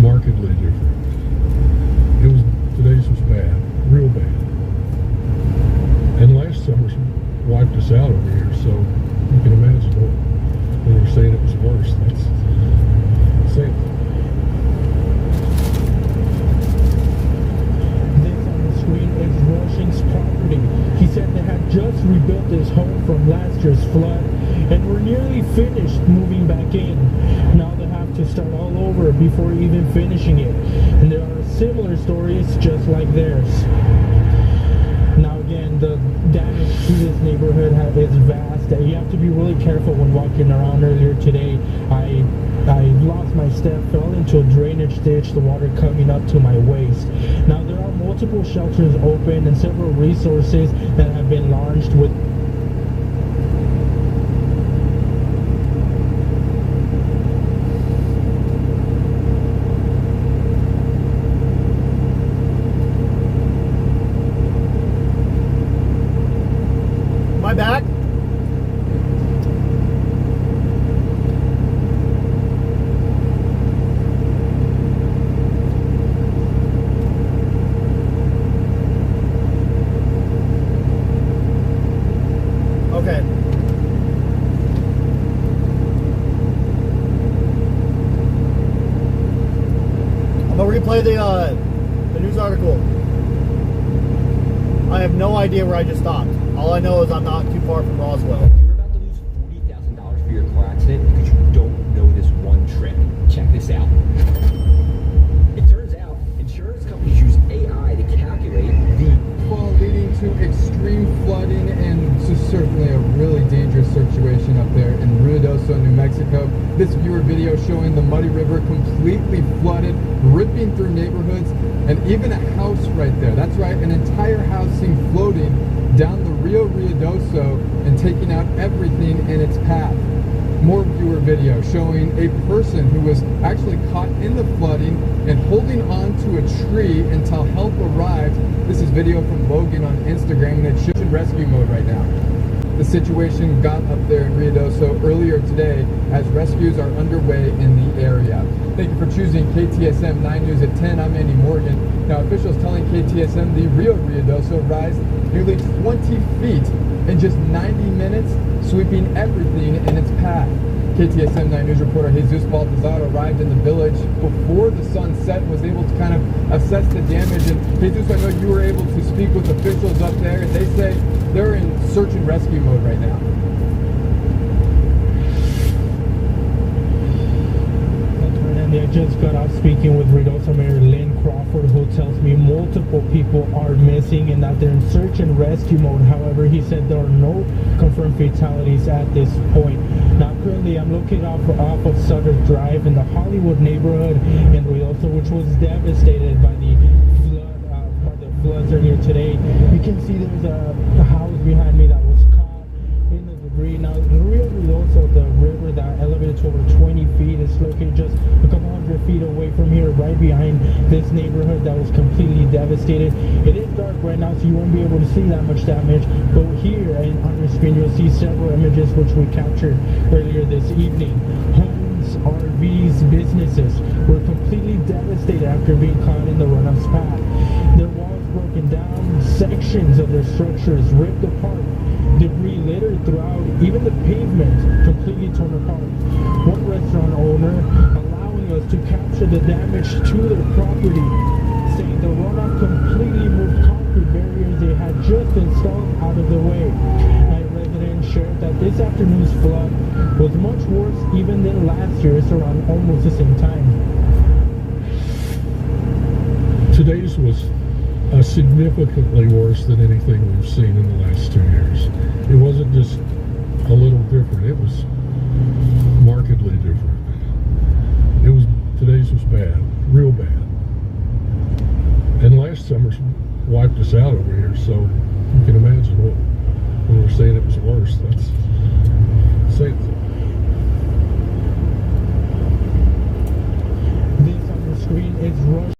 Speaker 5: markedly different. Today's was bad, real bad. And last summer's wiped us out over here, so you can imagine when we're saying it was worse. That's it.
Speaker 4: Property. He said they had just rebuilt his home from last year's flood and were nearly finished moving back in. Now they have to start all over before even finishing it. And there are similar stories just like theirs. Now again, the damage to this neighborhood is vast. You have to be really careful when walking around. Earlier today, I lost my step, fell into a drainage ditch, the water coming up to my waist. Now there are multiple shelters open and several resources that have been launched with
Speaker 1: Am I back? Okay. I'm gonna replay the news article. I have no idea where I just stopped. All I know is I'm not too far from Roswell.
Speaker 6: You're about to lose $40,000 for your car accident because you don't know this one trick. Check this out. It turns out insurance companies use AI to calculate
Speaker 3: Well, leading to extreme flooding and just certainly a really dangerous situation up there in Ruidoso, New Mexico. This viewer video showing the muddy river completely flooded, ripping through neighborhoods, and even a house right there. That's right, an entire house seen floating down the Rio Ruidoso and taking out everything in its path. More viewer video showing a person who was actually caught in the flooding and holding on to a tree until help arrived. This is video from Logan on Instagram, and it's shows in rescue mode right now. The situation got up there in Ruidoso earlier today as rescues are underway in the area. Thank you for choosing KTSM 9 News at 10. I'm Andy Morgan. Now, officials telling KTSM the Rio Ruidoso rised nearly 20 feet in just 90 minutes, sweeping everything in its path. KTSM 9 News reporter Jesus Baltazar arrived in the village before the sun set and was able to kind of assess the damage. And Jesus, I know you were able to speak with officials up there, and they say they're in search and rescue mode right now.
Speaker 4: I just got off speaking with Ruidoso Mayor Lynn Crawford, who tells me multiple people are missing and that they're in search and rescue mode. However, he said there are no confirmed fatalities at this point. Now, currently, I'm looking off of Sutter Drive in the Hollywood neighborhood in Ruidoso, which was devastated by the floods earlier today. You can see there's a house behind me that was caught in the debris. Now, the Rio Ruidoso, the river that elevated to over 20 feet, is located just a couple hundred feet away from here, right behind this neighborhood that was completely devastated. It is dark right now, so you won't be able to see that much damage, but here and on your screen you'll see several images which we captured earlier this evening. Homes, RVs, businesses were completely devastated after being caught in the runoff's path. Their walls broken down, sections of their structures ripped apart, debris littered throughout, even the pavement completely torn apart. One restaurant owner allowing us to capture the damage to their property, saying the runoff completely moved concrete barriers they had just installed out of the way. And residents shared that this afternoon's flood was much worse even than last year's around almost the same time.
Speaker 5: significantly worse than anything we've seen in the last 2 years. It wasn't just a little different, it was markedly different. Today's was bad, real bad. And last summer's wiped us out over here, so you can imagine when we're saying it was worse. That's saying
Speaker 4: This on the screen is Rush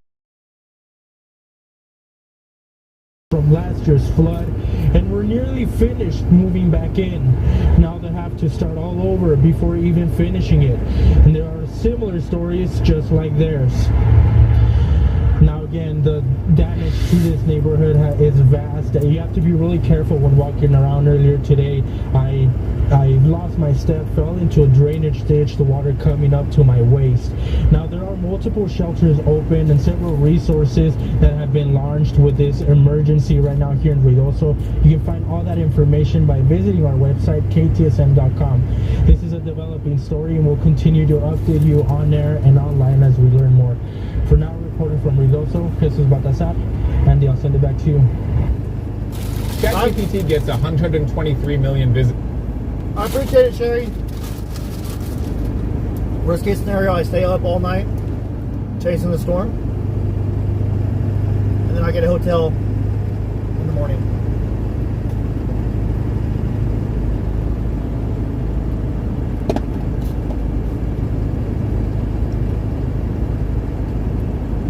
Speaker 4: from last year's flood, and we're nearly finished moving back in. Now they have to start all over before even finishing it, and there are similar stories just like theirs. Now again, the damage to this neighborhood is vast. You have to be really careful when walking around. Earlier today, I lost my step, fell into a drainage ditch, the water coming up to my waist. Now there are multiple shelters open and several resources that have been launched with this emergency right now here in Ruidoso. You can find all that information by visiting our website, ktsm.com. This is a developing story, and we'll continue to update you on air and online as we learn more. For now, reporting from Ruidoso, Jesus Baltasar. Andy, I'll send it back to you.
Speaker 7: ChatGPT gets 123 million visits.
Speaker 1: I appreciate it, Sherry. Worst case scenario, I stay up all night chasing the storm, and then I get a hotel in the morning.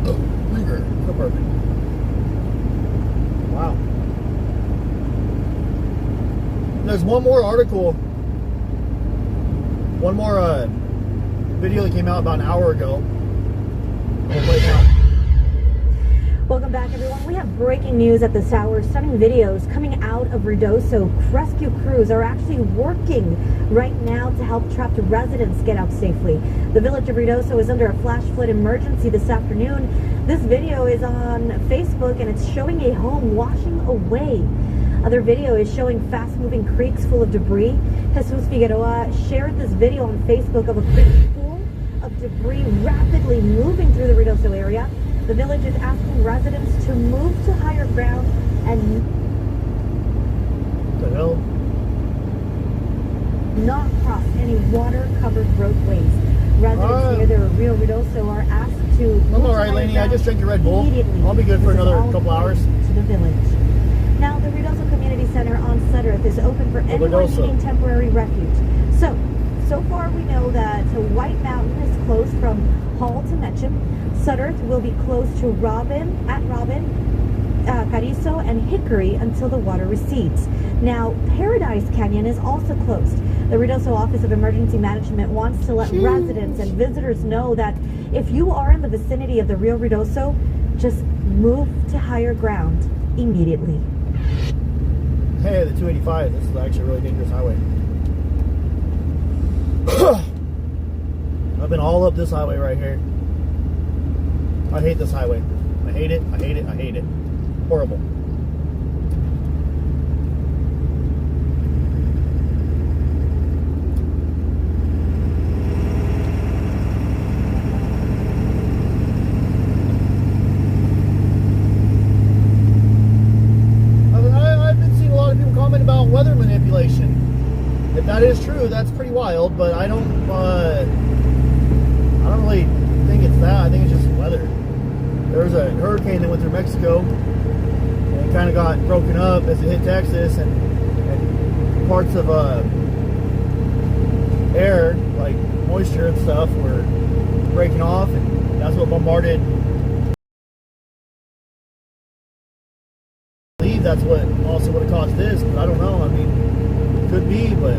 Speaker 1: Oh, linger. So perfect. Wow. There's one more article. One more video that came out about an hour ago. We'll play it now.
Speaker 8: Welcome back, everyone. We have breaking news at this hour. Stunning videos coming out of Ruidoso. Rescue crews are actually working right now to help trapped residents get out safely. The village of Ruidoso is under a flash flood emergency this afternoon. This video is on Facebook, and it's showing a home washing away. Other video is showing fast-moving creeks full of debris. Jesus Figueroa shared this video on Facebook of a creek full of debris rapidly moving through the Ruidoso area. The village is asking residents to move to higher ground and
Speaker 1: What the hell?
Speaker 8: not cross any water-covered roadways. Residents near the Rio Ruidoso are asked to
Speaker 1: I'm
Speaker 8: move to
Speaker 1: alright,
Speaker 8: higher
Speaker 1: Laney. I
Speaker 8: ground
Speaker 1: just drank your Red Bull.
Speaker 8: immediately.
Speaker 1: I'll be good for
Speaker 8: This is
Speaker 1: another
Speaker 8: all
Speaker 1: couple hours.
Speaker 8: to the village. Now, the Ruidoso Community Center on Sudderth is open for anyone
Speaker 1: Ruidoso.
Speaker 8: needing temporary refuge. So far we know that White Mountain is closed from Hall to Metcham. Sudderth will be closed to Robin, Carrizo, and Hickory until the water recedes. Now, Paradise Canyon is also closed. The Ruidoso Office of Emergency Management wants to let residents and visitors know that if you are in the vicinity of the Rio Ruidoso, just move to higher ground immediately.
Speaker 1: Hey, the 285. This is actually a really dangerous highway. I've been all up this highway right here. I hate this highway. I hate it. I hate it. I hate it. Horrible. I've been seeing a lot of people comment about weather manipulation. If that is true, that's pretty wild, but I don't really think it's that. I think it's just weather. There was a hurricane that went through Mexico, and it kind of got broken up as it hit Texas, and parts of air, like moisture and stuff, were breaking off, and that's what bombarded. I believe that's what also would have caused this, but I don't know. I mean, could be, but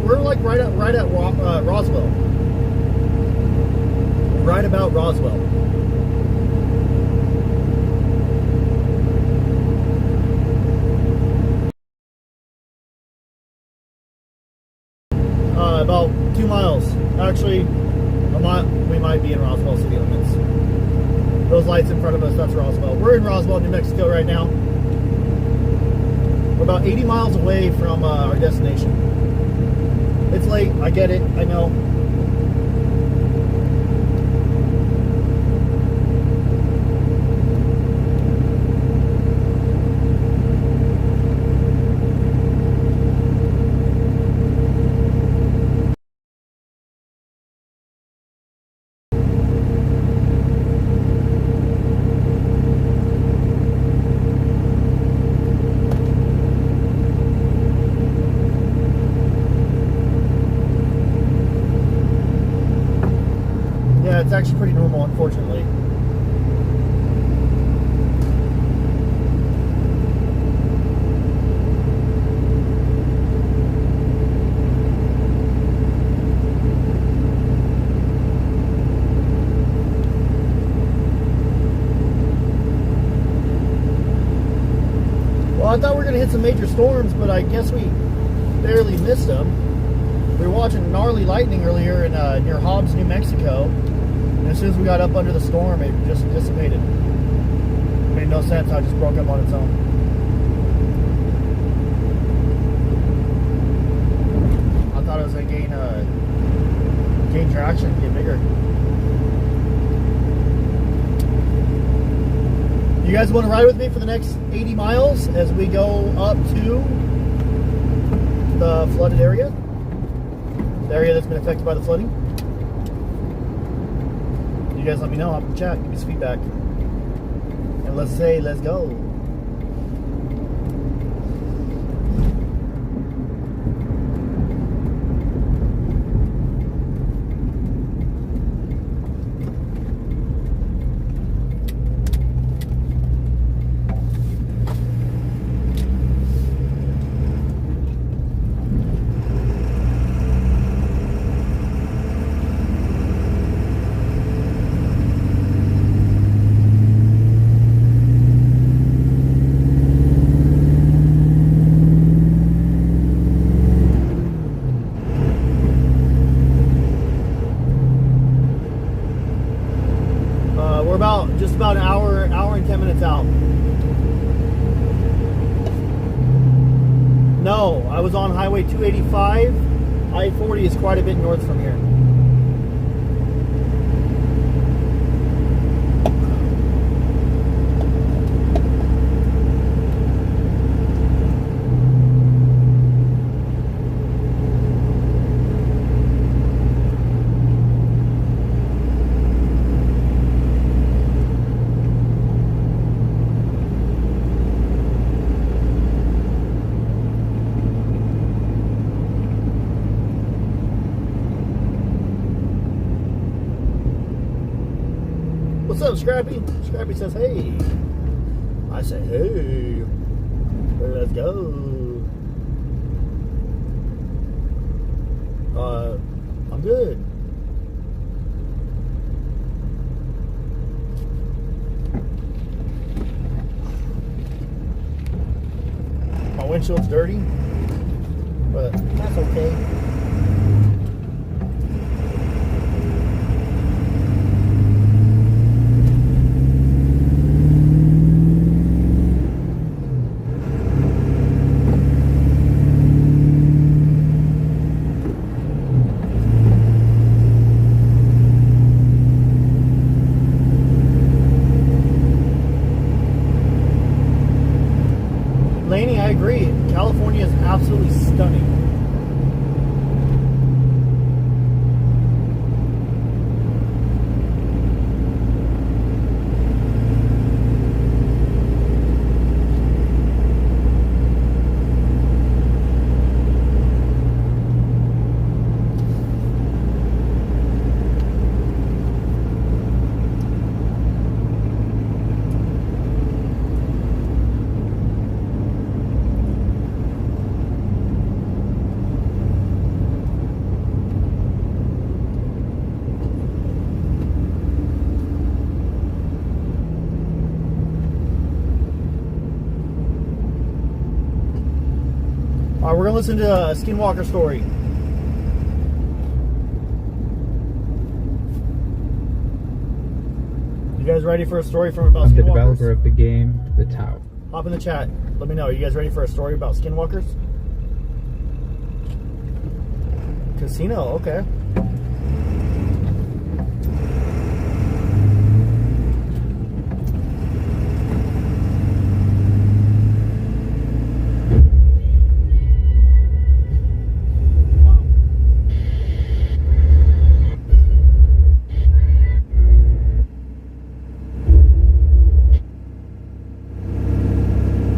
Speaker 1: we're like right at Roswell, right about Roswell. About 2 miles. Actually, we might be in Roswell city limits. Those lights in front of us, that's Roswell. We're in Roswell, New Mexico right now. We're about 80 miles away from our destination. It's late, I get it, I know. it's actually pretty normal, unfortunately. Well, I thought we were going to hit some major storms, but I guess we barely missed them. We were watching gnarly lightning earlier in near Hobbs, New Mexico. And as soon as we got up under the storm, it just dissipated. Made no sense how it just broke up on its own. I thought it was going to gain traction, get bigger. You guys want to ride with me for the next 80 miles as we go up to the flooded area? The area that's been affected by the flooding? You guys let me know. Hop in the chat. Give me some feedback. And let's go. We're just about an hour and 10 minutes out. No, I was on Highway 285. I-40 is quite a bit north from here. What's up, Scrappy? Scrappy says, hey. I say, hey. Let's go. I'm good. My windshield's dirty, but that's okay. Laney, I agree. California is absolutely stunning. All right, we're gonna listen to a Skinwalker story. You guys ready for a story from about
Speaker 9: I'm the
Speaker 1: Skinwalkers?
Speaker 9: developer of the game, The Tower.
Speaker 1: Hop in the chat. Let me know. Are you guys ready for a story about Skinwalkers? Casino, okay.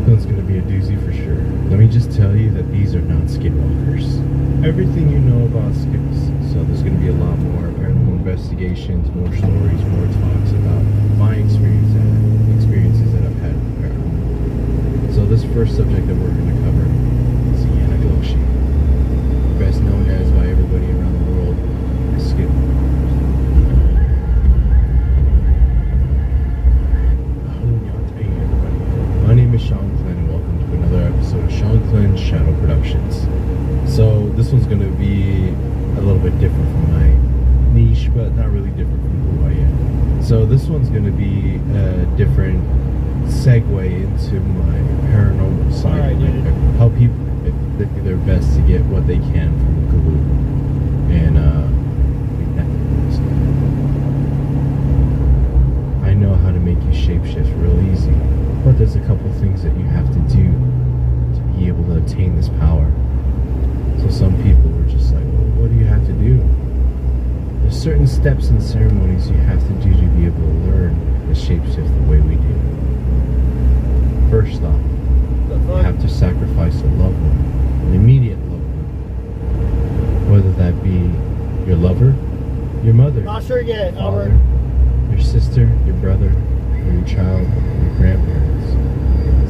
Speaker 9: That's going to be a doozy for sure. Let me just tell you that these are not skinwalkers. Everything you know about skips, so there's going to be a lot more paranormal investigations, more stories, more talks about my experiences that I've had with paranormal. So this first subject that we're going to cover is Skinwalker, best known as by everybody around the world as Skinwalker. My name is Sean Clyn, and welcome to another episode of Sean Clyn's Shadow Productions. So this one's going to be a little bit different from my niche, but not really different from who I am. So this one's going to be a different segue into my paranormal side.
Speaker 1: Alright, dude.
Speaker 9: How people do their best to get what they can from Gulu. And I know how to make you shapeshift real easy. But there's a couple things that you have to do to be able to attain this power. So some people were just like, well, what do you have to do? There's certain steps and ceremonies you have to do to be able to learn to shapeshift the way we do. First off, you have to sacrifice a loved one, an immediate loved one. Whether that be your lover, your mother,
Speaker 1: Not sure yet,
Speaker 9: father,
Speaker 1: Albert.
Speaker 9: your sister, your brother, or your child, or your grandparents.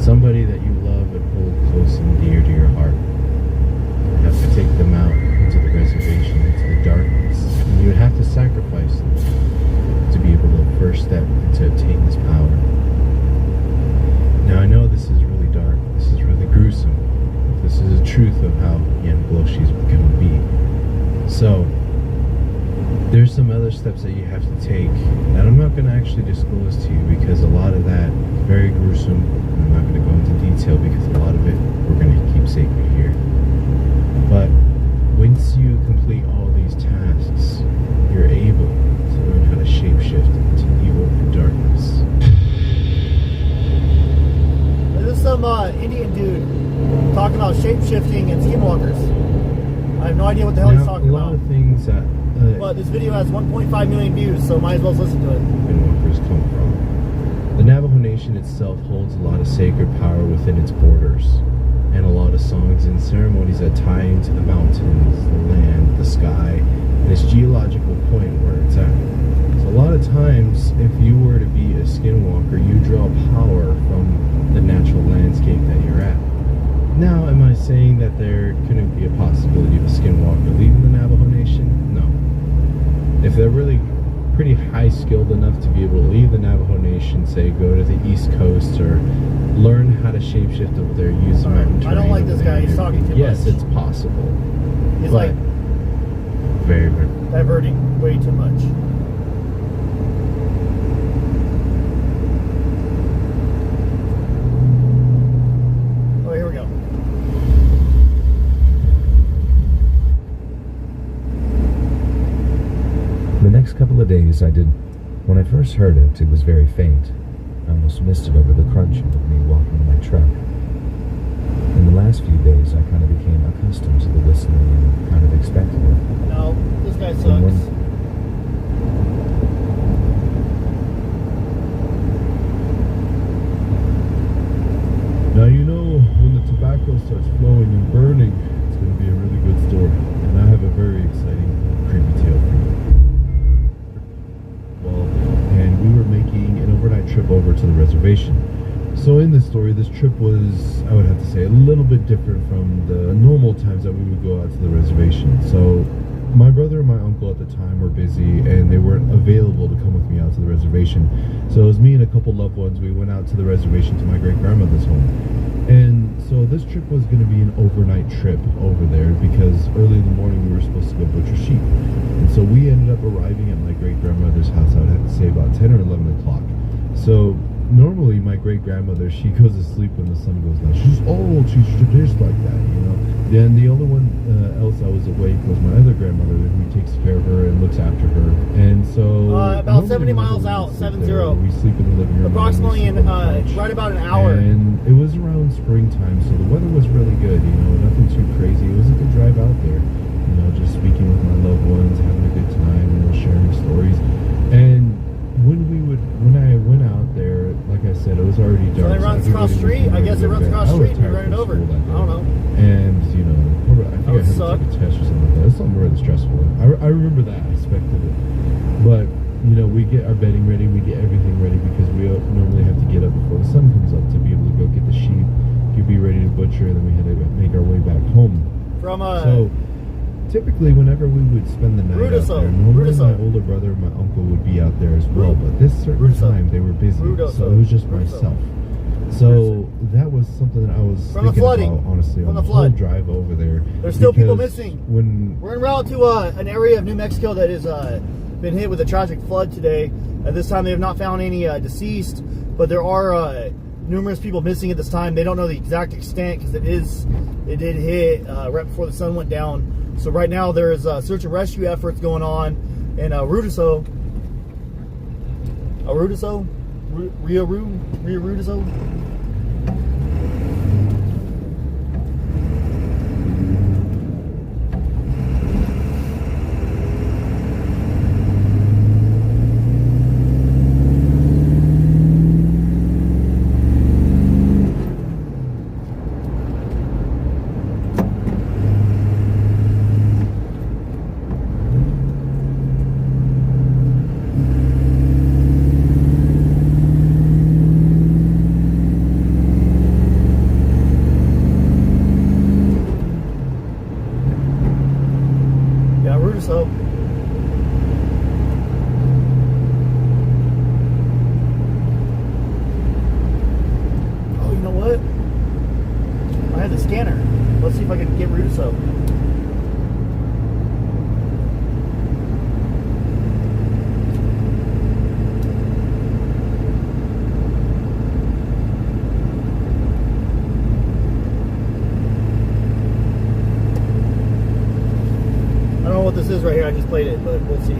Speaker 9: Somebody that you love and hold close and dear to your heart. You have to take them out into the reservation, into the darkness. And you would have to sacrifice them to be able to first step to obtain this power. Now I know this is really dark, this is really gruesome. This is the truth of how Jan Bloshi is going to be. So, there's some other steps that you have to take that I'm not going to actually disclose to you because a lot of that is very gruesome. I'm not going to go into detail because a lot of it we're going to keep sacred here. But once you complete all these tasks, you're able to learn how to shapeshift into evil and darkness.
Speaker 1: There's some Indian dude talking about shape-shifting and skinwalkers. I have no idea what the hell he's talking
Speaker 9: a lot
Speaker 1: about.
Speaker 9: of things that
Speaker 1: But this video has 1.5 million views, so might as well listen to it.
Speaker 9: Skinwalkers come from. The Navajo Nation itself holds a lot of sacred power within its borders, and a lot of songs and ceremonies that tie into the mountains, the land, the sky, and its geological point where it's at. So a lot of times, if you were to be a skinwalker, you draw power from the natural landscape that you're at. Now, am I saying that there couldn't be a possibility of a skinwalker leaving the Navajo Nation? No. If they're really pretty high skilled enough to be able to leave the Navajo Nation, say go to the East Coast or learn how to shapeshift over there, use mountain terrain.
Speaker 1: I don't like this guy, he's talking too
Speaker 9: Yes,
Speaker 1: much.
Speaker 9: it's possible.
Speaker 1: He's
Speaker 9: But
Speaker 1: like
Speaker 9: very, very.
Speaker 1: diverting way too much. Oh, here we go.
Speaker 10: The next couple of days when I first heard it, it was very faint. I almost missed it over the crunching of me walking in my truck. In the last few days, I kind of became accustomed to the whistling and kind of expected it.
Speaker 1: No, this guy
Speaker 10: And
Speaker 1: sucks.
Speaker 5: Now you know when the tobacco starts flowing and burning, it's going to be a really good story. And I have a very exciting, creepy tale for you. Well, and we were making an overnight trip over to the reservation. So in this story, this trip was, I would have to say, a little bit different from the normal times that we would go out to the reservation. So my brother and my uncle at the time were busy and they weren't available to come with me out to the reservation. So it was me and a couple loved ones. We went out to the reservation to my great-grandmother's home. And so this trip was going to be an overnight trip over there because early in the morning we were supposed to go butcher sheep. And so we ended up arriving at my great-grandmother's house, I would have to say about 10 or 11 o'clock. So normally my great-grandmother, she goes to sleep when the sun goes down. She's old, she's just like that, you know. Then the only one else I was awake was my other grandmother who takes care of her and looks after her. And so
Speaker 1: about 70 miles out, 70.
Speaker 5: We sleep in the living room.
Speaker 1: Approximately in right about an hour.
Speaker 5: And it was around springtime, so the weather was really good, you know, nothing too crazy. It was a good drive out there, you know, just speaking with my loved ones, having a good time, you know, sharing stories. And when I went out there, like I said, it was already dark.
Speaker 1: So it runs across the street? I guess it runs across the street and you run it over. I don't know.
Speaker 5: And, you know, I think I had to take a test or something like that. It's something really stressful. I remember that aspect of it.
Speaker 9: you know, we get our bedding ready, we get everything ready because we normally have to get up before the sun comes up to be able to go get the sheep, to be ready to butcher, and then we had to make our way back home. So typically, whenever we would spend the night out there, normally my older brother and my uncle would be out there as well, but this certain time they were busy, so it was just myself. So that was something that I was thinking about, honestly, on the whole drive over there.
Speaker 1: There's still people missing.
Speaker 9: We're
Speaker 1: en route to an area of New Mexico that has been hit with a tragic flood today. At this time, they have not found any deceased, but there are numerous people missing at this time. They don't know the exact extent because it did hit right before the sun went down. So right now there is search and rescue efforts going on in Rudiso. So oh, you know what? I have the scanner. Let's see if I can get Rudiso. I don't know what this is right here. I just played it, but we'll see.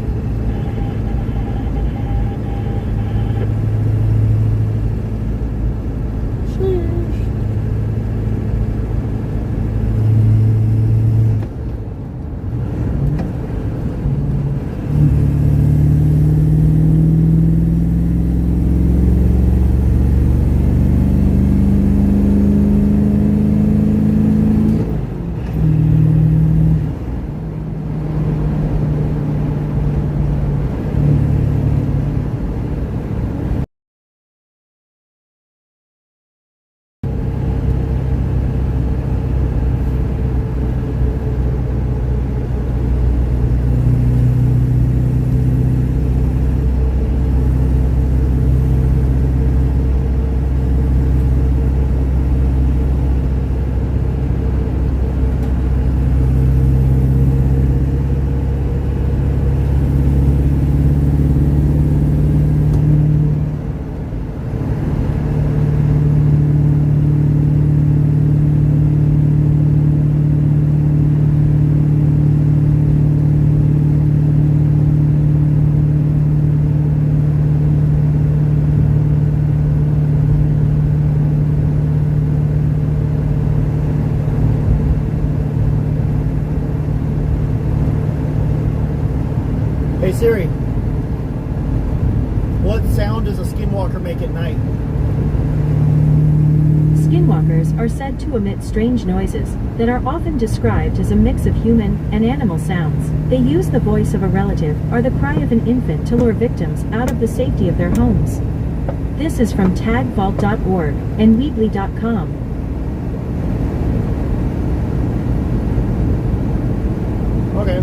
Speaker 1: Hey Siri, what sound does a skinwalker make at night?
Speaker 2: Skinwalkers are said to emit strange noises that are often described as a mix of human and animal sounds. They use the voice of a relative or the cry of an infant to lure victims out of the safety of their homes. This is from tagvault.org and weebly.com.
Speaker 1: Okay.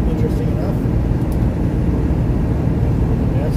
Speaker 1: Interesting enough. Yes.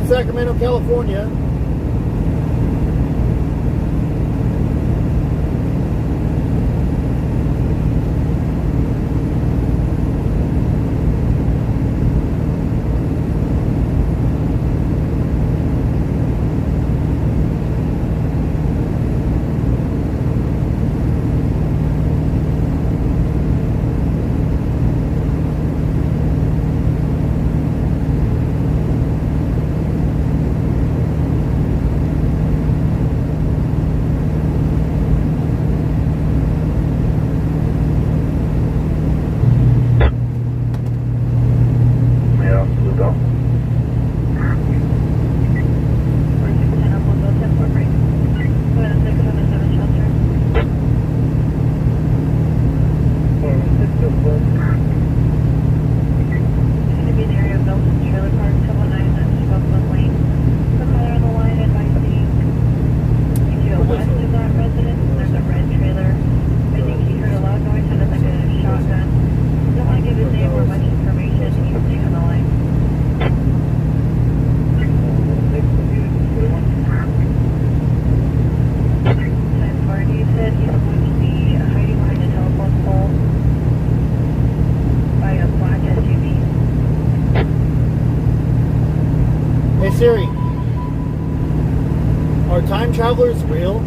Speaker 1: Sacramento, California. Siri, are time travelers real?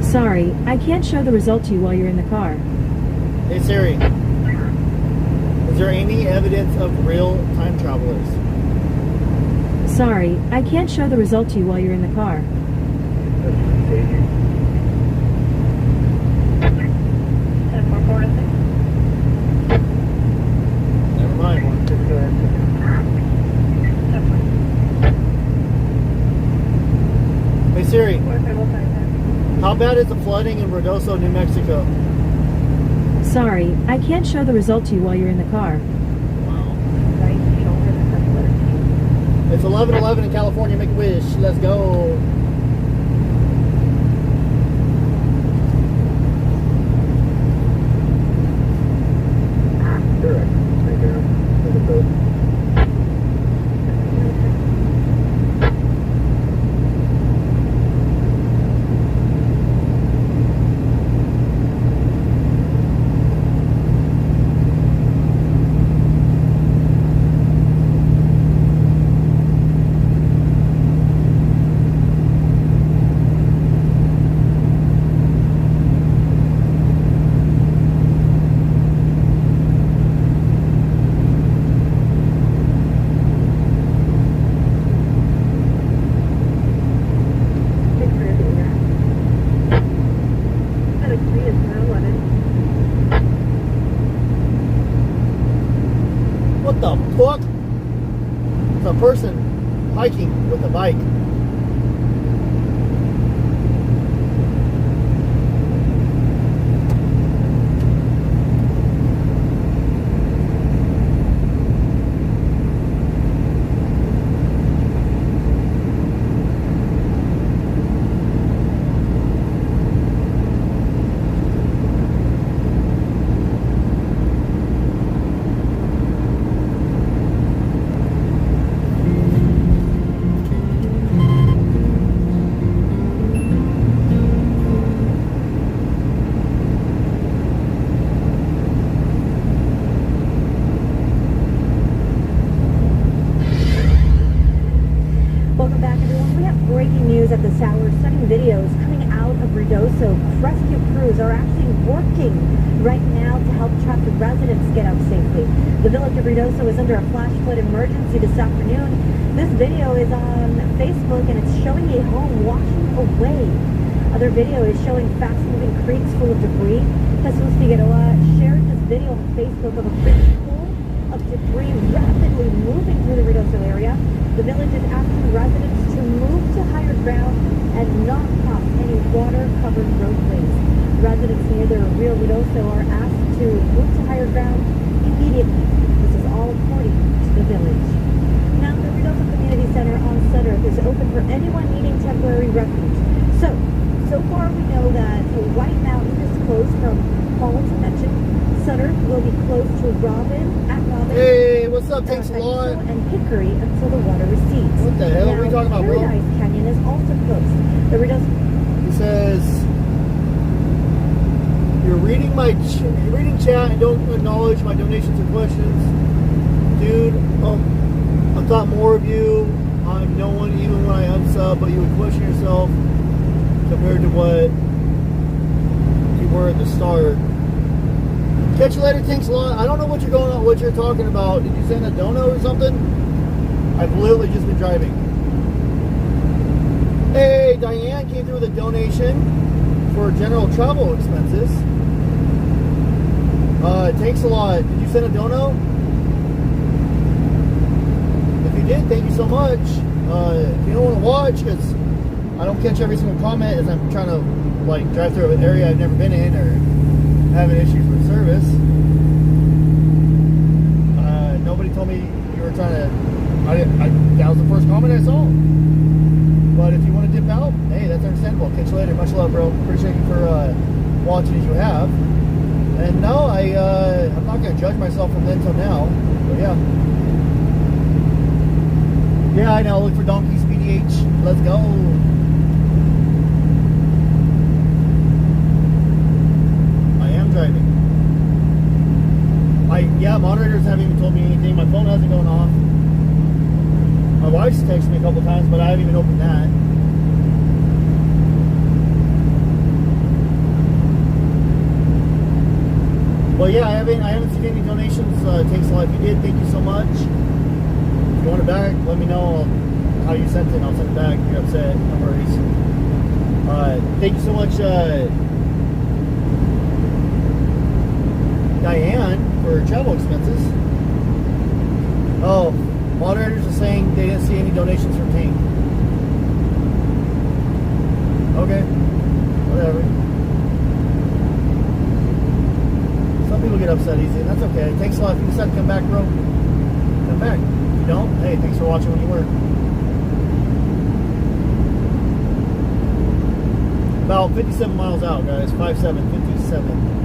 Speaker 2: Sorry, I can't show the result to you while you're in the car.
Speaker 1: Hey Siri, is there any evidence of real time travelers?
Speaker 2: Sorry, I can't show the result to you while you're in the car.
Speaker 1: Never mind. Hey Siri, how bad is the flooding in Ruidoso, New Mexico?
Speaker 2: Sorry, I can't show the result to you while you're in the car.
Speaker 1: Wow. It's 11:11 in California. Make a wish. Let's go. What the fuck? It's a person hiking with a bike.
Speaker 8: At this hour, stunning videos coming out of Ruidoso. Rescue crews are actually working right now to help trapped residents get out safely. The village of Ruidoso is under a flash flood emergency this afternoon. This video is on Facebook and it's showing a home washing away. Other video is showing fast-moving creeks full of debris. Jesus Figueroa shared this video on Facebook of a creek full of debris rapidly moving through the Ruidoso area. The village is asking residents to move to higher ground and not cross any water-covered roadways. Residents near the Rio Ruidoso are asked to move to higher ground immediately. This is all according to the village. Now, the Ruidoso Community Center on Sutter is open for anyone needing temporary refuge. So far we know that White Mountain is closed from fall to mention. Sutter will be close to Robin
Speaker 1: Hey, what's up? Thanks a lot.
Speaker 8: and Hickory until the water recedes.
Speaker 1: What the hell are we talking about, bro?
Speaker 8: Paradise Canyon is also close. The
Speaker 1: He says, you're reading chat and don't acknowledge my donations or questions. Dude, I thought more of you. I'm no one even when I unsub, but you would question yourself compared to what you were at the start. Catch you later, thanks a lot. I don't know what you're talking about. Did you send a dono or something? I've literally just been driving. Hey, Diane came through with a donation for general travel expenses. Thanks a lot. Did you send a dono? If you did, thank you so much. If you don't want to watch, because I don't catch every single comment as I'm trying to like drive through an area I've never been in or having issues with service. Nobody told me you were trying to. That was the first comment I saw. But if you want to dip out, hey, that's understandable. Catch you later. Much love, bro. Appreciate you for watching as you have. And no, I'm not going to judge myself from then till now. But yeah. Yeah, I know. Look for donkeys, BDH. Let's go. I am driving. Yeah, moderators haven't even told me anything. My phone hasn't gone off. My wife's texted me a couple times, but I haven't even opened that. Well, yeah, I haven't seen any donations. Thanks a lot. If you did, thank you so much. If you want it back, let me know how you sent it. I'll send it back if you're upset. No worries. Thank you so much, Diane, for travel expenses. Oh, moderators are saying they didn't see any donations from Tank. Okay, whatever. Some people get upset easy, and that's okay. Thanks a lot. If you decide to come back, bro, come back. If you don't, hey, thanks for watching when you were. About 57 miles out, guys. 57.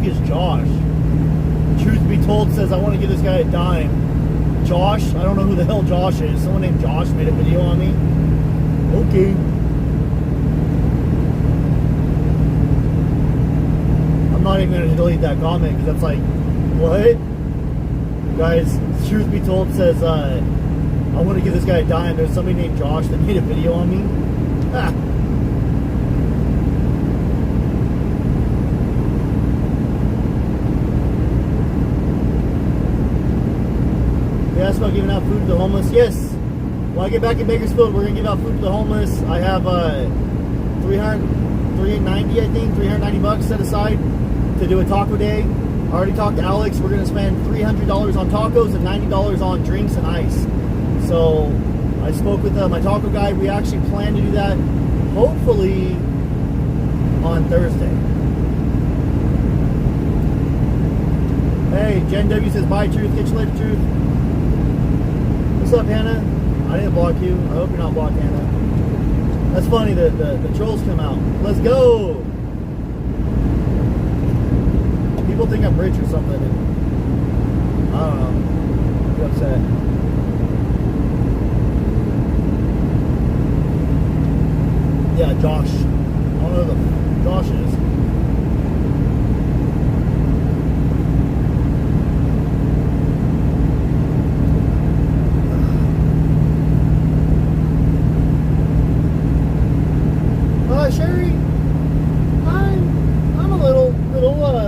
Speaker 1: Is Josh. Truth be told says I want to give this guy a dime. Josh, I don't know who the hell Josh is. Someone named Josh made a video on me. Okay. I'm not even going to delete that comment because that's like, what? Guys, truth be told says I want to give this guy a dime. There's somebody named Josh that made a video on me. Ah. Asked about giving out food to the homeless. Yes, when I get back in Bakersfield, we're gonna give out food to the homeless. I have $390 bucks set aside to do a taco day. I already talked to Alex. We're gonna spend $300 on tacos and $90 on drinks and ice. So I spoke with my taco guy. We actually plan to do that hopefully on Thursday. Hey, Jen W says bye, Truth. Catch you later, Truth. What's up, Hannah? I didn't block you. I hope you're not blocked, Hannah. That's funny, the trolls come out. Let's go! People think I'm rich or something. And I don't know. Get upset. Yeah, Josh. I don't know who the Josh is. Sherry, I'm a little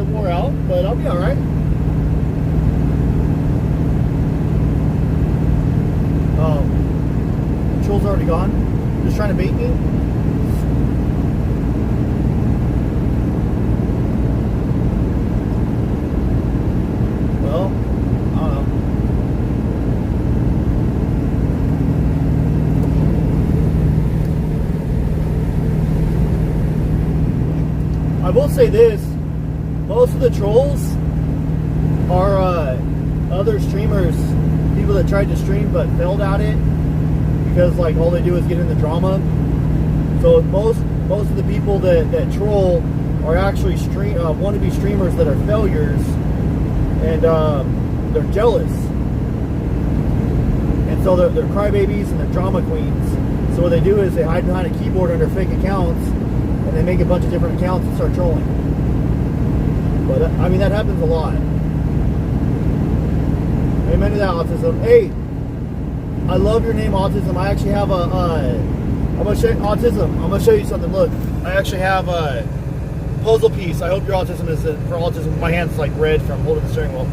Speaker 1: wore out, but I'll be all right. gone? Just trying to bait me? Well, I don't know. I will say this, most of the trolls are other streamers, people that tried to stream but failed at it because like all they do is get in the drama. So most of the people that troll are actually wannabe streamers that are failures, and they're jealous, and so they're crybabies and they're drama queens. So what they do is they hide behind a keyboard under fake accounts, and they make a bunch of different accounts and start trolling. But I mean, that happens a lot. Amen to that, Autism. Hey, I love your name, Autism. I actually have I'm gonna show you, Autism. I'm gonna show you something. Look, I actually have a puzzle piece. I hope your autism is for autism. My hand's like red from holding the steering wheel.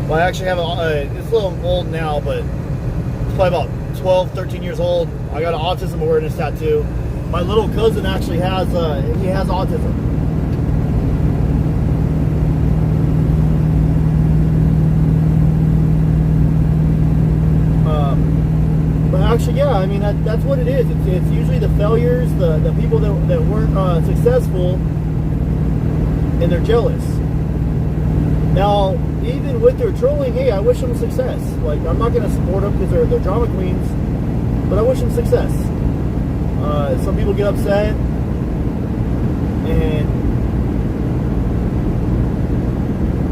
Speaker 1: But I actually have it's a little old now, but it's probably about 12, 13 years old. I got an autism awareness tattoo. My little cousin actually has he has autism. But actually, yeah, I mean, that's what it is. It's usually the failures, the people that weren't successful, and they're jealous. Now, even with their trolling, hey, I wish them success. Like, I'm not going to support them because they're drama queens, but I wish them success. Some people get upset,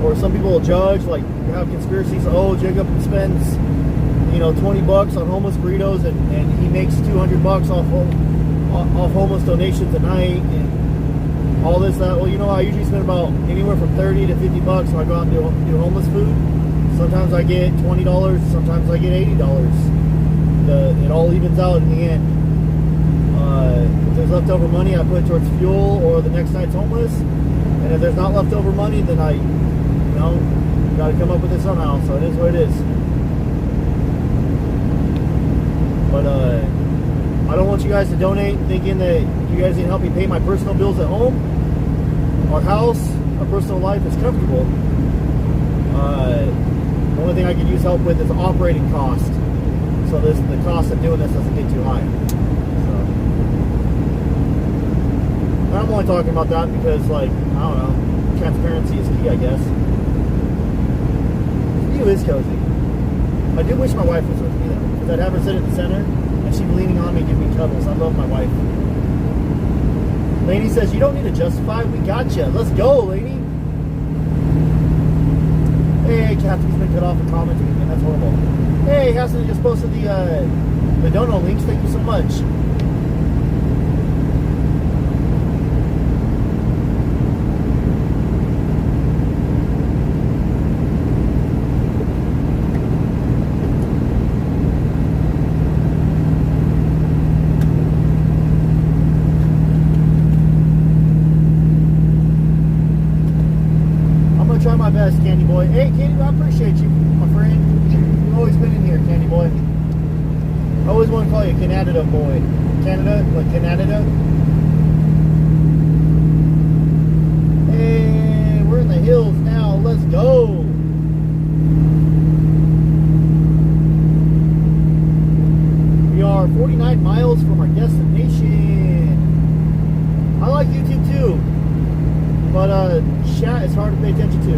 Speaker 1: or some people will judge, like, you have conspiracies. Oh, Jacob spends, $20 on homeless burritos, and he makes $200 off homeless donations a night, and all this, that. Well, I usually spend about anywhere from $30 to $50 when I go out and do homeless food. Sometimes I get $20, sometimes I get $80. It all evens out in the end. If there's leftover money, I put it towards fuel or the next night's homeless. And if there's not leftover money, then I, got to come up with it somehow. So it is what it is. But I don't want you guys to donate thinking that you guys need to help me pay my personal bills at home. Our house, our personal life is comfortable. The only thing I could use help with is operating cost. So the cost of doing this doesn't get too high. So I'm only talking about that because, like, I don't know, transparency is key, I guess. You is cozy. I do wish my wife was with me though, because I'd have her sit at the center and she'd be leaning on me, giving me cuddles. I love my wife. Lainey says, you don't need to justify. We got you. Let's go, Lainey. Hey, Kathy's been cut off and commenting again. That's horrible. Hey, Hassan just posted the dono links. Thank you so much. My best, Candy Boy. Hey, Candy, I appreciate you, my friend. You've always been in here, Candy Boy. I always want to call you Canada Boy. Canada? Like Canada? Hey, we're in the hills now. Let's go. We are 49 miles from our destination. I like YouTube too. But chat is hard to pay attention to.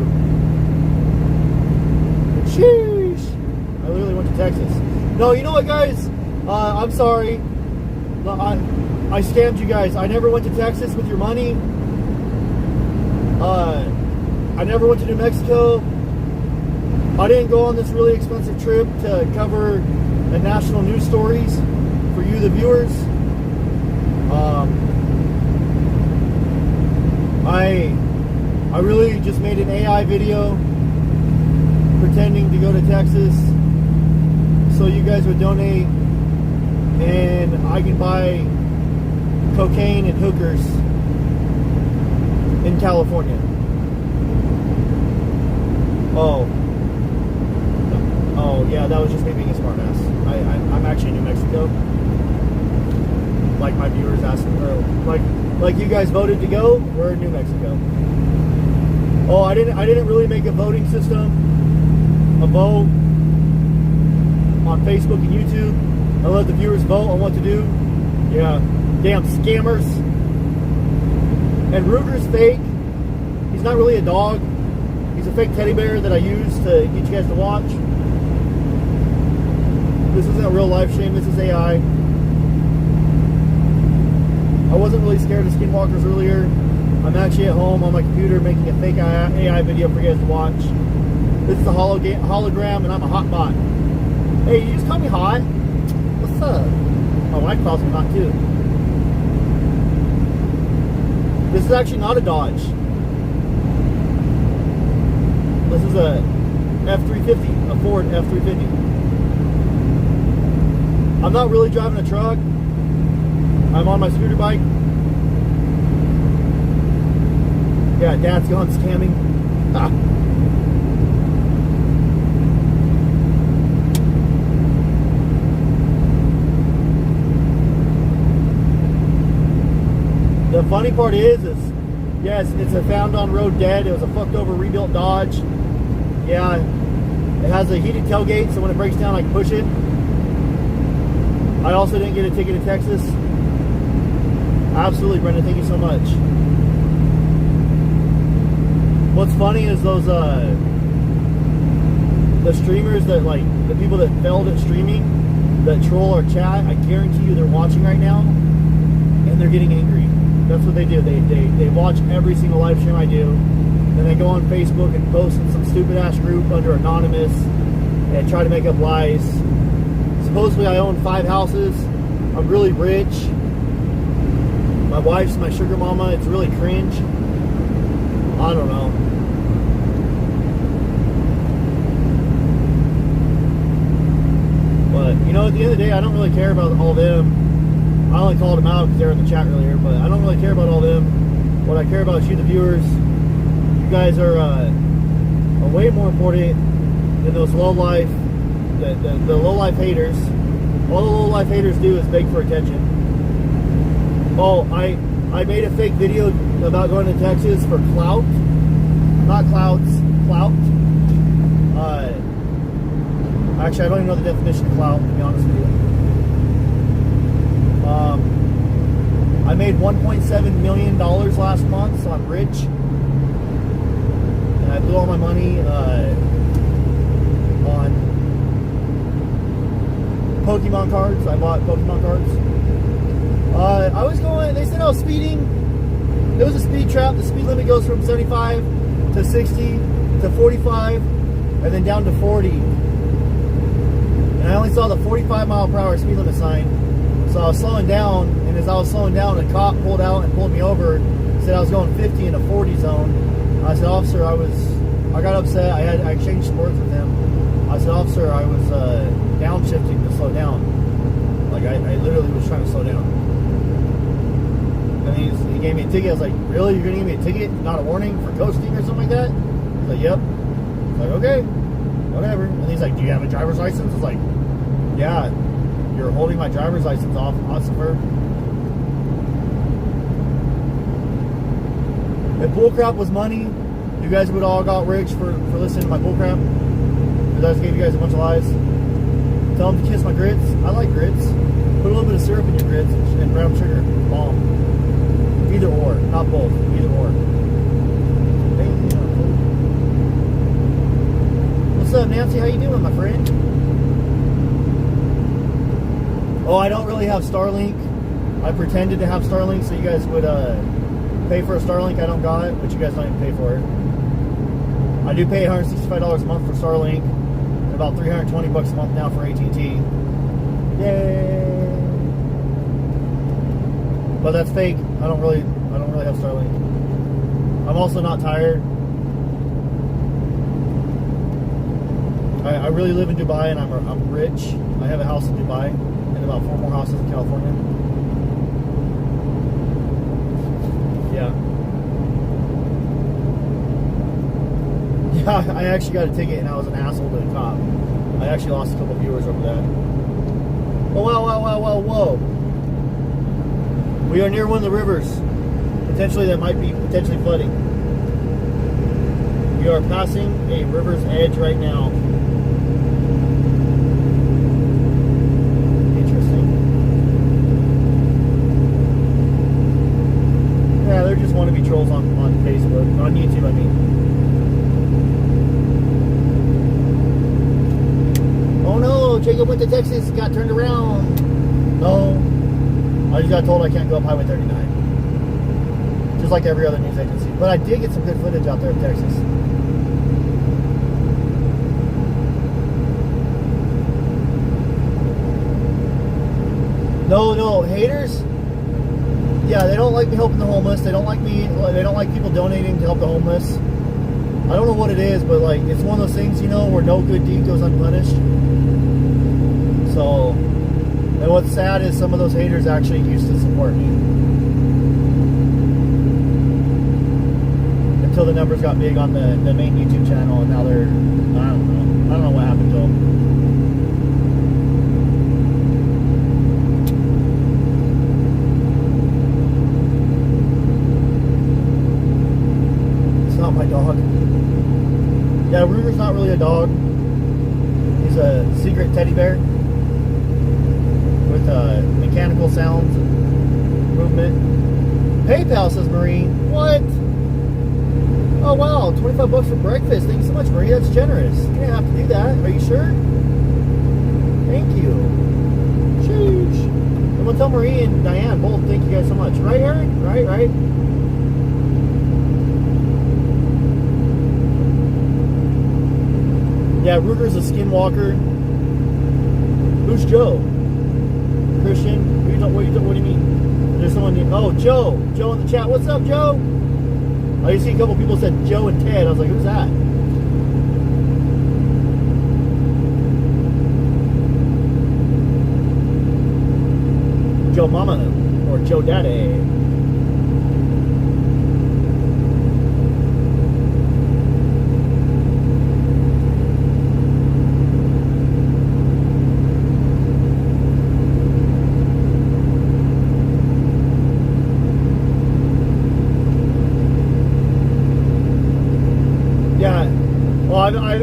Speaker 1: Sheesh. I literally went to Texas. No, you know what, guys? I'm sorry. I scammed you guys. I never went to Texas with your money. I never went to New Mexico. I didn't go on this really expensive trip to cover the national news stories for you, the viewers. I really just made an AI video pretending to go to Texas so you guys would donate and I can buy cocaine and hookers in California. Oh yeah, that was just me being a smartass. I'm actually in New Mexico. like my viewers asking, or like you guys voted to go. We're in New Mexico. Oh, I didn't really make a voting system, a vote on Facebook and YouTube. I let the viewers vote on what to do. Yeah, damn scammers. And Ruger's fake. He's not really a dog. He's a fake teddy bear that I use to get you guys to watch. This isn't a real live stream. This is AI. I wasn't really scared of Skinwalkers earlier. I'm actually at home on my computer making a fake AI video for you guys to watch. This is a hologram, and I'm a hot bot. Hey, you just call me hot? What's up? My wife calls me hot too. This is actually not a Dodge. This is a F-350, a Ford F-350. I'm not really driving a truck. I'm on my scooter bike. Yeah, Dad's gone scamming. Ah. The funny part is yes, it's a found on road dead. It was a fucked over rebuilt Dodge. Yeah, it has a heated tailgate, so when it breaks down, I can push it. I also didn't get a ticket in Texas. Absolutely, Brendan. Thank you so much. What's funny is those the streamers that, like, the people that failed at streaming, that troll our chat. I guarantee you they're watching right now, and they're getting angry. That's what they do. They watch every single live stream I do. Then they go on Facebook and post in some stupid ass group under anonymous and try to make up lies. Supposedly I own 5 houses. I'm really rich. My wife's my sugar mama. It's really cringe. I don't know. But, you know, at the end of the day, I don't really care about all them. I only called them out because they were in the chat earlier, but I don't really care about all them. What I care about is you, the viewers. You guys are way more important than those low-life, the low-life haters. All the low-life haters do is beg for attention. Oh, I made a fake video about going to Texas for clout. Not clouds, clout. Actually, I don't even know the definition of clout, to be honest with you. I made $1.7 million last month, so I'm rich. And I blew all my money on Pokemon cards. I bought Pokemon cards. I was going, they said I was speeding. It was a speed trap. The speed limit goes from 75 to 60 to 45 and then down to 40. And I only saw the 45 mile per hour speed limit sign. So I was slowing down, and as I was slowing down, a cop pulled out and pulled me over. Said I was going 50 in a 40 zone. I said, officer, I got upset. I exchanged some words with him. I said, officer, I was downshifting to slow down. Like, I literally was trying to slow down. And he gave me a ticket. I was like, really? You're going to give me a ticket? Not a warning for coasting or something like that? He's like, yep. I was like, okay, whatever. And he's like, do you have a driver's license? I was like, yeah. You're holding my driver's license off, officer. If bullcrap was money, you guys would all got rich for listening to my bullcrap. Because I just gave you guys a bunch of lies. Tell them to kiss my grits. I like grits. Put a little bit of syrup in your grits and brown sugar. Bomb. Either or, not both. Either or. What's up, Nancy? How you doing, my friend? Oh, I don't really have Starlink. I pretended to have Starlink so you guys would pay for a Starlink. I don't got it, but you guys don't even pay for it. I do pay $165 a month for Starlink, and about $320 a month now for AT&T. Yay! But that's fake. I don't really have Starlink. I'm also not tired. I really live in Dubai, and I'm rich. I have a house in Dubai. And about 4 more houses in California. Yeah. Yeah, I actually got a ticket and I was an asshole to the cop. I actually lost a couple viewers over that. Oh, whoa. We are near one of the rivers. Potentially that might be potentially flooding. We are passing a river's edge right now. Interesting. Yeah, they're just wannabe trolls on Facebook, on YouTube, I mean. Oh no, Jacob went to Texas, got turned around. No, I just got told I can't go up Highway 39. Just like every other news agency. But I did get some good footage out there of Texas. No, haters. Yeah, they don't like me helping the homeless. They don't like people donating to help the homeless. I don't know what it is, but like it's one of those things, you know, where no good deed goes unpunished. So, and what's sad is some of those haters actually used to support me. Until the numbers got big on the main YouTube channel, and now they're, I don't know what happened to them. It's not my dog. Yeah, Ruger's not really a dog. He's a secret teddy bear with mechanical sounds and movement. PayPal, says Marie. What? Oh wow, 25 bucks for breakfast. Thank you so much, Marie. That's generous. You didn't have to do that. Are you sure? Thank you. Sheesh. And we'll tell Marie and Diane both thank you guys so much. Right, Eric? Right. Yeah, Ruger's a Skinwalker. Who's Joe? Christian? What do you mean? There's someone named, oh, Joe. Joe in the chat. What's up, Joe? I see a couple people said Joe and Ted. I was like, who's that? Joe Mama or Joe Daddy.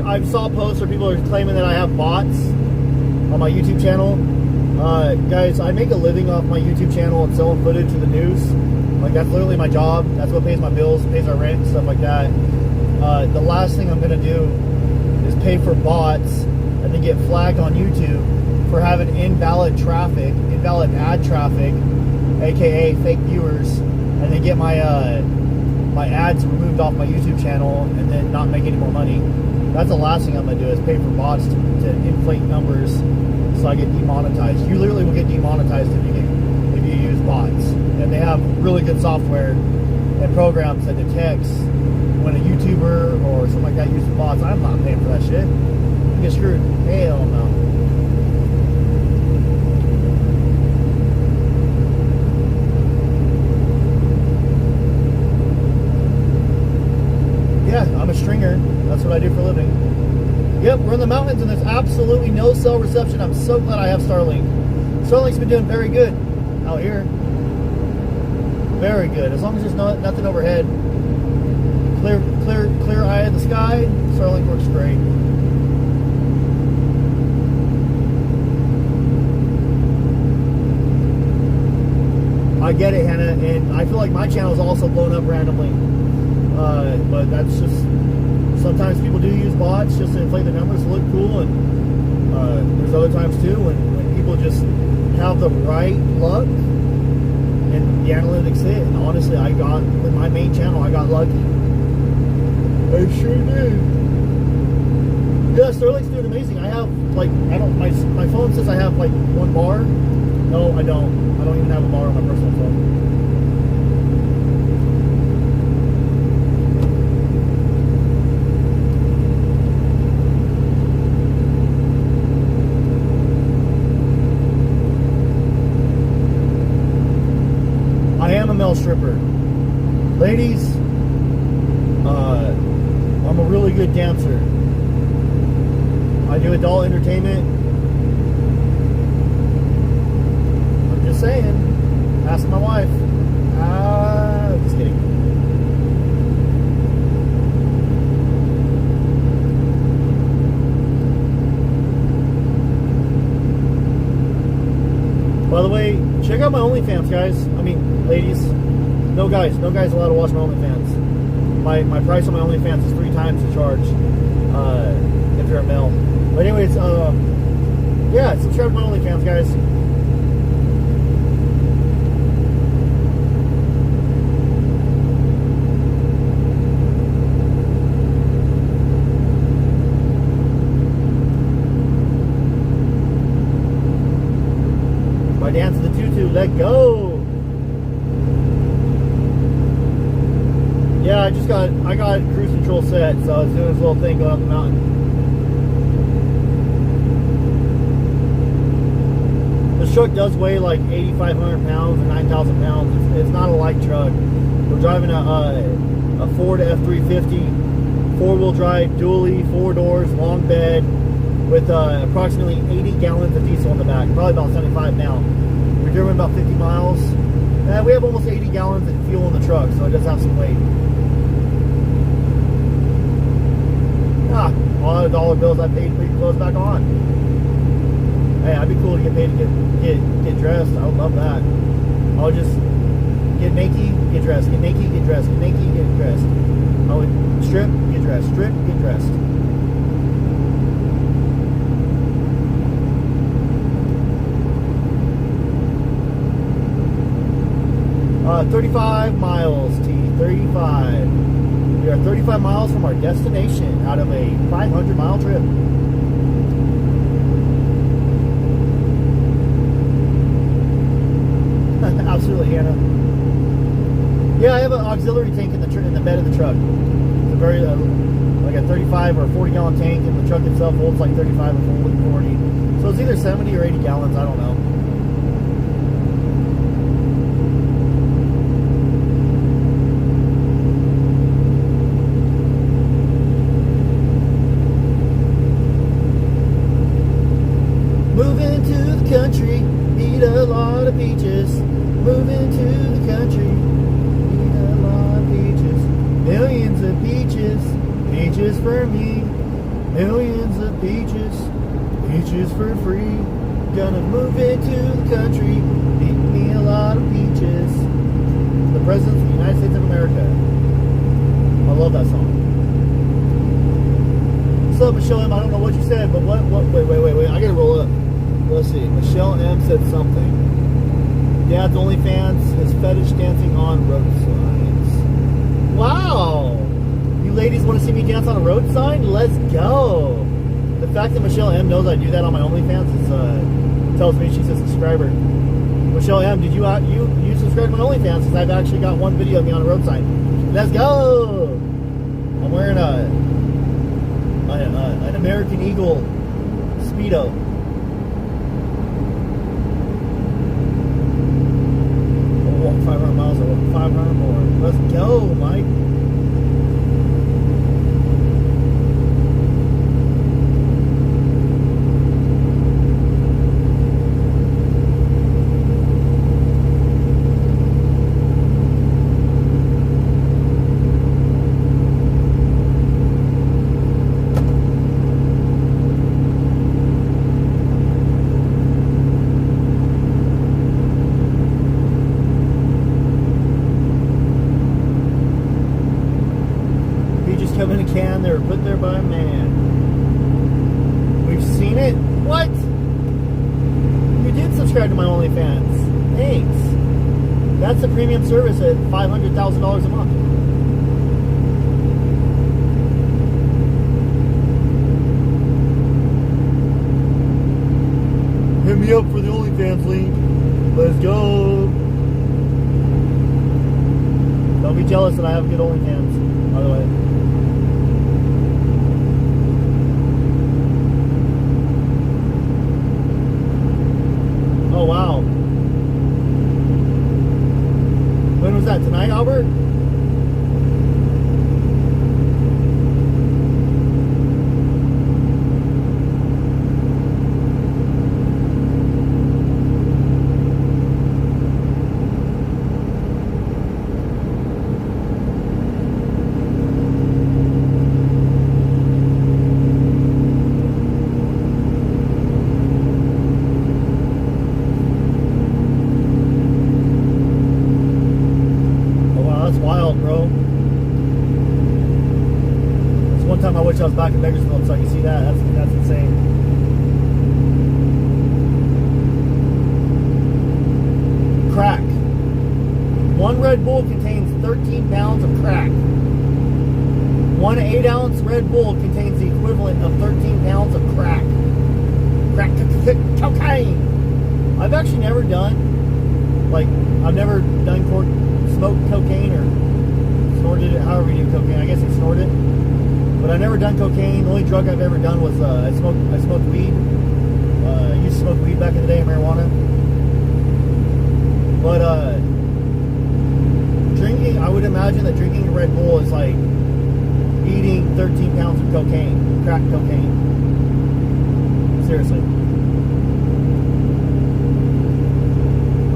Speaker 1: I saw posts where people are claiming that I have bots on my YouTube channel. Guys, I make a living off my YouTube channel and selling footage to the news. Like, that's literally my job. That's what pays my bills, pays our rent, stuff like that. The last thing I'm going to do is pay for bots and then get flagged on YouTube for having invalid ad traffic, aka fake viewers, and then get my my ads removed off my YouTube channel and then not make any more money. That's the last thing I'm going to do is pay for bots to inflate numbers so I get demonetized. You literally will get demonetized if you use bots. And they have really good software and programs that detects when a YouTuber or something like that uses bots. I'm not paying for that shit. You get screwed. Hell no. Yeah, I'm a stringer. That's what I do for a living. Yep, we're in the mountains and there's absolutely no cell reception. I'm so glad I have Starlink. Starlink's been doing very good out here. Very good. As long as there's nothing overhead. Clear eye of the sky, Starlink works great. I get it, Hannah, and I feel like my channel is also blown up randomly. But that's just, sometimes people do use bots just to inflate the numbers to look cool, and there's other times too when people just have the right luck and the analytics hit. And honestly, with my main channel, I got lucky. I sure did. Yeah, Starlink's doing amazing. I have my phone says I have like 1 bar. No, I don't. I don't even have a bar on my personal phone. I am a male stripper. Ladies, I'm a really good dancer. I do adult entertainment. I'm just saying. Ask my wife. By the way, check out my OnlyFans, guys. I mean, ladies. No guys allowed to watch my OnlyFans. My price on my OnlyFans is 3 times the charge if you're a male. But anyways, yeah, subscribe to my OnlyFans, guys. My dance to the tutu, let go. Yeah, I got cruise control set, so I was doing this little thing going up the mountain. This truck does weigh like 8,500 pounds or 9,000 pounds. It's not a light truck. We're driving a Ford F-350, 4-wheel drive, dually, 4 doors, long bed, with approximately 80 gallons of diesel in the back. Probably about 75 now. We're driven about 50 miles. We have almost 80 gallons of fuel in the truck, so it does have some weight. All the dollar bills I paid to put your clothes back on. Hey, I'd be cool to get paid to get dressed. I would love that. I'll just get naked, get dressed, get naked, get dressed, get naked, get dressed. I would strip, get dressed, strip, get dressed. Uh, 35 miles, T. 35. We are 35 miles from our destination out of a 500-mile trip. Absolutely, Hannah. Yeah, I have an auxiliary tank in the bed of the truck. It's a very like a 35 or 40 gallon tank, and the truck itself holds like 35 or 40. So it's either 70 or 80 gallons. I don't know. Moving to the country, eat a lot of peaches. Moving to the country, eat a lot of peaches. Millions of peaches, peaches for me. Millions of peaches, peaches for free. Gonna move into the country, eat me a lot of peaches. The President of the United States of America. I love that song. What's up, Michelle M? I don't know what you said, but what? Wait. I gotta roll up. Let's see. Michelle M said something. Dad's OnlyFans is fetish dancing on road signs. Wow! You ladies want to see me dance on a road sign? Let's go! The fact that Michelle M knows I do that on my OnlyFans tells me she's a subscriber. Michelle M, did you subscribe to my OnlyFans? Since I've actually got one video of me on a road sign. Let's go! I'm wearing an American Eagle Speedo. Walk 500 miles or 500 more. Let's go, Mike. Come in a can, they were put there by a man. We've seen it? What? You did subscribe to my OnlyFans. Thanks. That's a premium service at $500,000 a month. Hit me up for the OnlyFans link. Let's go. Don't be jealous that I have good OnlyFans, by the way. Oh, wow. When was that? Tonight, Albert? wild, bro. It's one time I wish I was back in Bakersfield so I could see that. That's insane. Crack. One Red Bull contains 13 pounds of crack. One 8-ounce Red Bull contains the equivalent of 13 pounds of crack. Crack cocaine. I've actually never done, smoked cocaine or snorted it, however you do cocaine. I guess I snorted it. But I've never done cocaine. The only drug I've ever done was I smoked weed. I used to smoke weed back in the day, marijuana. But drinking, I would imagine that drinking a Red Bull is like eating 13 pounds of cocaine, crack cocaine. Seriously.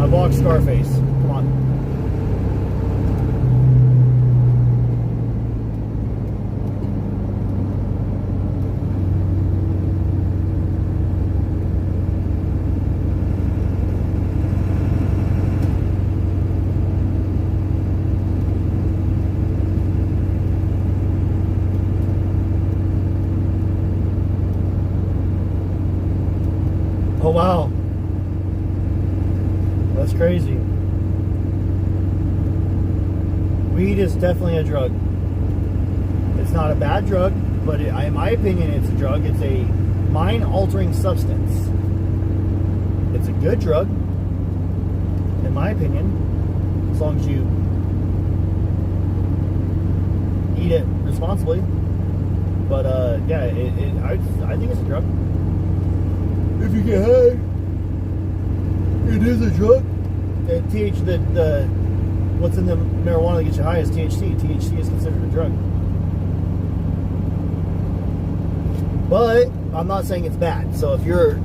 Speaker 1: I walked Scarface. Come on. Oh, wow. That's crazy. Weed is definitely a drug. It's not a bad drug, but in my opinion, it's a drug. It's a mind-altering substance. It's a good drug, in my opinion, as long as you eat it responsibly. But yeah, I think it's a drug. If you get high, it is a drug. What's in the marijuana that gets you high is THC. THC is considered a drug. But I'm not saying it's bad. So if you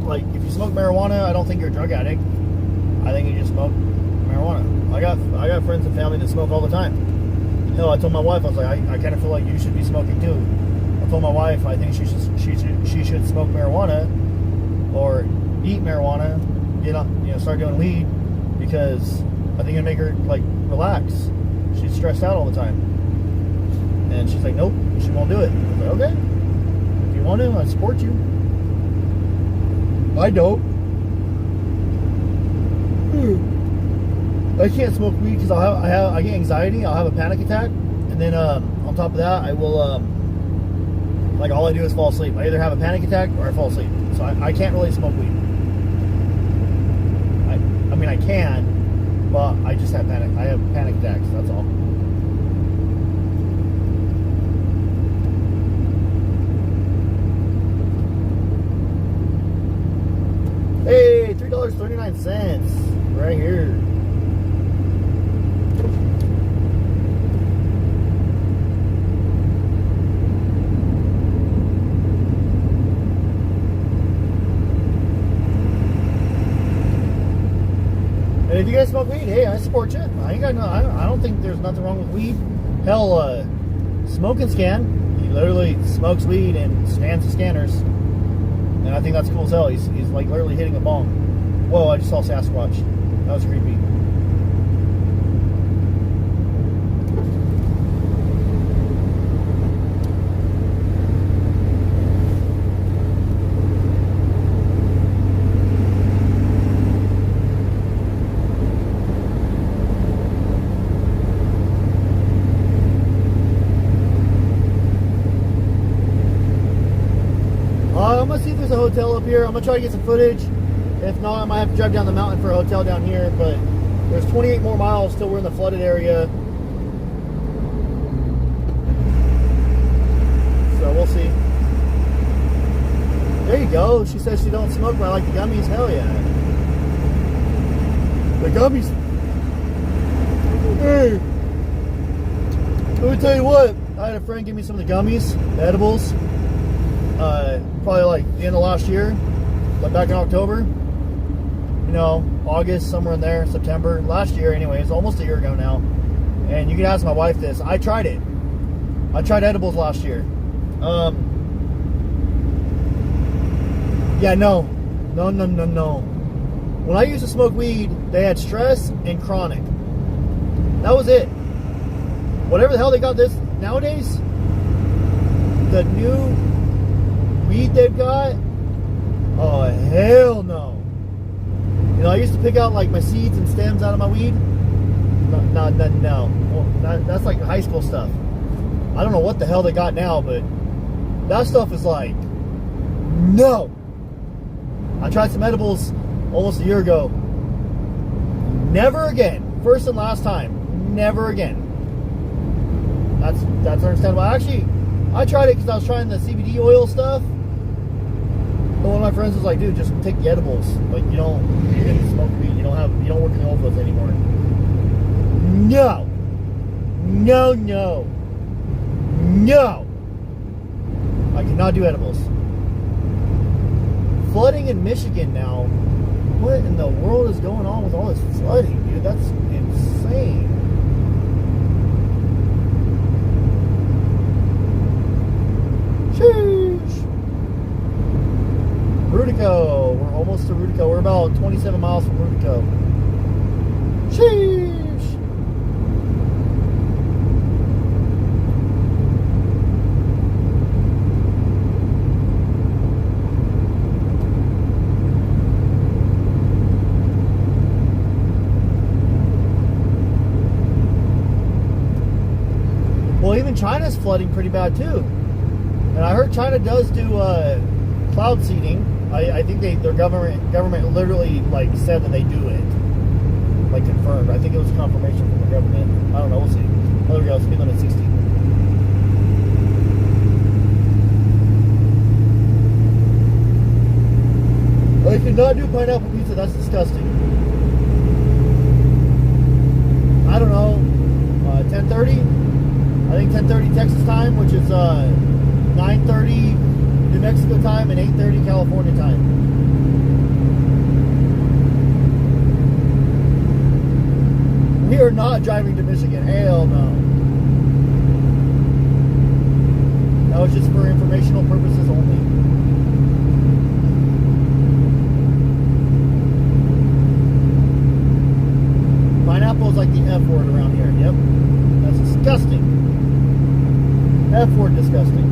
Speaker 1: smoke marijuana, I don't think you're a drug addict. I think you just smoke marijuana. I got friends and family that smoke all the time. Hell, I told my wife, I was like, I kind of feel like you should be smoking too. I told my wife I think she should smoke marijuana or eat marijuana. Start doing weed, because I think it'd make her relax. She's stressed out all the time, and she's like, nope, she won't do it. I was like, okay, if you want to, I support you. I don't. I can't smoke weed because I get anxiety. I'll have a panic attack, and then on top of that, I will all I do is fall asleep. I either have a panic attack or I fall asleep. So I can't really smoke weed. I mean, I can, but I just have panic. I have panic attacks. That's all. Hey, $3.39 right here. And if you guys smoke weed, hey, I support you. I don't think there's nothing wrong with weed. Hell, Smoking Scan, he literally smokes weed and scans the scanners. And I think that's cool as hell. He's literally hitting a bong. Whoa, I just saw Sasquatch. That was creepy. I'm gonna see if there's a hotel up here. I'm gonna try to get some footage. If not, I might have to drive down the mountain for a hotel down here. But there's 28 more miles till we're in the flooded area. So we'll see. There you go. She says she don't smoke, but I like the gummies. Hell yeah. The gummies. Hey. Let me tell you what. I had a friend give me some of the gummies, the edibles. Probably the end of last year, but back in October, August, somewhere in there, September, last year anyways, almost a year ago now. And you can ask my wife this. I tried it. I tried edibles last year. Yeah, no. When I used to smoke weed, they had stress and chronic. That was it. whatever the hell they got this nowadays, the new weed they've got, oh hell no. You know, I used to pick out like my seeds and stems out of my weed. No. Well, that's like high school stuff. I don't know what the hell they got now, but that stuff is like, no. I tried some edibles almost a year ago. Never again. First and last time. Never again. That's understandable. Actually, I tried it because I was trying the CBD oil stuff. But one of my friends was like, dude, just take the edibles. Like, you didn't smoke weed. You don't work in the oil fields anymore. No. I cannot do edibles. Flooding in Michigan now. What in the world is going on with all this flooding, dude? That's insane. Sheesh. Rudico. We're almost to Rudico. We're about 27 miles from Rudico. Sheesh. Well, even China's flooding pretty bad too. And I heard China does do cloud seeding. I think their government literally like said that they do it. Like confirmed. I think it was confirmation from the government. I don't know, we'll see. Oh, there we go, speed limit 60. I cannot do pineapple pizza, that's disgusting. I don't know, 10:30? I think 10:30 Texas time, which is 9:30 New Mexico time and 8:30 California time. We are not driving to Michigan. Hell no. That was just for informational purposes only. Pineapple is like the F word around here. Yep. That's disgusting. F word disgusting.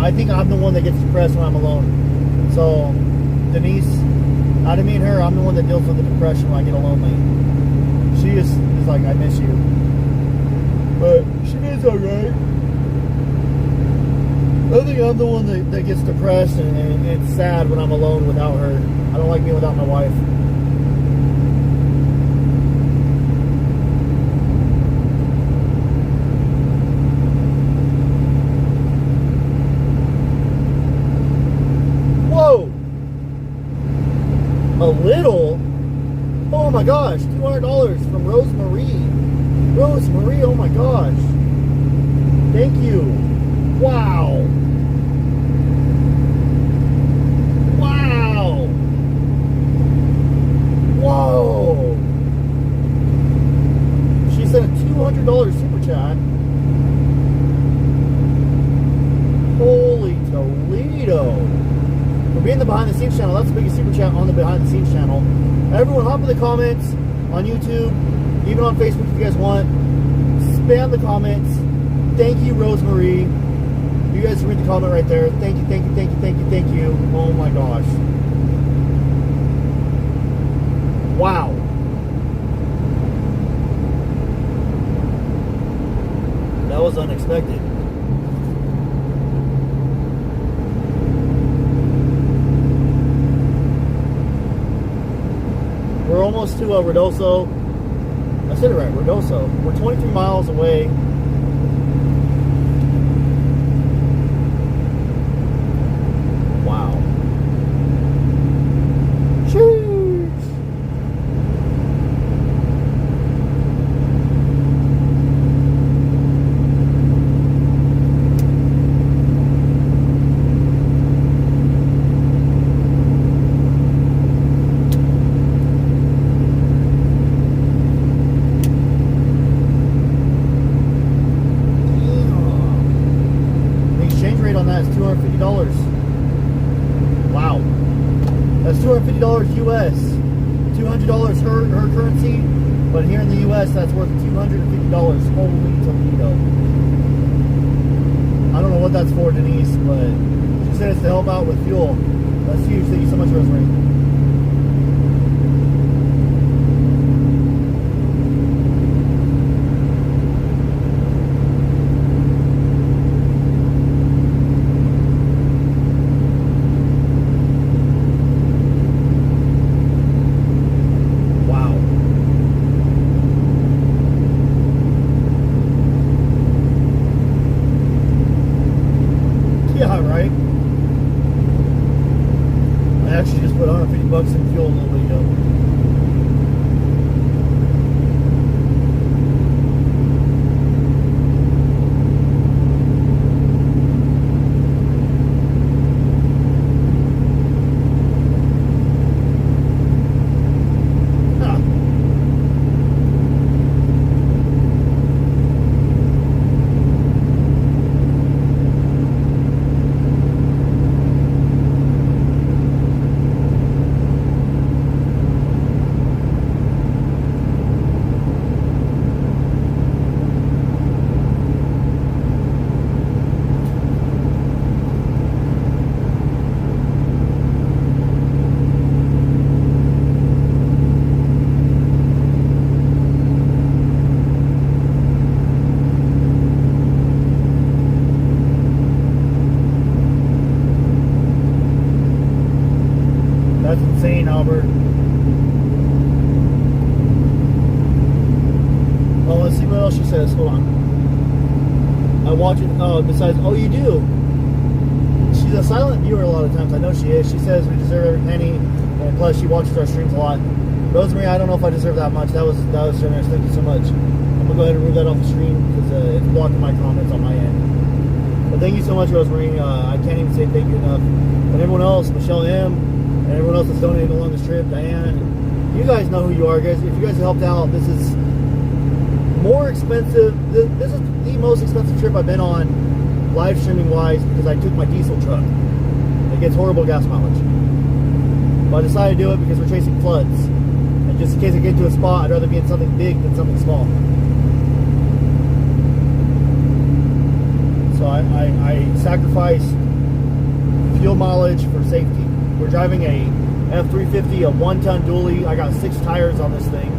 Speaker 1: I think I'm the one that gets depressed when I'm alone. So, Denise, out of me and her, I'm the one that deals with the depression when I get lonely. She is like, I miss you. But she is alright. I think I'm the one that gets depressed and it's sad when I'm alone without her. I don't like being without my wife. A little? Oh my gosh, $200 from Rosemary. Rosemary, oh my gosh. Thank you. Wow. Wow. Whoa. She sent a $200 super chat. Holy Toledo. For being the behind the scenes channel, that's the biggest super chat on the behind the scenes channel. Everyone hop in the comments on YouTube, even on Facebook if you guys want. Spam the comments. Thank you, Rosemary. You guys can read the comment right there. Thank you, thank you, thank you, thank you, thank you. Oh my gosh. Wow. That was unexpected. We're almost to Ruidoso. I said it right, Ruidoso. We're 23 miles away. Wow. Sheesh. $250. Wow. That's $250 US. $200 her currency, but here in the US that's worth $250. Holy Toledo. I don't know what that's for, Denise, but she said it's to help out with fuel. That's huge. Thank you so much, Rosemary. Yeah, right? I actually just put $150 in fuel a little bit ago. That's insane, Albert. Oh, let's see what else she says. Hold on. I watch it. Oh, besides, oh, you do. She's a silent viewer a lot of times. I know she is. She says we deserve every penny, and plus she watches our streams a lot. Rosemary, I don't know if I deserve that much. That was generous. Thank you so much. I'm gonna go ahead and remove that off the screen because it's blocking my comments on my end. But thank you so much, Rosemary. I can't even say thank you enough. And everyone else, Michelle M. and everyone else that's donated along this trip, Diane, you guys know who you are, guys. If you guys have helped out, this is more expensive. This is the most expensive trip I've been on, live streaming wise, because I took my diesel truck. It gets horrible gas mileage. But I decided to do it because we're chasing floods. And just in case I get to a spot, I'd rather be in something big than something small. So I sacrificed fuel mileage for safety. We're driving a F350, a 1-ton dually. I got 6 tires on this thing.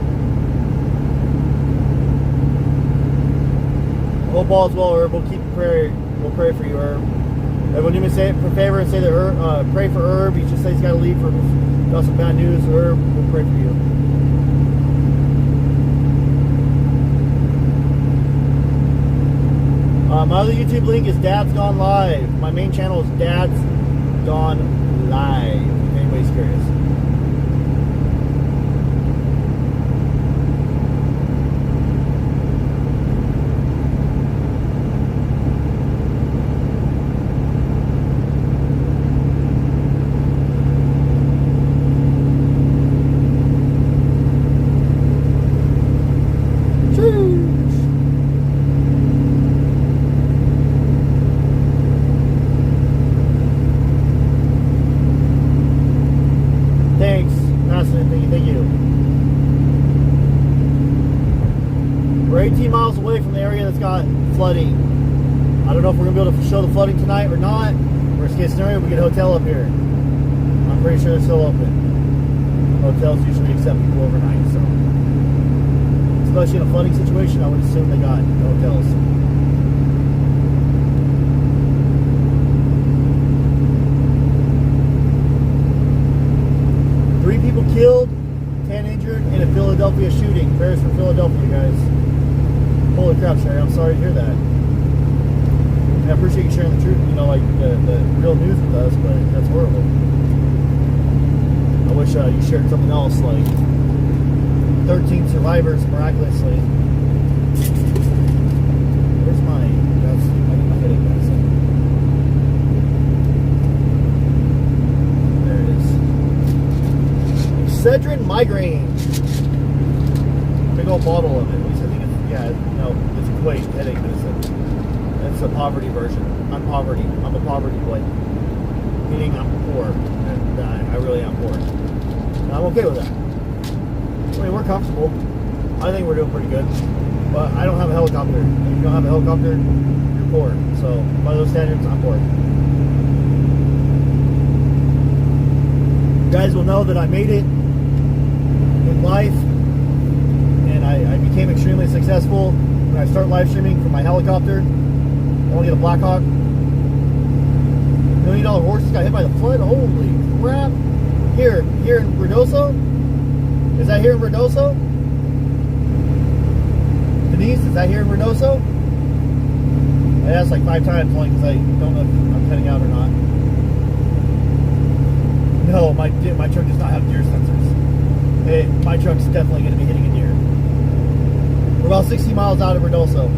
Speaker 1: Hope all's well, Herb. We'll keep prayer. We'll pray for you, Herb. Everyone, do me a favor and say that Herb, pray for Herb. He just says he's got to leave for got some bad news. Herb, we'll pray for you. My other YouTube link is Dad's Gone Live. My main channel is Dad's Gone Live, if anybody's curious. Thank you. We're 18 miles away from the area that's got flooding. I don't know if we're going to be able to show the flooding tonight or not. Worst case scenario, we get a hotel up here. I'm pretty sure they're still open. Hotels usually accept people overnight, so. Especially in a flooding situation, I would assume they got hotels. Three people killed, 10 injured in a Philadelphia shooting. Prayers for Philadelphia, guys. Holy crap, Sherry, I'm sorry to hear that. And I appreciate you sharing the truth, you know, like the real news with us, but that's horrible. I wish you shared something else, like 13 survivors miraculously. Where's my, that's, I hit it, guys. There it is. Excedrin migraine. Big old bottle of it. At least I think it's, yeah, no, it's Kuwait headache medicine. It's a poverty version. I'm poverty. I'm a poverty boy. Meaning I'm poor. And I really am poor. And I'm okay with that. I mean, we're comfortable. I think we're doing pretty good. But I don't have a helicopter. If you don't have a helicopter, you're poor. So, by those standards, I'm poor. You guys will know that I made it in life. And I became extremely successful when I start live streaming from my helicopter. I want to get a Blackhawk. $1 million horses got hit by the flood. Holy crap. Here in Verdoso? Is that here in Verdoso? Denise, is that here in Verdoso? I asked like 5 times only because I don't know if I'm cutting out or not. No, my truck does not have deer sensors. My truck's definitely going to be hitting a deer. We're about 60 miles out of Verdoso.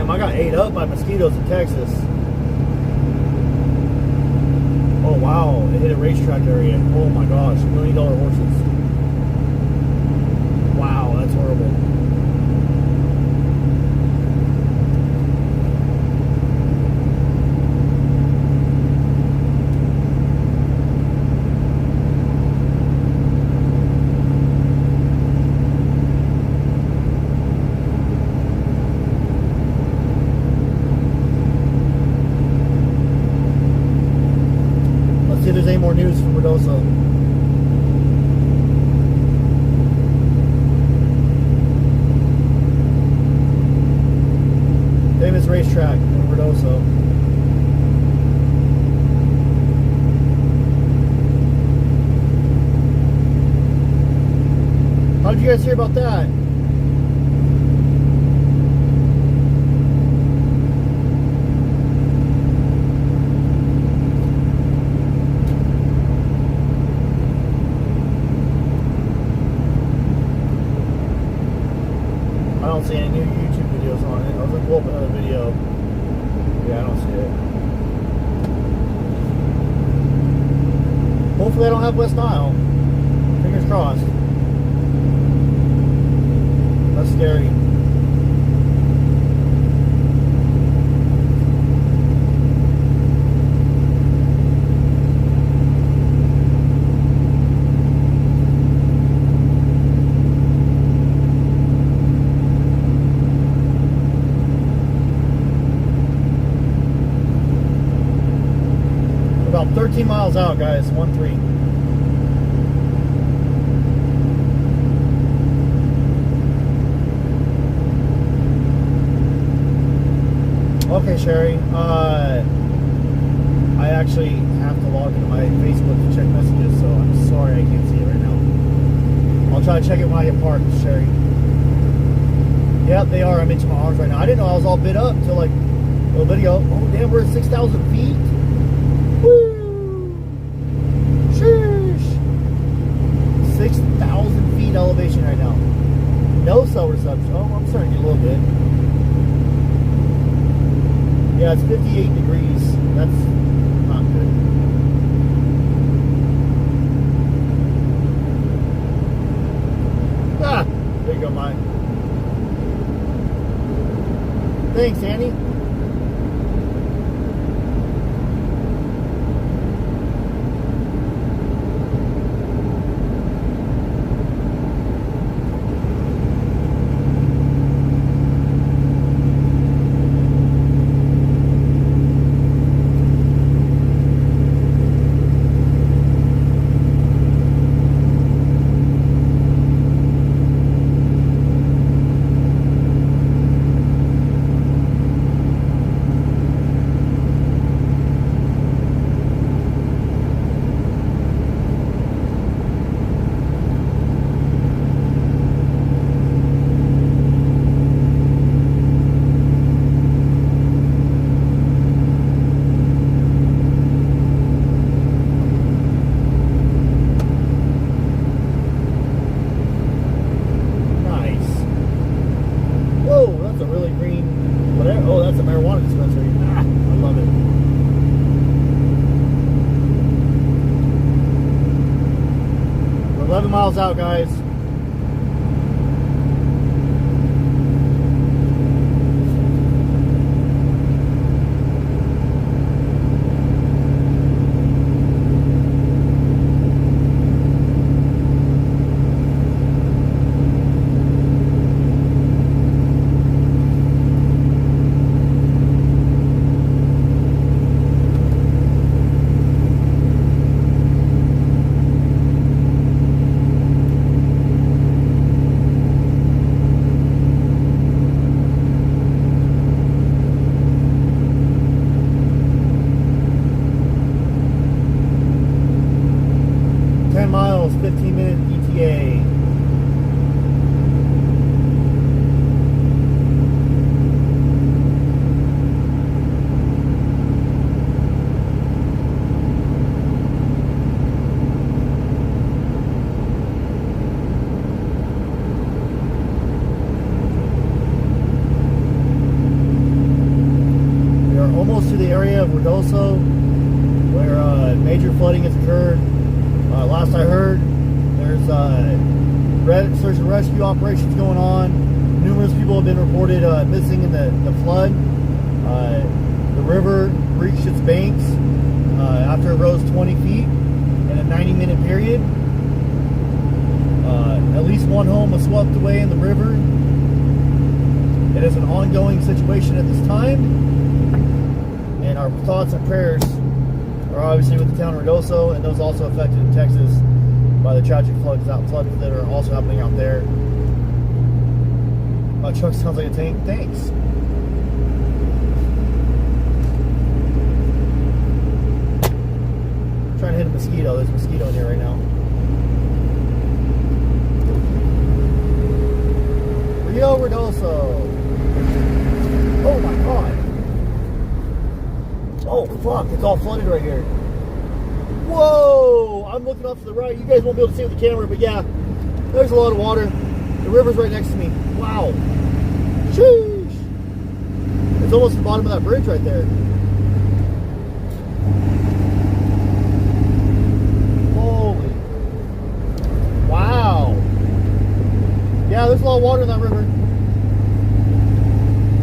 Speaker 1: I got ate up by mosquitoes in Texas. Oh wow, it hit a racetrack area. Oh my gosh, $1 million horses. Wow, that's horrible. See if there's any more news from Verdoso. Famous racetrack in Verdoso. How did you guys hear about that? I don't see any new YouTube videos on it. I was gonna pull up another video. Yeah, I don't see it. Hopefully I don't have West Nile. Fingers crossed. That's scary. About 13 miles out, guys. 1-3. Okay, Sherry. I actually have to log into my Facebook to check messages, so I'm sorry I can't see it right now. I'll try to check it when I get parked, Sherry. Yep, they are. I'm into my arms right now. I didn't know I was all bit up until like a little video. Oh, damn, we're at 6,000 feet. Woo! Sheesh! 6,000 88 degrees. That's not good. Ah, there you go, mine. Thanks, Annie. Miles out, guys. Miles, 15-minute ETA. We are almost to the area of Ruidoso, where major flooding has occurred. Last I heard, there's search and rescue operations going on. Numerous people have been reported missing in the flood. The river reached its banks after it rose 20 feet in a 90-minute period. At least one home was swept away in the river. It is an ongoing situation at this time, and our thoughts and prayers are obviously with the town of Ruidoso and those also affected in Texas by the tragic floods that are also happening out there. My truck sounds like a tank. Thanks. I'm trying to hit a mosquito. There's a mosquito in here right now. Rio Ruidoso. Oh my god. Oh fuck, it's all flooded right here. Whoa! I'm looking off to the right. You guys won't be able to see with the camera, but yeah, there's a lot of water. The river's right next to me. Wow. Sheesh. It's almost the bottom of that bridge right there. Holy. Wow. Yeah, there's a lot of water in that river.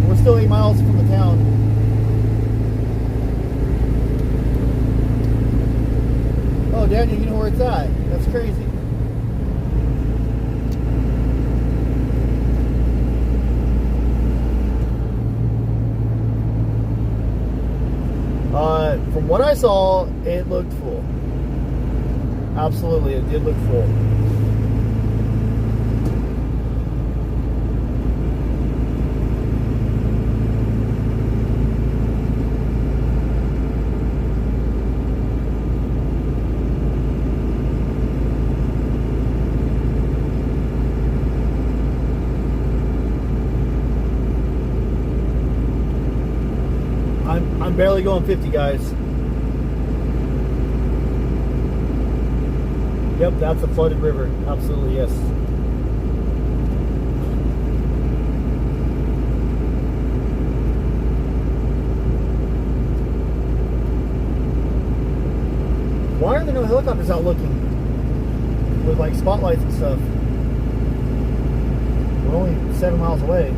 Speaker 1: We're still 8 miles from the town. Oh, Daniel, you know where it's at. That's crazy. From what I saw, it looked full. Absolutely, it did look full. I'm barely going 50, guys. Yep, that's a flooded river. Absolutely, yes. Why are there no helicopters out looking? With like spotlights and stuff. We're only 7 miles away.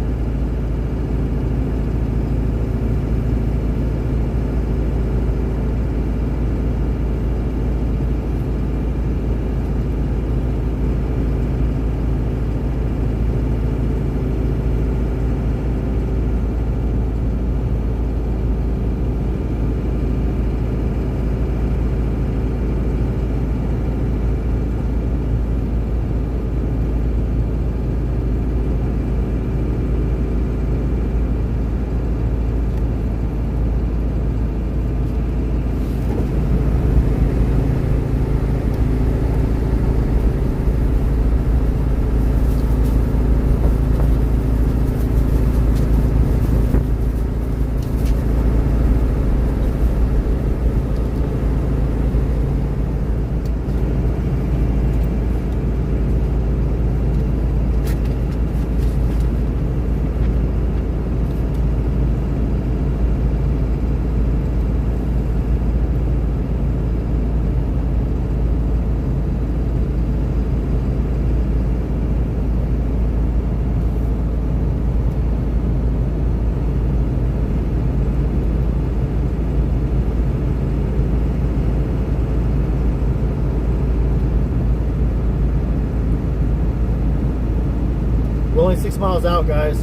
Speaker 1: We're only 6 miles out, guys.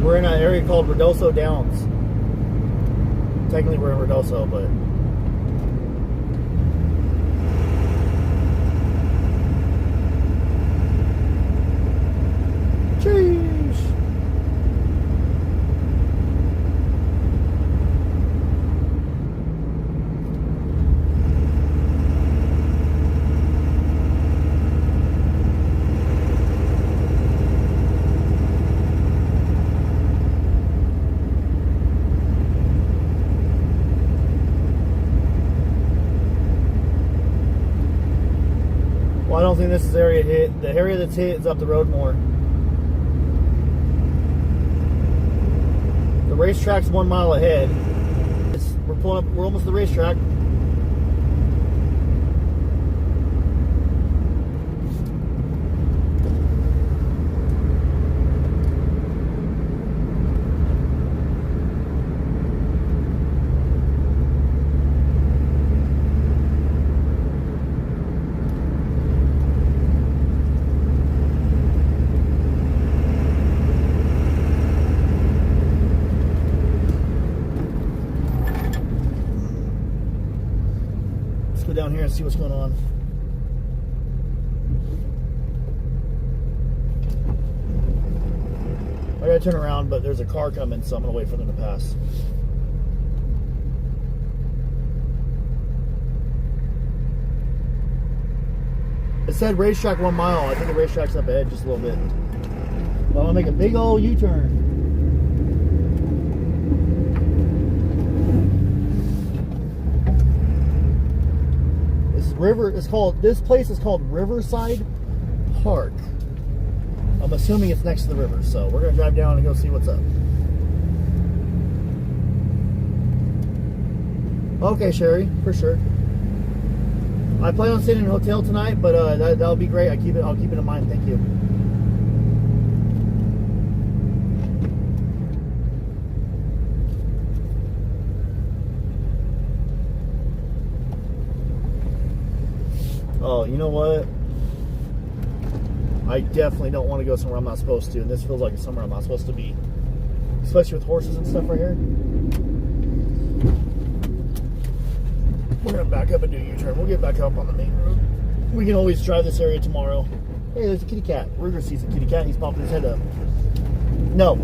Speaker 1: We're in an area called Redoso Downs. Technically we're in Redoso, but... Sheesh. Well, I don't think this is area hit. The area that's hit is up the road more. The racetrack's 1 mile ahead. We're pulling up. We're almost at the racetrack. Down here and see what's going on. I gotta turn around, but there's a car coming, so I'm gonna wait for them to pass. It said racetrack 1 mile. I think the racetrack's up ahead just a little bit. But I'm gonna make a big old U-turn. This place is called Riverside Park. I'm assuming it's next to the river, so we're gonna drive down and go see what's up. Okay, Sherry, for sure. I plan on staying in a hotel tonight, but that'll be great. I'll keep it in mind. Thank you. Oh, you know what? I definitely don't want to go somewhere I'm not supposed to, and this feels like somewhere I'm not supposed to be. Especially with horses and stuff right here. We're going to back up and do a U-turn. We'll get back up on the main road. We can always drive this area tomorrow. Hey, there's a kitty cat. Ruger sees a kitty cat, and he's popping his head up. No.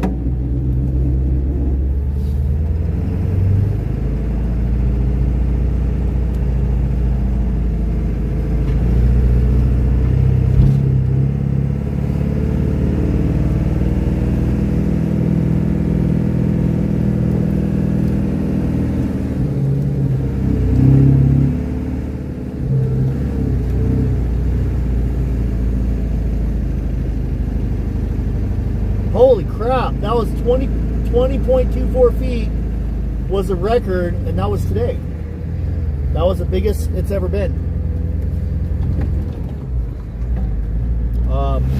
Speaker 1: Holy crap, that was 20 20.24 feet was a record, and that was today. That was the biggest it's ever been.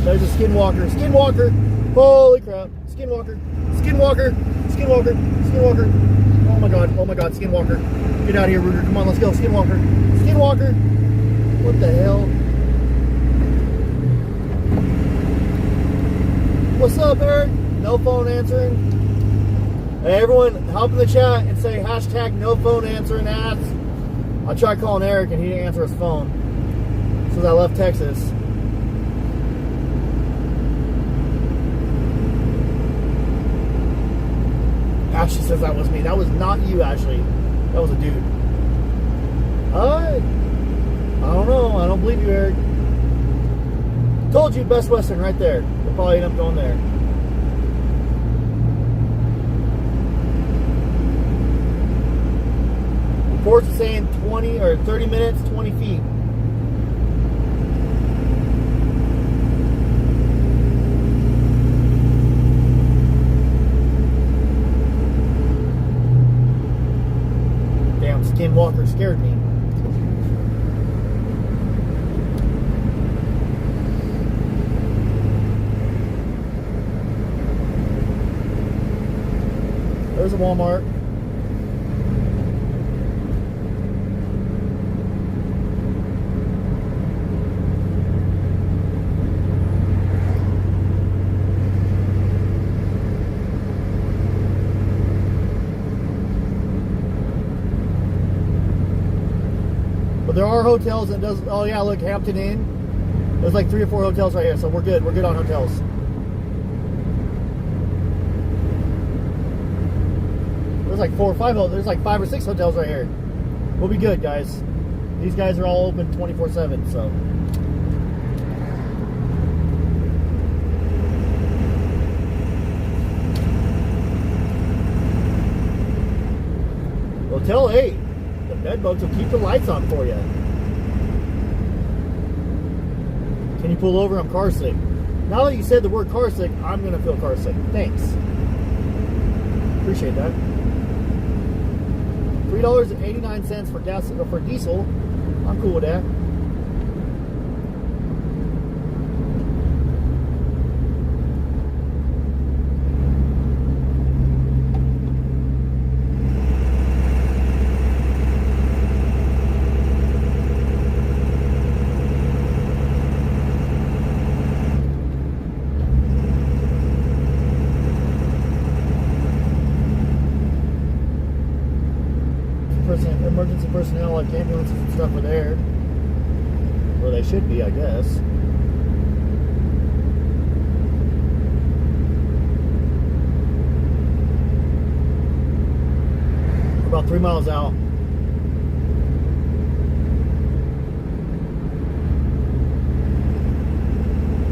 Speaker 1: There's a Skinwalker. Skinwalker! Holy crap. Skinwalker. Skinwalker. Skinwalker. Skinwalker. Oh my god. Oh my god. Skinwalker. Get out of here, Ruger. Come on, let's go. Skinwalker. Skinwalker. What the hell? What's up, Eric? No phone answering. Hey, everyone, hop in the chat and say hashtag no phone answering ass. I tried calling Eric and he didn't answer his phone since I left Texas. Ashley says that was me. That was not you, Ashley. That was a dude. I don't know. I don't believe you, Eric. Told you, Best Western right there. We'll probably end up going there. Reports are saying 20 or 30 minutes, 20 feet. Damn, Skinwalker scared me. There's a Walmart. But there are hotels that does. Oh yeah, look, Hampton Inn. There's like 3 or 4 hotels right here, so we're good. We're good on hotels. There's like 4 or 5. There's like 5 or 6 hotels right here. We'll be good, guys. These guys are all open 24/7. So. Hotel 8. The bed bugs will keep the lights on for you. Can you pull over? I'm car sick. Now that you said the word car sick, I'm gonna feel car sick. Thanks. Appreciate that. $3.89 for gas or for diesel. I'm cool with that. Emergency personnel like ambulances and stuff are there. Where they should be, I guess. We're about 3 miles out.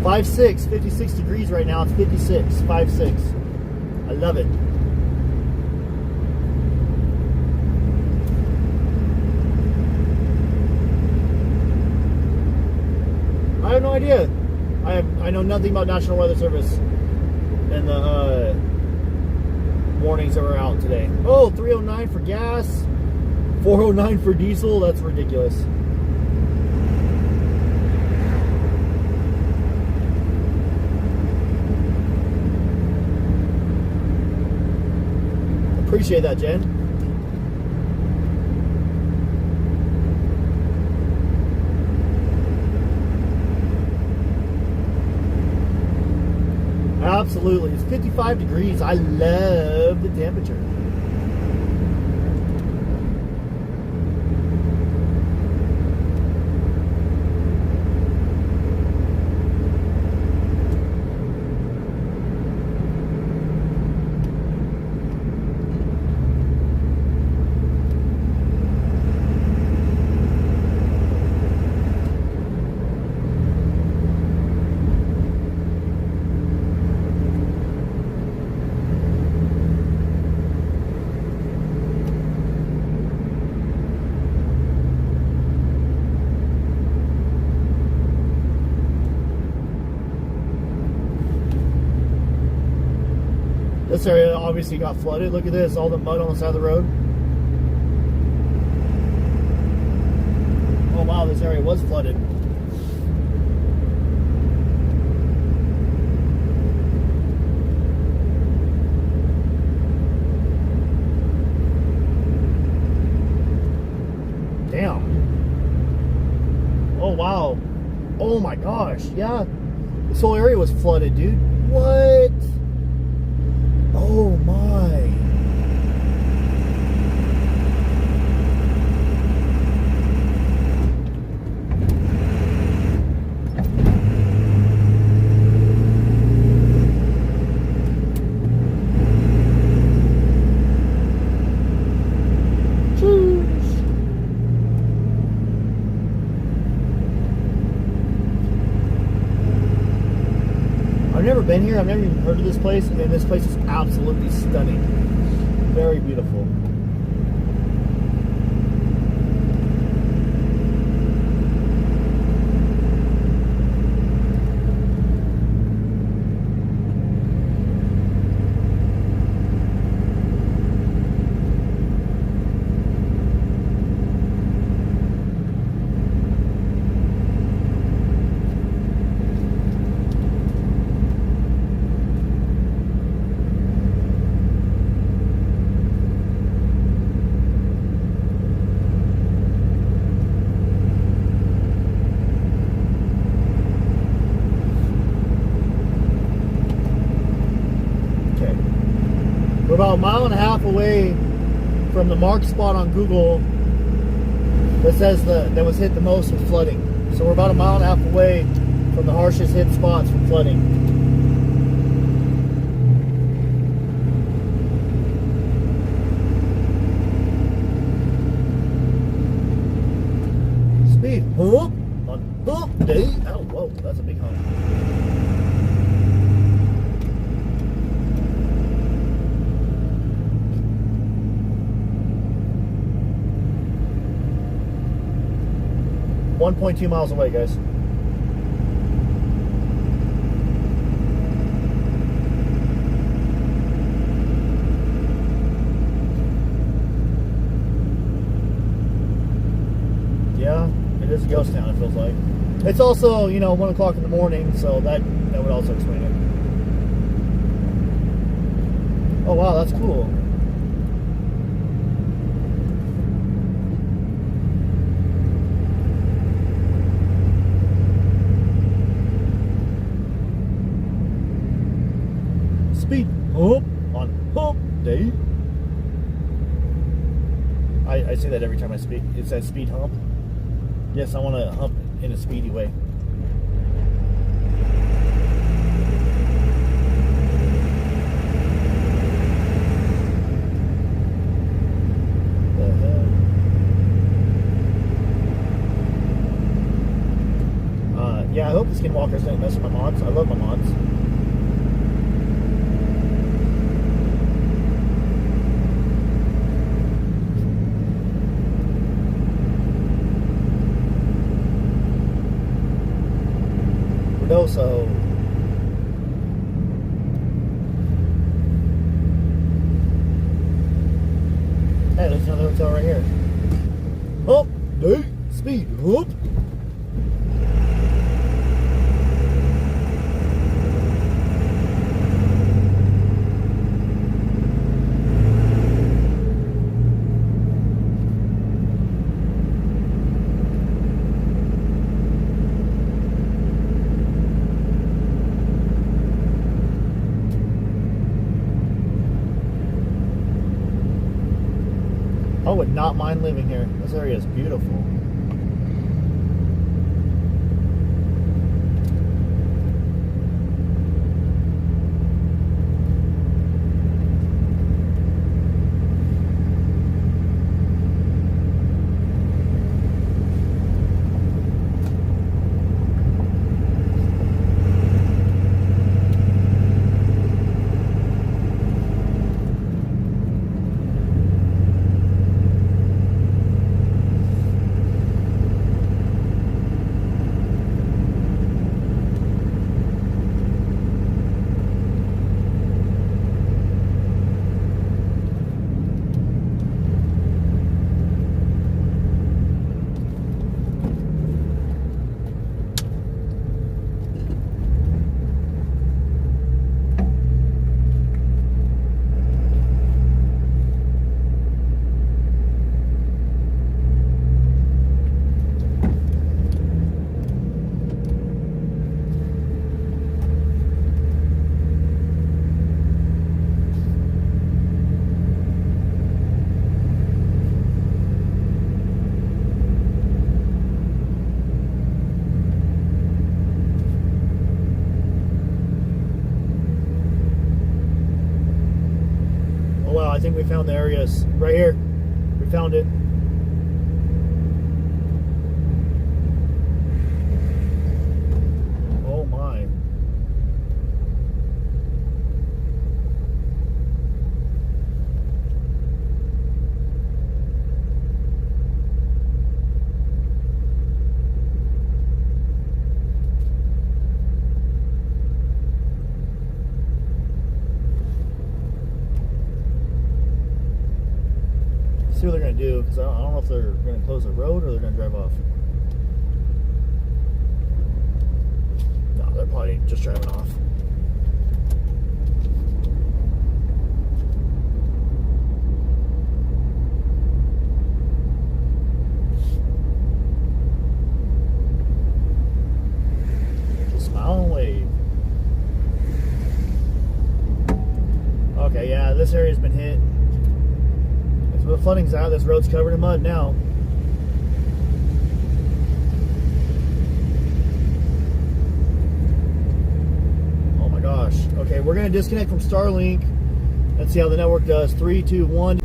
Speaker 1: (5'6", 56 degrees right now. It's 56, 5'6". I love it. I have no idea. I know nothing about National Weather Service and the warnings that were out today. Oh, 309 for gas, 409 for diesel. That's ridiculous. Appreciate that, Jen. Absolutely. It's 55 degrees. I love the temperature. This area obviously got flooded. Look at this, all the mud on the side of the road. Oh wow, this area was flooded. Damn. Oh wow. Oh my gosh, yeah. This whole area was flooded, dude. What? Oh my. I've never been here. I've never even heard of this place, and this place is absolutely stunning. Very beautiful. We're about a mile and a half away from the marked spot on Google that says that was hit the most with flooding. So we're about a mile and a half away from the harshest hit spots from flooding. Speed hump on hump day. Oh, whoa, that's a big hump. 1.2 miles away, guys. Yeah, it is a ghost town, it feels like. It's also, 1 o'clock in the morning, so that would also explain it. Oh, wow, that's cool. Speed hump on hump day. I say that every time I speak. It says speed hump. Yes, I want to hump in a speedy way. The hell? Yeah, I hope the Skinwalkers didn't mess with my mods. I love my mods. So hey, there's another hotel right here. Hump day, speed hump. I would not mind living here. This area is beautiful. I think we found the areas right here. We found it. Oh my. See what they're gonna do, because I don't know if they're gonna close the road or they're gonna drive off. No, they're probably just driving off. Just smile and wave. Okay, yeah, this area's been hit. The flooding's out. This road's covered in mud now. Oh my gosh. Okay, we're going to disconnect from Starlink and see how the network does. 3, 2, 1.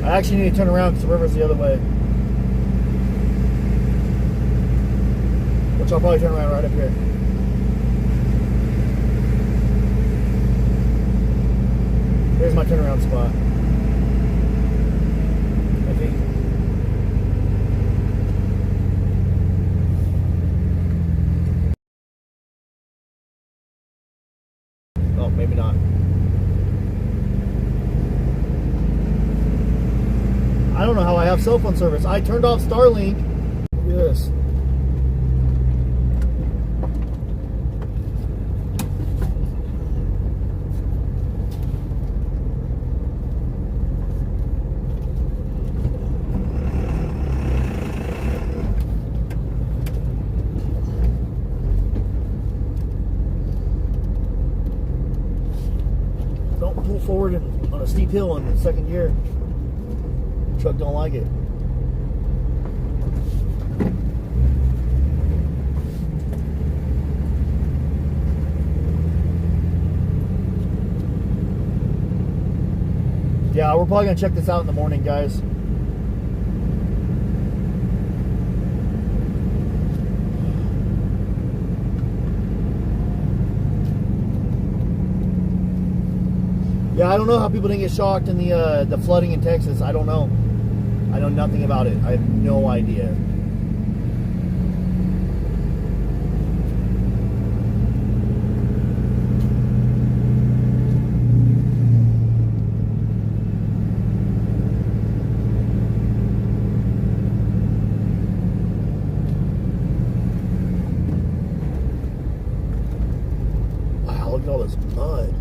Speaker 1: I actually need to turn around because the river's the other way. Which I'll probably turn around right up here. Here's my turnaround spot. I think. Oh, maybe not. I don't know how I have cell phone service. I turned off Starlink. Look at this. Don't pull forward on a steep hill in the second gear. Truck don't like it. Yeah, we're probably gonna check this out in the morning, guys. Yeah, I don't know how people didn't get shocked in the flooding in Texas. I don't know. I know nothing about it. I have no idea. Wow, look at all this mud.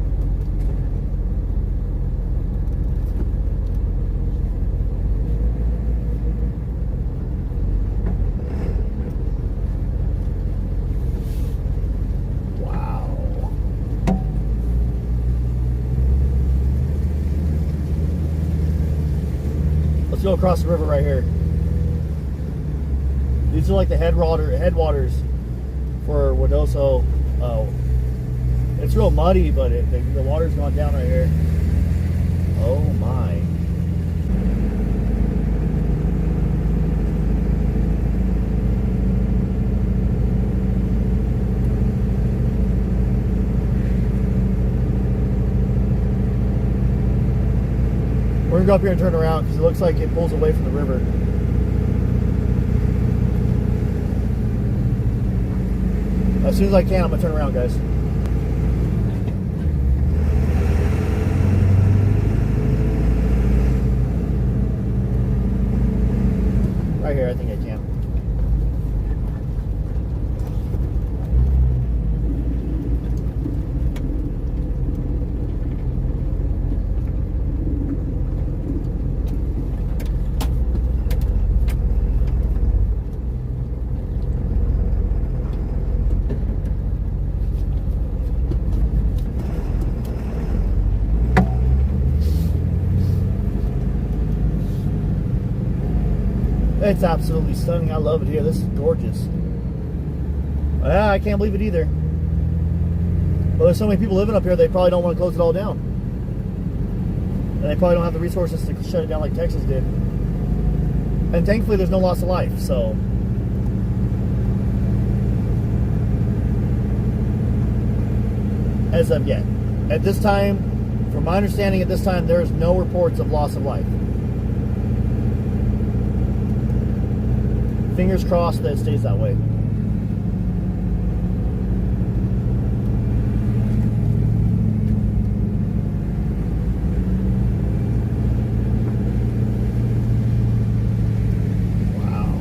Speaker 1: Let's go across the river right here. These are like the headwaters for Ruidoso. Oh, it's real muddy, but the water's gone down right here. Oh my. We're gonna go up here and turn around because it looks like it pulls away from the river. As soon as I can, I'm gonna turn around, guys. Right here, I think I can. It's absolutely stunning. I love it here. This is gorgeous. Yeah, I can't believe it either. Well, there's so many people living up here, they probably don't want to close it all down. And they probably don't have the resources to shut it down like Texas did. And thankfully, there's no loss of life, so. As of yet. At this time, from my understanding at this time, there's no reports of loss of life. Fingers crossed that it stays that way. Wow.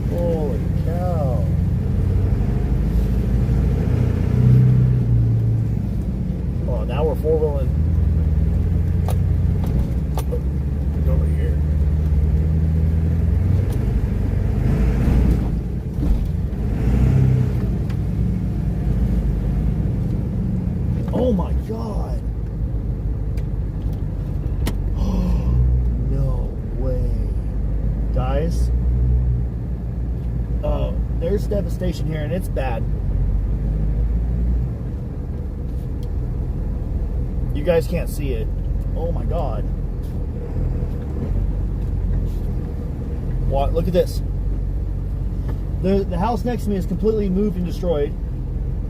Speaker 1: Holy cow. Now we're four-wheeling over here. Oh my God. No way. Guys, there's devastation here and it's bad. You guys can't see it. Oh my God. What? Look at this. The house next to me is completely moved and destroyed.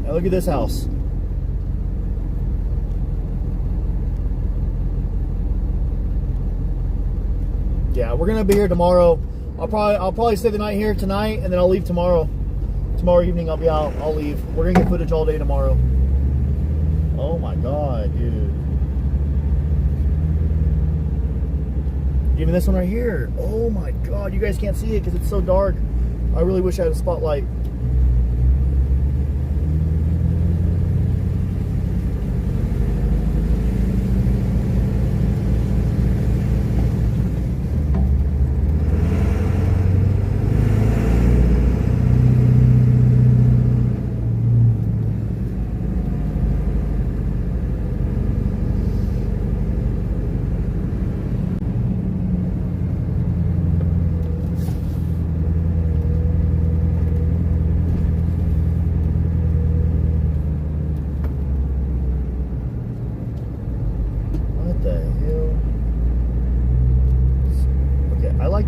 Speaker 1: Now look at this house. Yeah, we're gonna be here tomorrow. I'll probably stay the night here tonight, and then I'll leave tomorrow. Tomorrow evening I'll be out. I'll leave. We're gonna get footage all day tomorrow. Oh my God, dude. Even this one right here. Oh my God, you guys can't see it because it's so dark. I really wish I had a spotlight.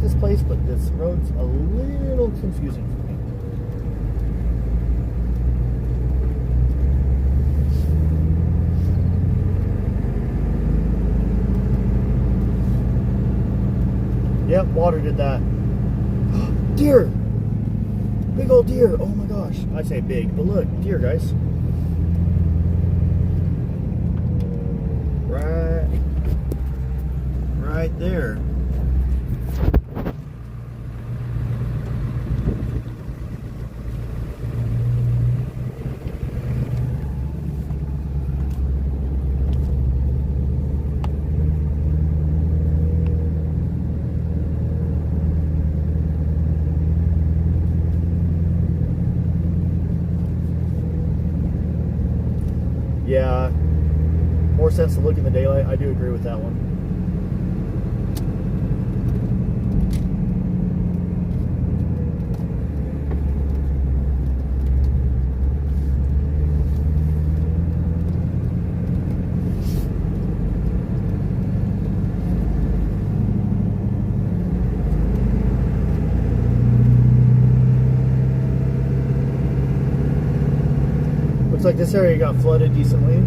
Speaker 1: This place, but this road's a little confusing for me. Yep, water did that. Deer! Big old deer. Oh my gosh. I say big, but look, deer, guys. Right there. Yeah, more sense to look in the daylight. I do agree with that one. Looks like this area got flooded decently.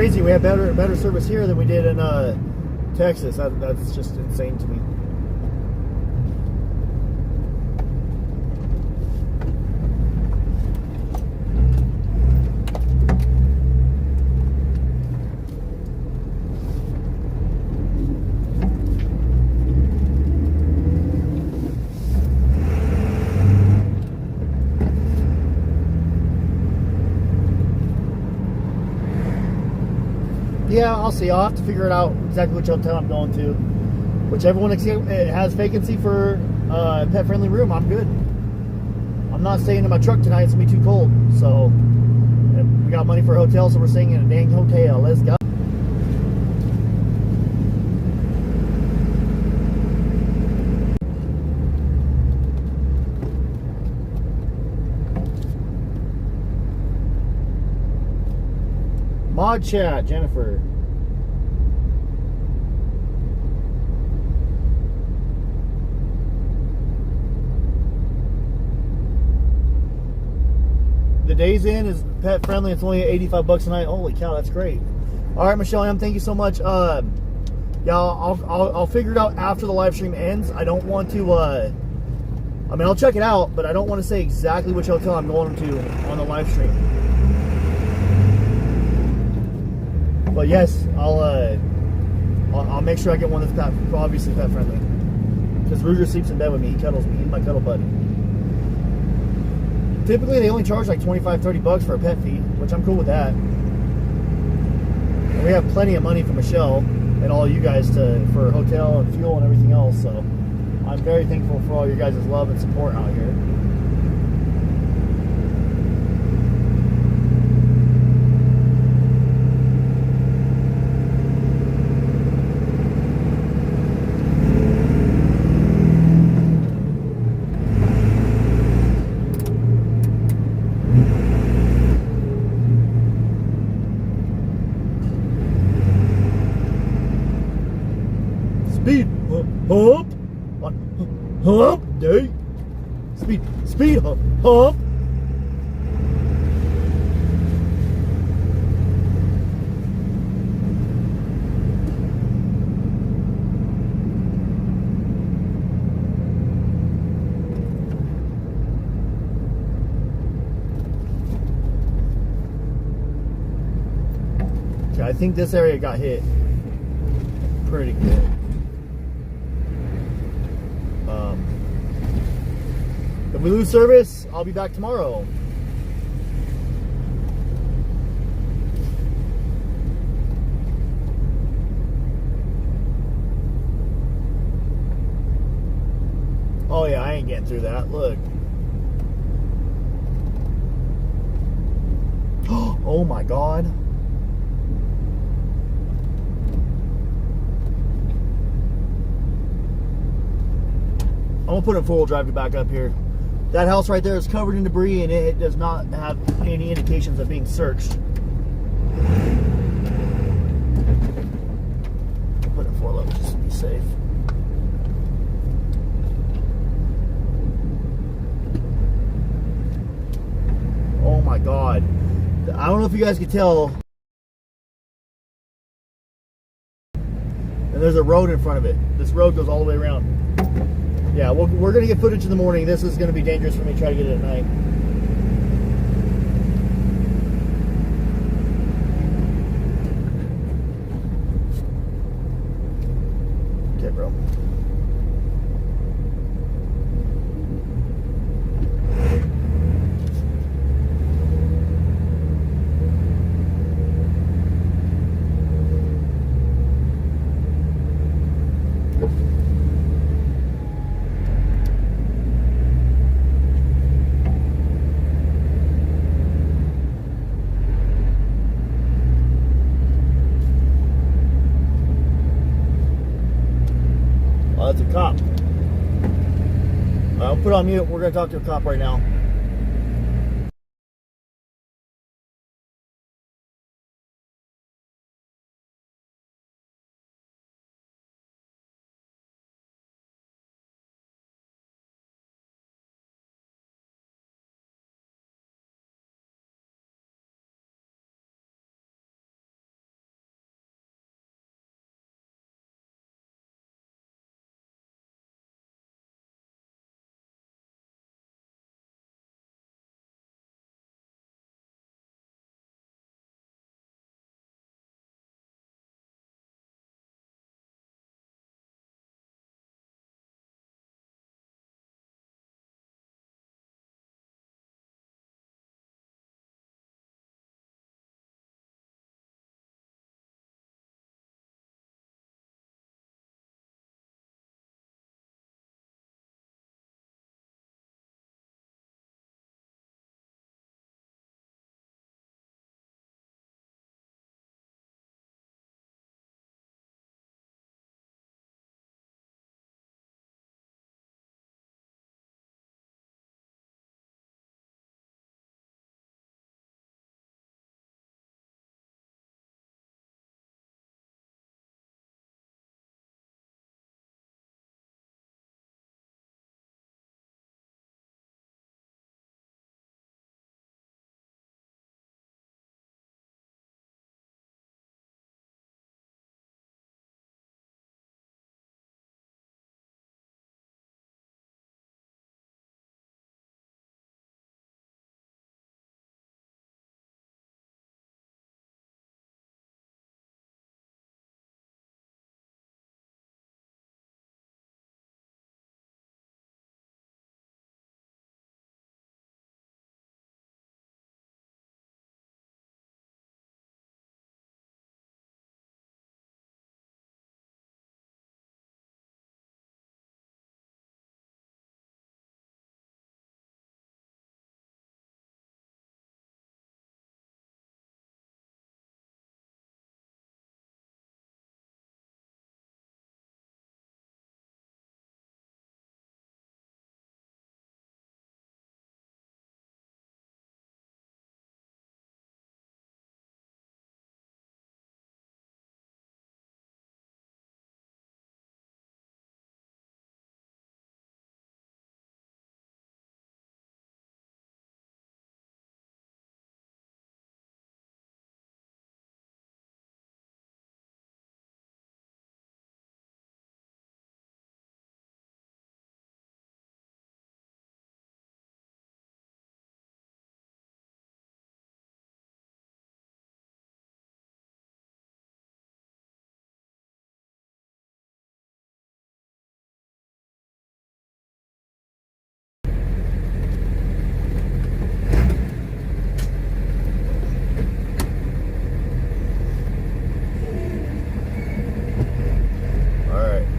Speaker 1: crazy. We have better service here than we did in Texas. That's just insane to me. Yeah, I'll see. I'll have to figure it out exactly which hotel I'm going to. Whichever one has vacancy for a pet-friendly room, I'm good. I'm not staying in my truck tonight. It's going to be too cold. So, and we got money for a hotel, so we're staying in a dang hotel. Let's go. Mod chat, Jennifer. The Days Inn is pet friendly. It's only 85 bucks a night. Holy cow, that's great. All right, Michelle M, thank you so much. Yeah, I'll figure it out after the live stream ends. I don't want to. I mean, I'll check it out, but I don't want to say exactly which hotel I'm going to on the live stream. But yes, I'll make sure I get one that's obviously pet friendly. Because Ruger sleeps in bed with me. He cuddles me. He's my cuddle buddy. Typically, they only charge like 25, 30 bucks for a pet fee, which I'm cool with that. And we have plenty of money for Michelle and all you guys for hotel and fuel and everything else. So I'm very thankful for all your guys' love and support out here. Speed hump on hump day. Speed hump. Okay, I think this area got hit pretty good. If we lose service, I'll be back tomorrow. Oh yeah, I ain't getting through that. Look. Oh my God. I'm gonna put a four-wheel drive back up here. That house right there is covered in debris and it does not have any indications of being searched. Put it 4 level just to be safe. Oh my God. I don't know if you guys can tell. And there's a road in front of it. This road goes all the way around. Yeah, we're going to get footage in the morning. This is going to be dangerous for me to try to get it at night. Okay, bro. Oh, that's a cop. I'll put on mute. We're going to talk to a cop right now.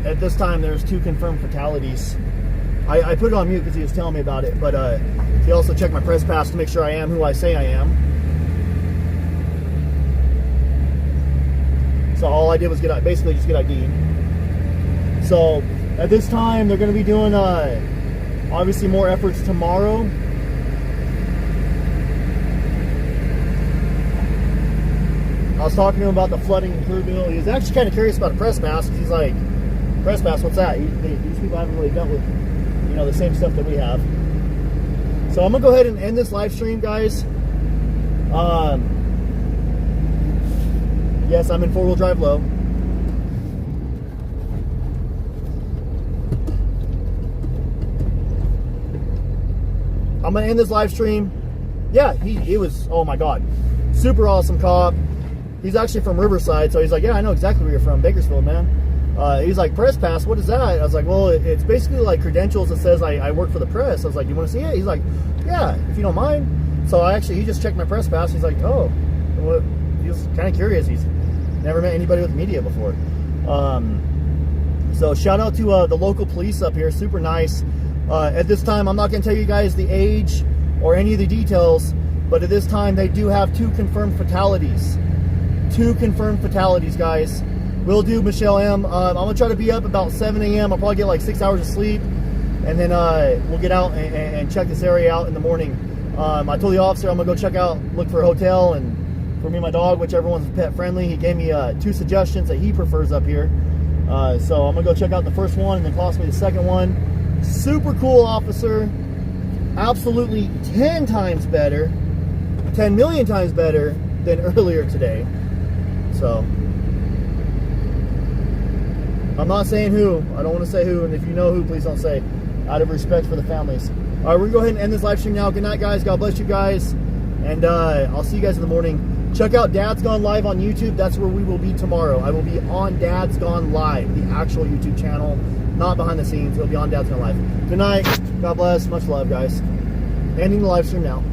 Speaker 1: at this time, there's 2 confirmed fatalities. I put it on mute because he was telling me about it, but he also checked my press pass to make sure I am who I say I am. So all I did was basically just get ID. So at this time, they're going to be doing obviously more efforts tomorrow. I was talking to him about the flooding in Crewville. He was actually kind of curious about a press pass because he's like, press pass, what's that? These people haven't really dealt with, you know, the same stuff that we have. So I'm gonna go ahead and end this live stream, guys. Yes, I'm in 4-wheel drive low. I'm gonna end this live stream. Yeah, he was, oh my God, super awesome cop. He's actually from Riverside, so he's like, yeah, I know exactly where you're from, Bakersfield, man. He's like, press pass, what is that? I was like, well, it's basically like credentials that says I work for the press. I was like, you want to see it? He's like, yeah, if you don't mind. So he just checked my press pass. He's like, oh, well, he was kind of curious. He's never met anybody with media before. So shout out to the local police up here, super nice. At this time, I'm not going to tell you guys the age or any of the details, but at this time, they do have 2 confirmed fatalities. 2 confirmed fatalities, guys. We'll do Michelle M. I'm going to try to be up about 7 a.m. I'll probably get like 6 hours of sleep. And then we'll get out and check this area out in the morning. I told the officer I'm going to go check out, look for a hotel, and for me and my dog, whichever one's pet friendly. He gave me 2 suggestions that he prefers up here. So I'm going to go check out the first one and then possibly the second one. Super cool officer. Absolutely 10 times better. 10 million times better than earlier today. So I'm not saying who. I don't want to say who, and if you know who, please don't say, out of respect for the families. All right, we're going to go ahead and end this live stream now. Good night, guys. God bless you guys, and I'll see you guys in the morning. Check out Dad's Gone Live on YouTube. That's where we will be tomorrow. I will be on Dad's Gone Live, the actual YouTube channel, not behind the scenes. It'll be on Dad's Gone Live. Good night. God bless. Much love, guys. Ending the live stream now.